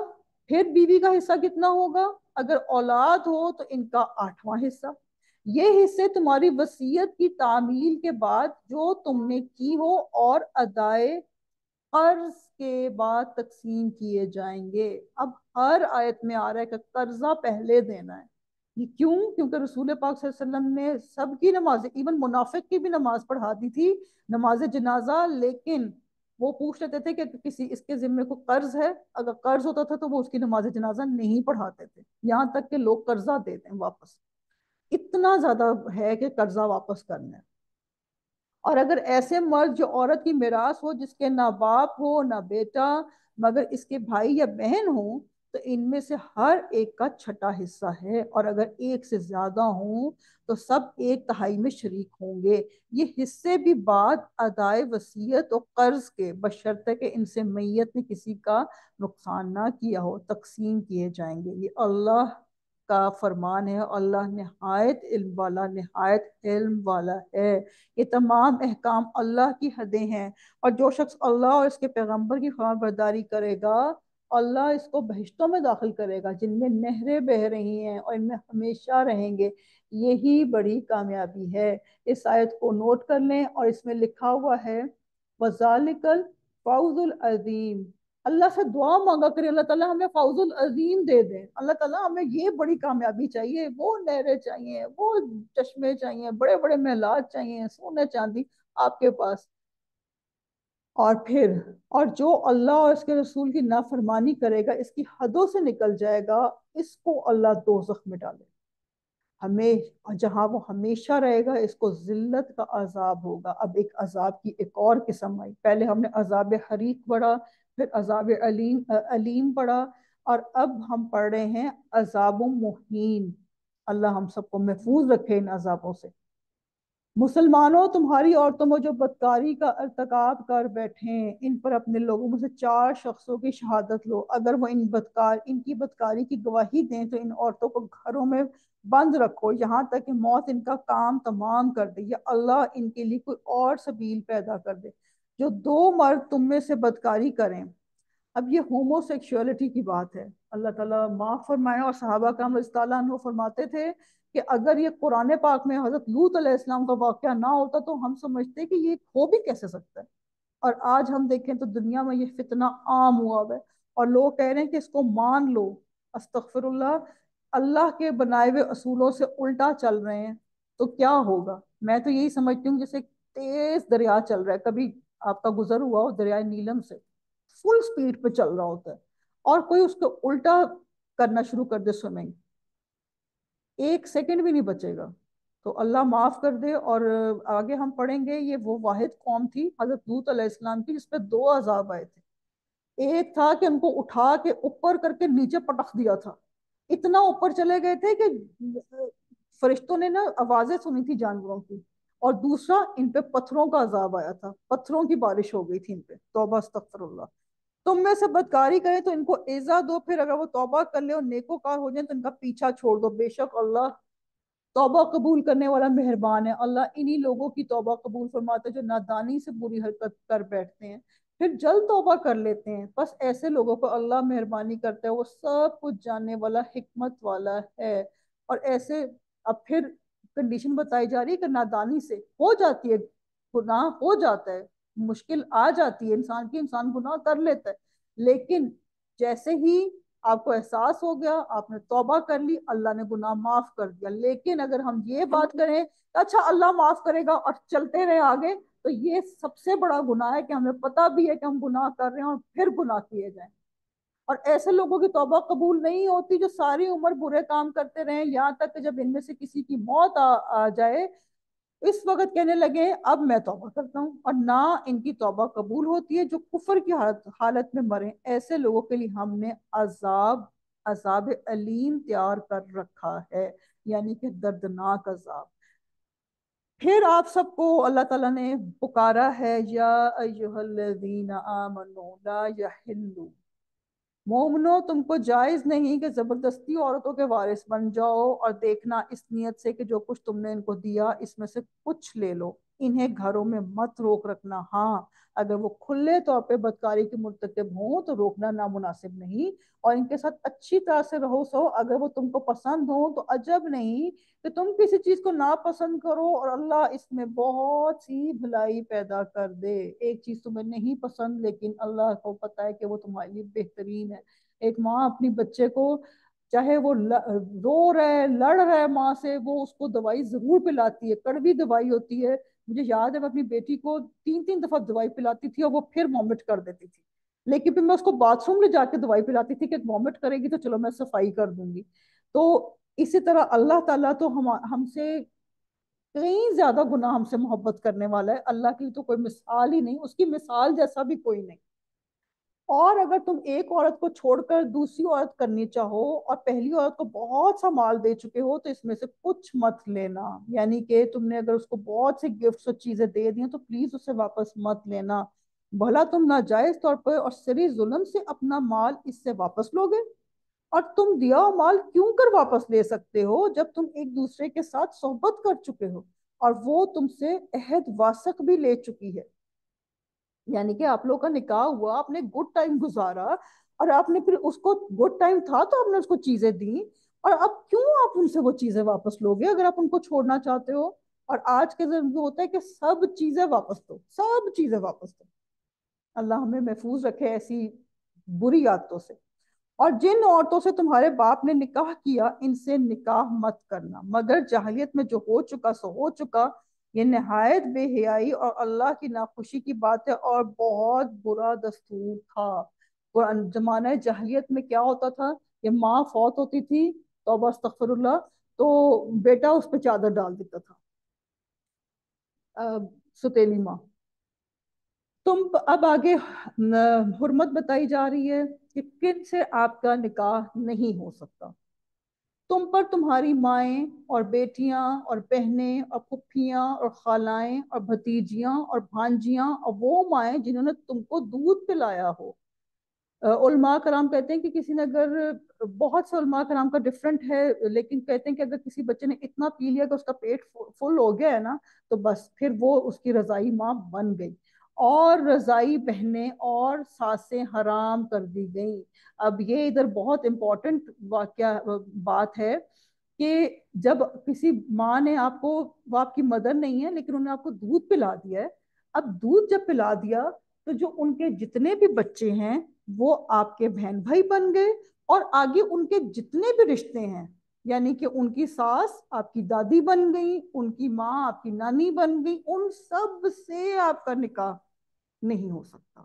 پھر بیوی کا حصہ کتنا ہوگا؟ اگر اولاد ہو تو ان کا آٹھواں حصہ۔ یہ حصے تمہاری وصیت کی تعمیل کے بعد جو تم نے کی ہو اور ادائے قرض کے بعد تقسیم کیے جائیں گے۔ اب ہر آیت میں آ رہا ہے کہ قرضہ پہلے دینا ہے۔ یہ کیوں؟ کیونکہ رسول پاک صلی اللہ علیہ وسلم نے سب کی نماز، ایون منافق کی بھی نماز پڑھا دی تھی، نماز جنازہ، لیکن وہ پوچھ لیتے تھے کہ کسی اس کے ذمے کو قرض ہے، اگر قرض ہوتا تھا تو وہ اس کی نماز جنازہ نہیں پڑھاتے تھے، یہاں تک کہ لوگ قرضہ دیتے ہیں واپس، اتنا زیادہ ہے کہ قرضہ واپس کرنا ہے۔ اور اگر ایسے مرد جو عورت کی میراث ہو جس کے نہ باپ ہو نہ بیٹا مگر اس کے بھائی یا بہن ہوں تو ان میں سے ہر ایک کا چھٹا حصہ ہے، اور اگر ایک سے زیادہ ہوں تو سب ایک تہائی میں شریک ہوں گے۔ یہ حصے بھی بعد ادائے وصیت اور قرض کے بشرطے کہ ان سے میت نے کسی کا نقصان نہ کیا ہو تقسیم کیے جائیں گے۔ یہ اللہ کا فرمان ہے، اللہ نہایت علم والا، نہایت علم والا ہے۔ یہ تمام احکام اللہ کی حدیں ہیں، اور جو شخص اللہ اور اس کے پیغمبر کی فرمان برداری کرے گا اللہ اس کو بہشتوں میں داخل کرے گا جن میں نہریں بہ رہی ہیں اور ان میں ہمیشہ رہیں گے۔ یہی بڑی کامیابی ہے۔ اس آیت کو نوٹ کر لیں، اور اس میں لکھا ہوا ہے وَذَلِكَ الْفَوْزُ الْعَظِيمُ۔ اللہ سے دعا مانگا کریں اللہ تعالیٰ ہمیں فوز العظیم دے دیں، اللہ تعالیٰ ہمیں یہ بڑی کامیابی چاہیے، وہ نہریں چاہیے، وہ چشمے چاہیے، بڑے بڑے محلات چاہیے، سونے چاندی آپ کے پاس۔ اور پھر اور جو اللہ اور اس کے رسول کی نافرمانی کرے گا، اس کی حدوں سے نکل جائے گا، اس کو اللہ دوزخ میں ڈالے، ہمیں جہاں وہ ہمیشہ رہے گا، اس کو ذلت کا عذاب ہوگا۔ اب ایک عذاب کی ایک اور قسم آئی، پہلے ہم نے عذاب حریق پڑھا، پھر عذاب علیم پڑھا، اور اب ہم پڑھ رہے ہیں عذاب مہین۔ اللہ ہم سب کو محفوظ رکھے ان عذابوں سے۔ مسلمانوں، تمہاری عورتوں میں جو بدکاری کا ارتکاب کر بیٹھیں ان پر اپنے لوگوں میں سے 4 شخصوں کی شہادت لو، اگر وہ ان کی بدکاری کی گواہی دیں تو ان عورتوں کو گھروں میں بند رکھو یہاں تک کہ موت ان کا کام تمام کر دے یا اللہ ان کے لیے کوئی اور سبیل پیدا کر دے۔ جو 2 مرد تم میں سے بدکاری کریں، اب یہ ہومو سیکشولیٹی کی بات ہے، اللہ تعالیٰ معاف فرمائے، اور صحابہ کرام رضی اللہ عنہ فرماتے تھے کہ اگر یہ قرآن پاک میں حضرت لوط علیہ السلام کا واقعہ نہ ہوتا تو ہم سمجھتے کہ یہ ہو بھی کیسے سکتا ہے، اور آج ہم دیکھیں تو دنیا میں یہ فتنہ عام ہوا ہے، اور لوگ کہہ رہے ہیں کہ اس کو مان لو۔ استغفر اللہ، اللہ کے بنائے ہوئے اصولوں سے الٹا چل رہے ہیں تو کیا ہوگا؟ میں تو یہی سمجھتی ہوں جیسے تیز دریا چل رہا ہے، کبھی آپ کا گزر ہوا ہو دریائے نیلم سے، فل سپیڈ پہ چل رہا ہوتا ہے، اور کوئی اس کو الٹا کرنا شروع کر دے سوئمنگ، 1 سیکنڈ بھی نہیں بچے گا۔ تو اللہ معاف کر دے۔ اور آگے ہم پڑھیں گے، یہ وہ واحد قوم تھی حضرت لوط علیہ السلام کی جس پہ 2 عذاب آئے تھے۔ ایک تھا کہ ان کو اٹھا کے اوپر کر کے نیچے پٹخ دیا تھا، اتنا اوپر چلے گئے تھے کہ فرشتوں نے نا آوازیں سنی تھی جانوروں کی۔ اور دوسرا ان پہ پتھروں کا عذاب آیا تھا، پتھروں کی بارش ہو گئی تھی ان پہ، توبہ استغفر اللہ۔ تم میں سے بدکاری کریں تو ان کو ایزا دو، پھر اگر وہ توبہ کر لے اور نیکوکار ہو جائیں تو ان کا پیچھا چھوڑ دو، بے شک اللہ توبہ قبول کرنے والا مہربان ہے۔ اللہ انہی لوگوں کی توبہ قبول فرماتے جو نادانی سے بری حرکت کر بیٹھتے ہیں پھر جلد توبہ کر لیتے ہیں، بس ایسے لوگوں کو اللہ مہربانی کرتا ہے، وہ سب کچھ جاننے والا حکمت والا ہے۔ اور ایسے اب پھر کنڈیشن بتائی جا رہی ہے کہ نادانی سے ہو جاتی ہے، گناہ ہو جاتا ہے، مشکل آ جاتی ہے انسان کی، انسان گناہ کر لیتا ہے، لیکن جیسے ہی آپ کو احساس ہو گیا، آپ نے توبہ کر لی، اللہ نے گناہ معاف کر دیا۔ لیکن اگر ہم یہ بات کریں اچھا اللہ معاف کرے گا اور چلتے رہے آگے، تو یہ سب سے بڑا گناہ ہے کہ ہمیں پتہ بھی ہے کہ ہم گناہ کر رہے ہیں اور پھر گناہ کیے جائیں۔ اور ایسے لوگوں کی توبہ قبول نہیں ہوتی جو ساری عمر برے کام کرتے رہیں، یہاں تک کہ جب ان میں سے کسی کی موت آ جائے اس وقت کہنے لگے اب میں توبہ کرتا ہوں، اور نہ ان کی توبہ قبول ہوتی ہے۔ جو کفر کی حالت میں مرے، ایسے لوگوں کے لیے ہم نے عذاب علیم تیار کر رکھا ہے، یعنی کہ دردناک عذاب۔ پھر آپ سب کو اللہ تعالیٰ نے پکارا ہے، یا ایہا الذین آمنوا لا یحلوا، مومنو تم کو جائز نہیں کہ زبردستی عورتوں کے وارث بن جاؤ، اور دیکھنا اس نیت سے کہ جو کچھ تم نے ان کو دیا اس میں سے کچھ لے لو، انہیں گھروں میں مت روک رکھنا۔ ہاں اگر وہ کھلے طور پہ بدکاری کے مرتکب ہوں تو روکنا نامناسب نہیں، اور ان کے ساتھ اچھی طرح سے رہو سو، اگر وہ تم کو پسند ہو تو عجب نہیں کہ تم کسی چیز کو ناپسند کرو اور اللہ اس میں بہت سی بھلائی پیدا کر دے۔ ایک چیز تمہیں نہیں پسند لیکن اللہ کو پتا ہے کہ وہ تمہارے لیے بہترین ہے۔ ایک ماں اپنی بچے کو، چاہے وہ رو رہا ہے لڑ رہا ہے ماں سے، وہ اس کو دوائی ضرور پلاتی ہے، کڑوی دوائی ہوتی ہے۔ مجھے یاد ہے میں اپنی بیٹی کو 3 دفعہ دوائی پلاتی تھی اور وہ پھر وامٹ کر دیتی تھی، لیکن پھر میں اس کو باتھ روم لے جا کے دوائی پلاتی تھی کہ وامٹ کرے گی تو چلو میں صفائی کر دوں گی۔ تو اسی طرح اللہ تعالیٰ تو ہم سے کئی زیادہ گناہ ہم سے محبت کرنے والا ہے، اللہ کی تو کوئی مثال ہی نہیں، اس کی مثال جیسا بھی کوئی نہیں۔ اور اگر تم ایک عورت کو چھوڑ کر دوسری عورت کرنی چاہو اور پہلی عورت کو بہت سا مال دے چکے ہو تو اس میں سے کچھ مت لینا، یعنی کہ تم نے اگر اس کو بہت سے گفٹس اور چیزیں دے دی تو پلیز اسے واپس مت لینا، بھلا تم ناجائز طور پر اور سری ظلم سے اپنا مال اس سے واپس لوگے؟ اور تم دیا ہوا مال کیوں کر واپس لے سکتے ہو جب تم ایک دوسرے کے ساتھ صحبت کر چکے ہو اور وہ تم سے عہد واسق بھی لے چکی ہے؟ یعنی کہ آپ لوگ کا نکاح ہوا، آپ نے گڈ ٹائم گزارا، اور آپ نے پھر اس کو گڈ ٹائم تھا تو آپ نے اس کو چیزیں دی، اور اب کیوں آپ ان سے وہ چیزیں واپس لوگے اگر آپ ان کو چھوڑنا چاہتے ہو؟ اور آج کے دن ہوتا ہے کہ سب چیزیں واپس دو، سب چیزیں واپس دو۔ اللہ ہمیں محفوظ رکھے ایسی بری عادتوں سے۔ اور جن عورتوں سے تمہارے باپ نے نکاح کیا ان سے نکاح مت کرنا، مگر جاہلیت میں جو ہو چکا سو ہو چکا، یہ نہایت بے حیائی اور اللہ کی ناخوشی کی بات ہے اور بہت برا دستور تھا۔ زمانہ جاہلیت میں کیا ہوتا تھا کہ ماں فوت ہوتی تھی، توبہ استغفر اللہ، تو بیٹا اس پہ چادر ڈال دیتا تھا، ستیلی ماں۔ تم اب آگے حرمت بتائی جا رہی ہے کہ کن سے آپ کا نکاح نہیں ہو سکتا۔ تم پر تمہاری مائیں اور بیٹیاں اور بہنیں اور پھپھیاں اور خالائیں اور بھتیجیاں اور بھانجیاں اور وہ مائیں جنہوں نے تم کو دودھ پلایا ہو۔ علماء کرام کہتے ہیں کہ کسی نے اگر، بہت سے علماء کرام کا ڈفرنٹ ہے، لیکن کہتے ہیں کہ اگر کسی بچے نے اتنا پی لیا کہ اس کا پیٹ فل ہو گیا ہے نا، تو بس پھر وہ اس کی رضائی ماں بن گئی، اور رضائی بہنیں اور ساسیں حرام کر دی گئیں۔ اب یہ ادھر بہت امپورٹنٹ واقعہ بات ہے کہ جب کسی ماں نے آپ کو، وہ آپ کی مدر نہیں ہے لیکن انہوں نے آپ کو دودھ پلا دیا ہے، اب دودھ جب پلا دیا تو جو ان کے جتنے بھی بچے ہیں وہ آپ کے بہن بھائی بن گئے، اور آگے ان کے جتنے بھی رشتے ہیں، یعنی کہ ان کی ساس آپ کی دادی بن گئی، ان کی ماں آپ کی نانی بن گئی، ان سب سے آپ کا نکاح نہیں ہو سکتا۔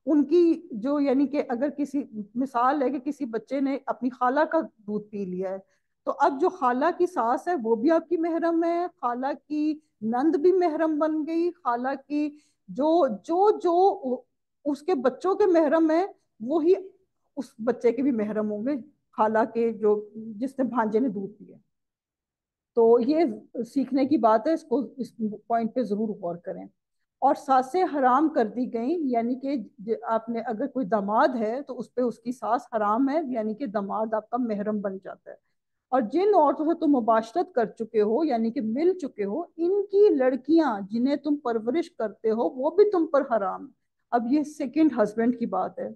ان کی جو، یعنی کہ اگر کسی، مثال ہے کہ کسی بچے نے اپنی خالہ کا دودھ پی لیا ہے، تو اب جو خالہ کی ساس ہے وہ بھی آپ کی محرم ہے، خالہ کی نند بھی محرم بن گئی، خالہ کی جو جو جو اس کے بچوں کے محرم ہیں وہی اس بچے کے بھی محرم ہوں گے، خالہ کے جو، جس نے بھانجے نے دودھ پیا۔ تو یہ سیکھنے کی بات ہے، اس کو اس پوائنٹ پہ ضرور غور کریں۔ اور ساسیں حرام کر دی گئیں، یعنی کہ آپ نے اگر کوئی داماد ہے تو اس پہ اس کی ساس حرام ہے، یعنی کہ داماد آپ کا محرم بن جاتا ہے۔ اور جن عورتوں سے تم مباشرت کر چکے ہو یعنی کہ مل چکے ہو، ان کی لڑکیاں جنہیں تم پرورش کرتے ہو وہ بھی تم پر حرام ہے۔ اب یہ سیکنڈ ہسبینڈ کی بات ہے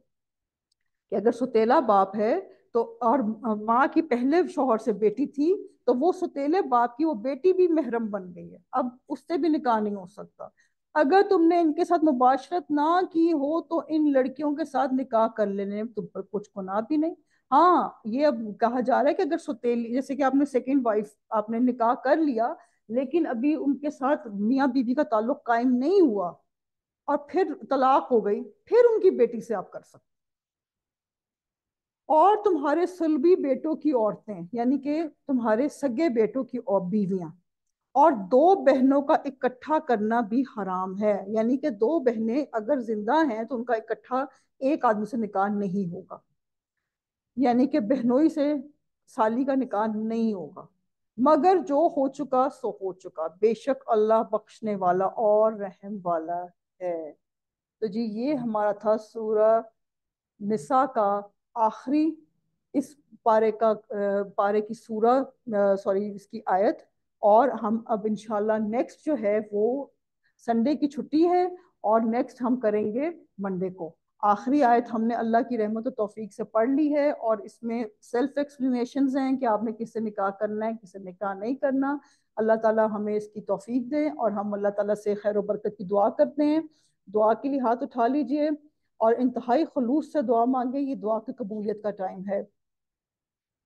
کہ اگر ستیلا باپ ہے تو، اور ماں کی پہلے شوہر سے بیٹی تھی، تو وہ ستیلے باپ کی وہ بیٹی بھی محرم بن گئی ہے، اب اس سے بھی نکاح نہیں ہو سکتا۔ اگر تم نے ان کے ساتھ مباشرت نہ کی ہو تو ان لڑکیوں کے ساتھ نکاح کر لینے میں تم پر کچھ گناہ بھی نہیں۔ ہاں، یہ اب کہا جا رہا ہے کہ اگر سوتیلی، جیسے کہ آپ نے سیکنڈ وائف آپ نے نکاح کر لیا لیکن ابھی ان کے ساتھ میاں بیوی کا تعلق قائم نہیں ہوا اور پھر طلاق ہو گئی، پھر ان کی بیٹی سے آپ کر سکتے۔ اور تمہارے صلبی بیٹوں کی عورتیں، یعنی کہ تمہارے سگے بیٹوں کی بیویاں، اور دو بہنوں کا اکٹھا کرنا بھی حرام ہے، یعنی کہ دو بہنیں اگر زندہ ہیں تو ان کا اکٹھا ایک آدمی سے نکاح نہیں ہوگا، یعنی کہ بہنوئی سے سالی کا نکاح نہیں ہوگا، مگر جو ہو چکا سو ہو چکا، بے شک اللہ بخشنے والا اور رحم والا ہے۔ تو جی یہ ہمارا تھا سورہ نساء کا آخری اس پارے کی سورہ، سوری اس کی آیت۔ اور ہم اب انشاءاللہ نیکسٹ جو ہے وہ سنڈے کی چھٹی ہے، اور نیکسٹ ہم کریں گے منڈے کو۔ آخری آیت ہم نے اللہ کی رحمت و توفیق سے پڑھ لی ہے، اور اس میں سیلف ایکسپلینیشنز ہیں کہ آپ نے کس سے نکاح کرنا ہے، کس سے نکاح نہیں کرنا۔ اللہ تعالیٰ ہمیں اس کی توفیق دے، اور ہم اللہ تعالیٰ سے خیر و برکت کی دعا کرتے ہیں۔ دعا کے لیے ہاتھ اٹھا لیجئے اور انتہائی خلوص سے دعا مانگیں، یہ دعا کی قبولیت کا ٹائم ہے۔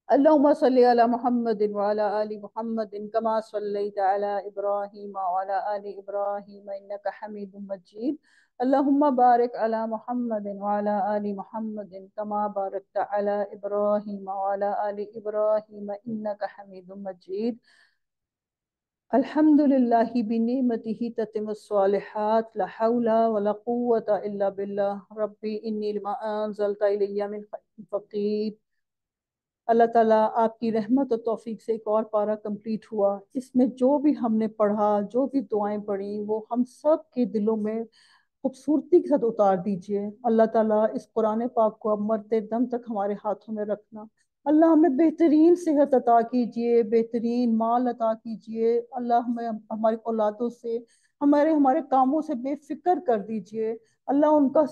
اللهم صل على محمد وعلى آل محمد كما صليت على إبراهيم وعلى آل إبراهيم إنك حميد مجيد. اللهم بارك على محمد وعلى آل محمد كما باركت على إبراهيم وعلى آل إبراهيم إنك حميد مجيد. الحمد لله بنعمته تتم الصالحات، لا حول ولا قوة إلا بالله. ربي إني لما أنزلت إلي من خير فقير. اللہ تعالیٰ آپ کی رحمت و توفیق سے ایک اور پارہ کمپلیٹ ہوا، اس میں جو بھی ہم نے پڑھا، جو بھی دعائیں پڑھی، وہ ہم سب کے دلوں میں خوبصورتی کے ساتھ اتار دیجئے۔ اللہ تعالیٰ اس قرآن پاک کو اب مرتے دم تک ہمارے ہاتھوں میں رکھنا۔ اللہ ہمیں بہترین صحت عطا کیجئے، بہترین مال عطا کیجئے۔ اللہ ہمیں ہماری اولادوں سے، ہمارے کاموں سے بے فکر کر دیجئے۔ اللہ ان کا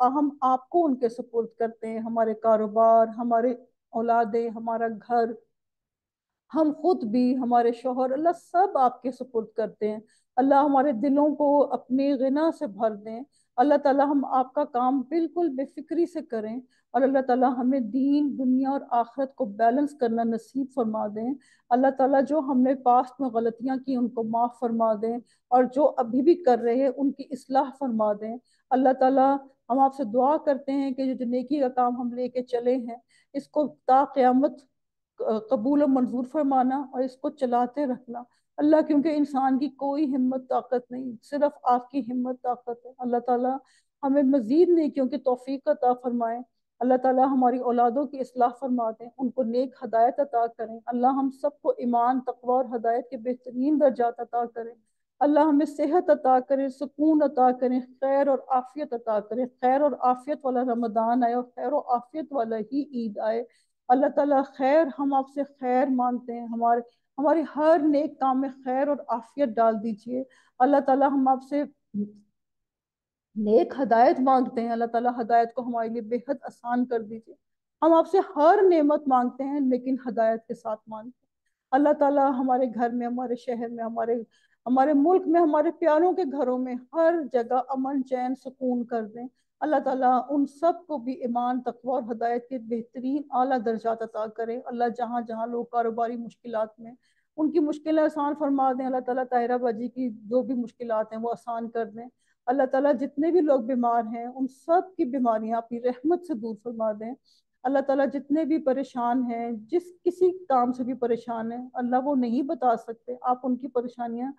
ہم آپ کو ان کے سپرد کرتے ہیں، ہمارے کاروبار، ہمارے اولادیں، ہمارا گھر، ہم خود بھی، ہمارے شوہر، اللہ سب آپ کے سپرد کرتے ہیں۔ اللہ ہمارے دلوں کو اپنی غنا سے بھر دیں۔ اللہ تعالیٰ ہم آپ کا کام بالکل بے فکری سے کریں، اور اللہ تعالیٰ ہمیں دین، دنیا اور آخرت کو بیلنس کرنا نصیب فرما دیں۔ اللہ تعالیٰ جو ہم نے پاسٹ میں غلطیاں کی ان کو معاف فرما دیں، اور جو ابھی بھی کر رہے ہیں ان کی اصلاح فرما دیں۔ اللہ تعالیٰ ہم آپ سے دعا کرتے ہیں کہ جو نیکی کا کام ہم لے کے چلے ہیں، اس کو تا قیامت قبول و منظور فرمانا، اور اس کو چلاتے رکھنا اللہ، کیونکہ انسان کی کوئی ہمت طاقت نہیں، صرف آپ کی ہمت طاقت ہے۔ اللہ تعالیٰ ہمیں مزید نیکیوں کی توفیق عطا فرمائے۔ اللہ تعالیٰ ہماری اولادوں کی اصلاح فرما دیں، ان کو نیک ہدایت عطا کریں۔ اللہ ہم سب کو ایمان، تقوی اور ہدایت کے بہترین درجات عطا کریں۔ اللہ ہمیں صحت عطا کرے، سکون عطا کریں، خیر اور عافیت عطا کریں، خیر اور عافیت والا رمضان آئے اور خیر و عافیت والا ہی عید آئے۔ اللہ تعالیٰ خیر، ہم آپ سے خیر مانگتے ہیں، ہمارے ہر نیک کام میں خیر اور عافیت ڈال دیجئے۔ اللہ تعالیٰ ہم آپ سے نیک ہدایت مانگتے ہیں، اللہ تعالیٰ ہدایت کو ہمارے لیے بے حد آسان کر دیجئے۔ ہم آپ سے ہر نعمت مانگتے ہیں لیکن ہدایت کے ساتھ مانگتے ہیں۔ اللہ تعالیٰ ہمارے گھر میں، ہمارے شہر میں، ہمارے ملک میں، ہمارے پیاروں کے گھروں میں ہر جگہ امن، چین، سکون کر دیں۔ اللہ تعالیٰ ان سب کو بھی ایمان، تقوی اور ہدایت کے بہترین اعلیٰ درجات عطا کرے۔ اللہ جہاں جہاں لوگ کاروباری مشکلات میں، ان کی مشکلیں آسان فرما دیں۔ اللہ تعالیٰ طاہرہ باجی کی جو بھی مشکلات ہیں وہ آسان کر دیں۔ اللہ تعالیٰ جتنے بھی لوگ بیمار ہیں ان سب کی بیماریاں اپنی رحمت سے دور فرما دیں۔ اللہ تعالیٰ جتنے بھی پریشان ہیں، جس کسی کام سے بھی پریشان ہیں، اللہ وہ نہیں بتا سکتے، آپ ان کی پریشانیاں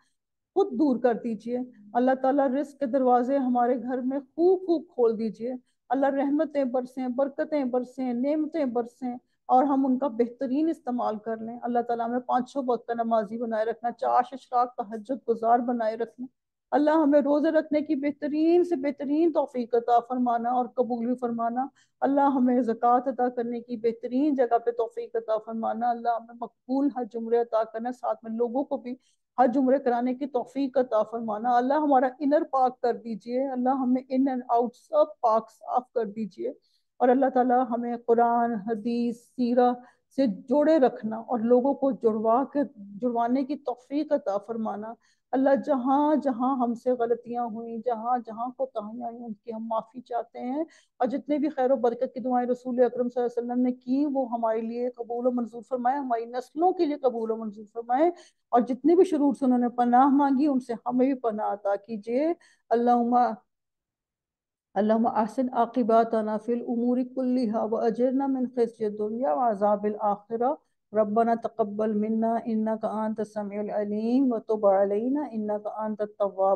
خود دور کر دیجئے۔ اللہ تعالیٰ رزق کے دروازے ہمارے گھر میں خوب خوب کھول دیجئے۔ اللہ رحمتیں برسیں، برکتیں برسیں، نعمتیں برسیں، اور ہم ان کا بہترین استعمال کر لیں۔ اللہ تعالیٰ ہمیں 5 وقت کا نمازی بنائے رکھنا، 4 اشراق تہجد گزار بنائے رکھنا۔ اللہ ہمیں روزے رکھنے کی بہترین سے بہترین توفیق عطا فرمانا اور قبول بھی فرمانا۔ اللہ ہمیں زکوٰۃ ادا کرنے کی بہترین جگہ پہ توفیق عطا فرمانا۔ اللہ ہمیں مقبول حج عمرے عطا کرنا، ساتھ میں لوگوں کو بھی حج عمرے کرانے کی توفیق عطا فرمانا۔ اللہ ہمارا انر پاک کر دیجئے، اللہ ہمیں ان اینڈ آؤٹ سب پاک صاف کر دیجئے، اور اللہ تعالیٰ ہمیں قرآن، حدیث، سیرہ سے جوڑے رکھنا اور لوگوں کو جڑوانے کی توفیق عطا فرمانا۔ اللہ جہاں جہاں ہم سے غلطیاں ہوئیں، جہاں جہاں کوتاہیاں ہوئیں، ان کی ہم معافی چاہتے ہیں، اور جتنے بھی خیر و برکت کی دعائیں رسول اکرم صلی اللہ علیہ وسلم نے کی وہ ہمارے لیے قبول و منظور فرمائے، ہماری نسلوں کے لیے قبول و منظور فرمائے، اور جتنے بھی شرور سے انہوں نے پناہ مانگی ان سے ہمیں بھی پناہ عطا کیجیے۔ اللہم اللهم احسن عاقباتنا في الامور كلها واجرنا من خزي الدنيا وعذاب الاخره، ربنا تقبل منا انك انت السميع العليم وتب علينا انك انت التواب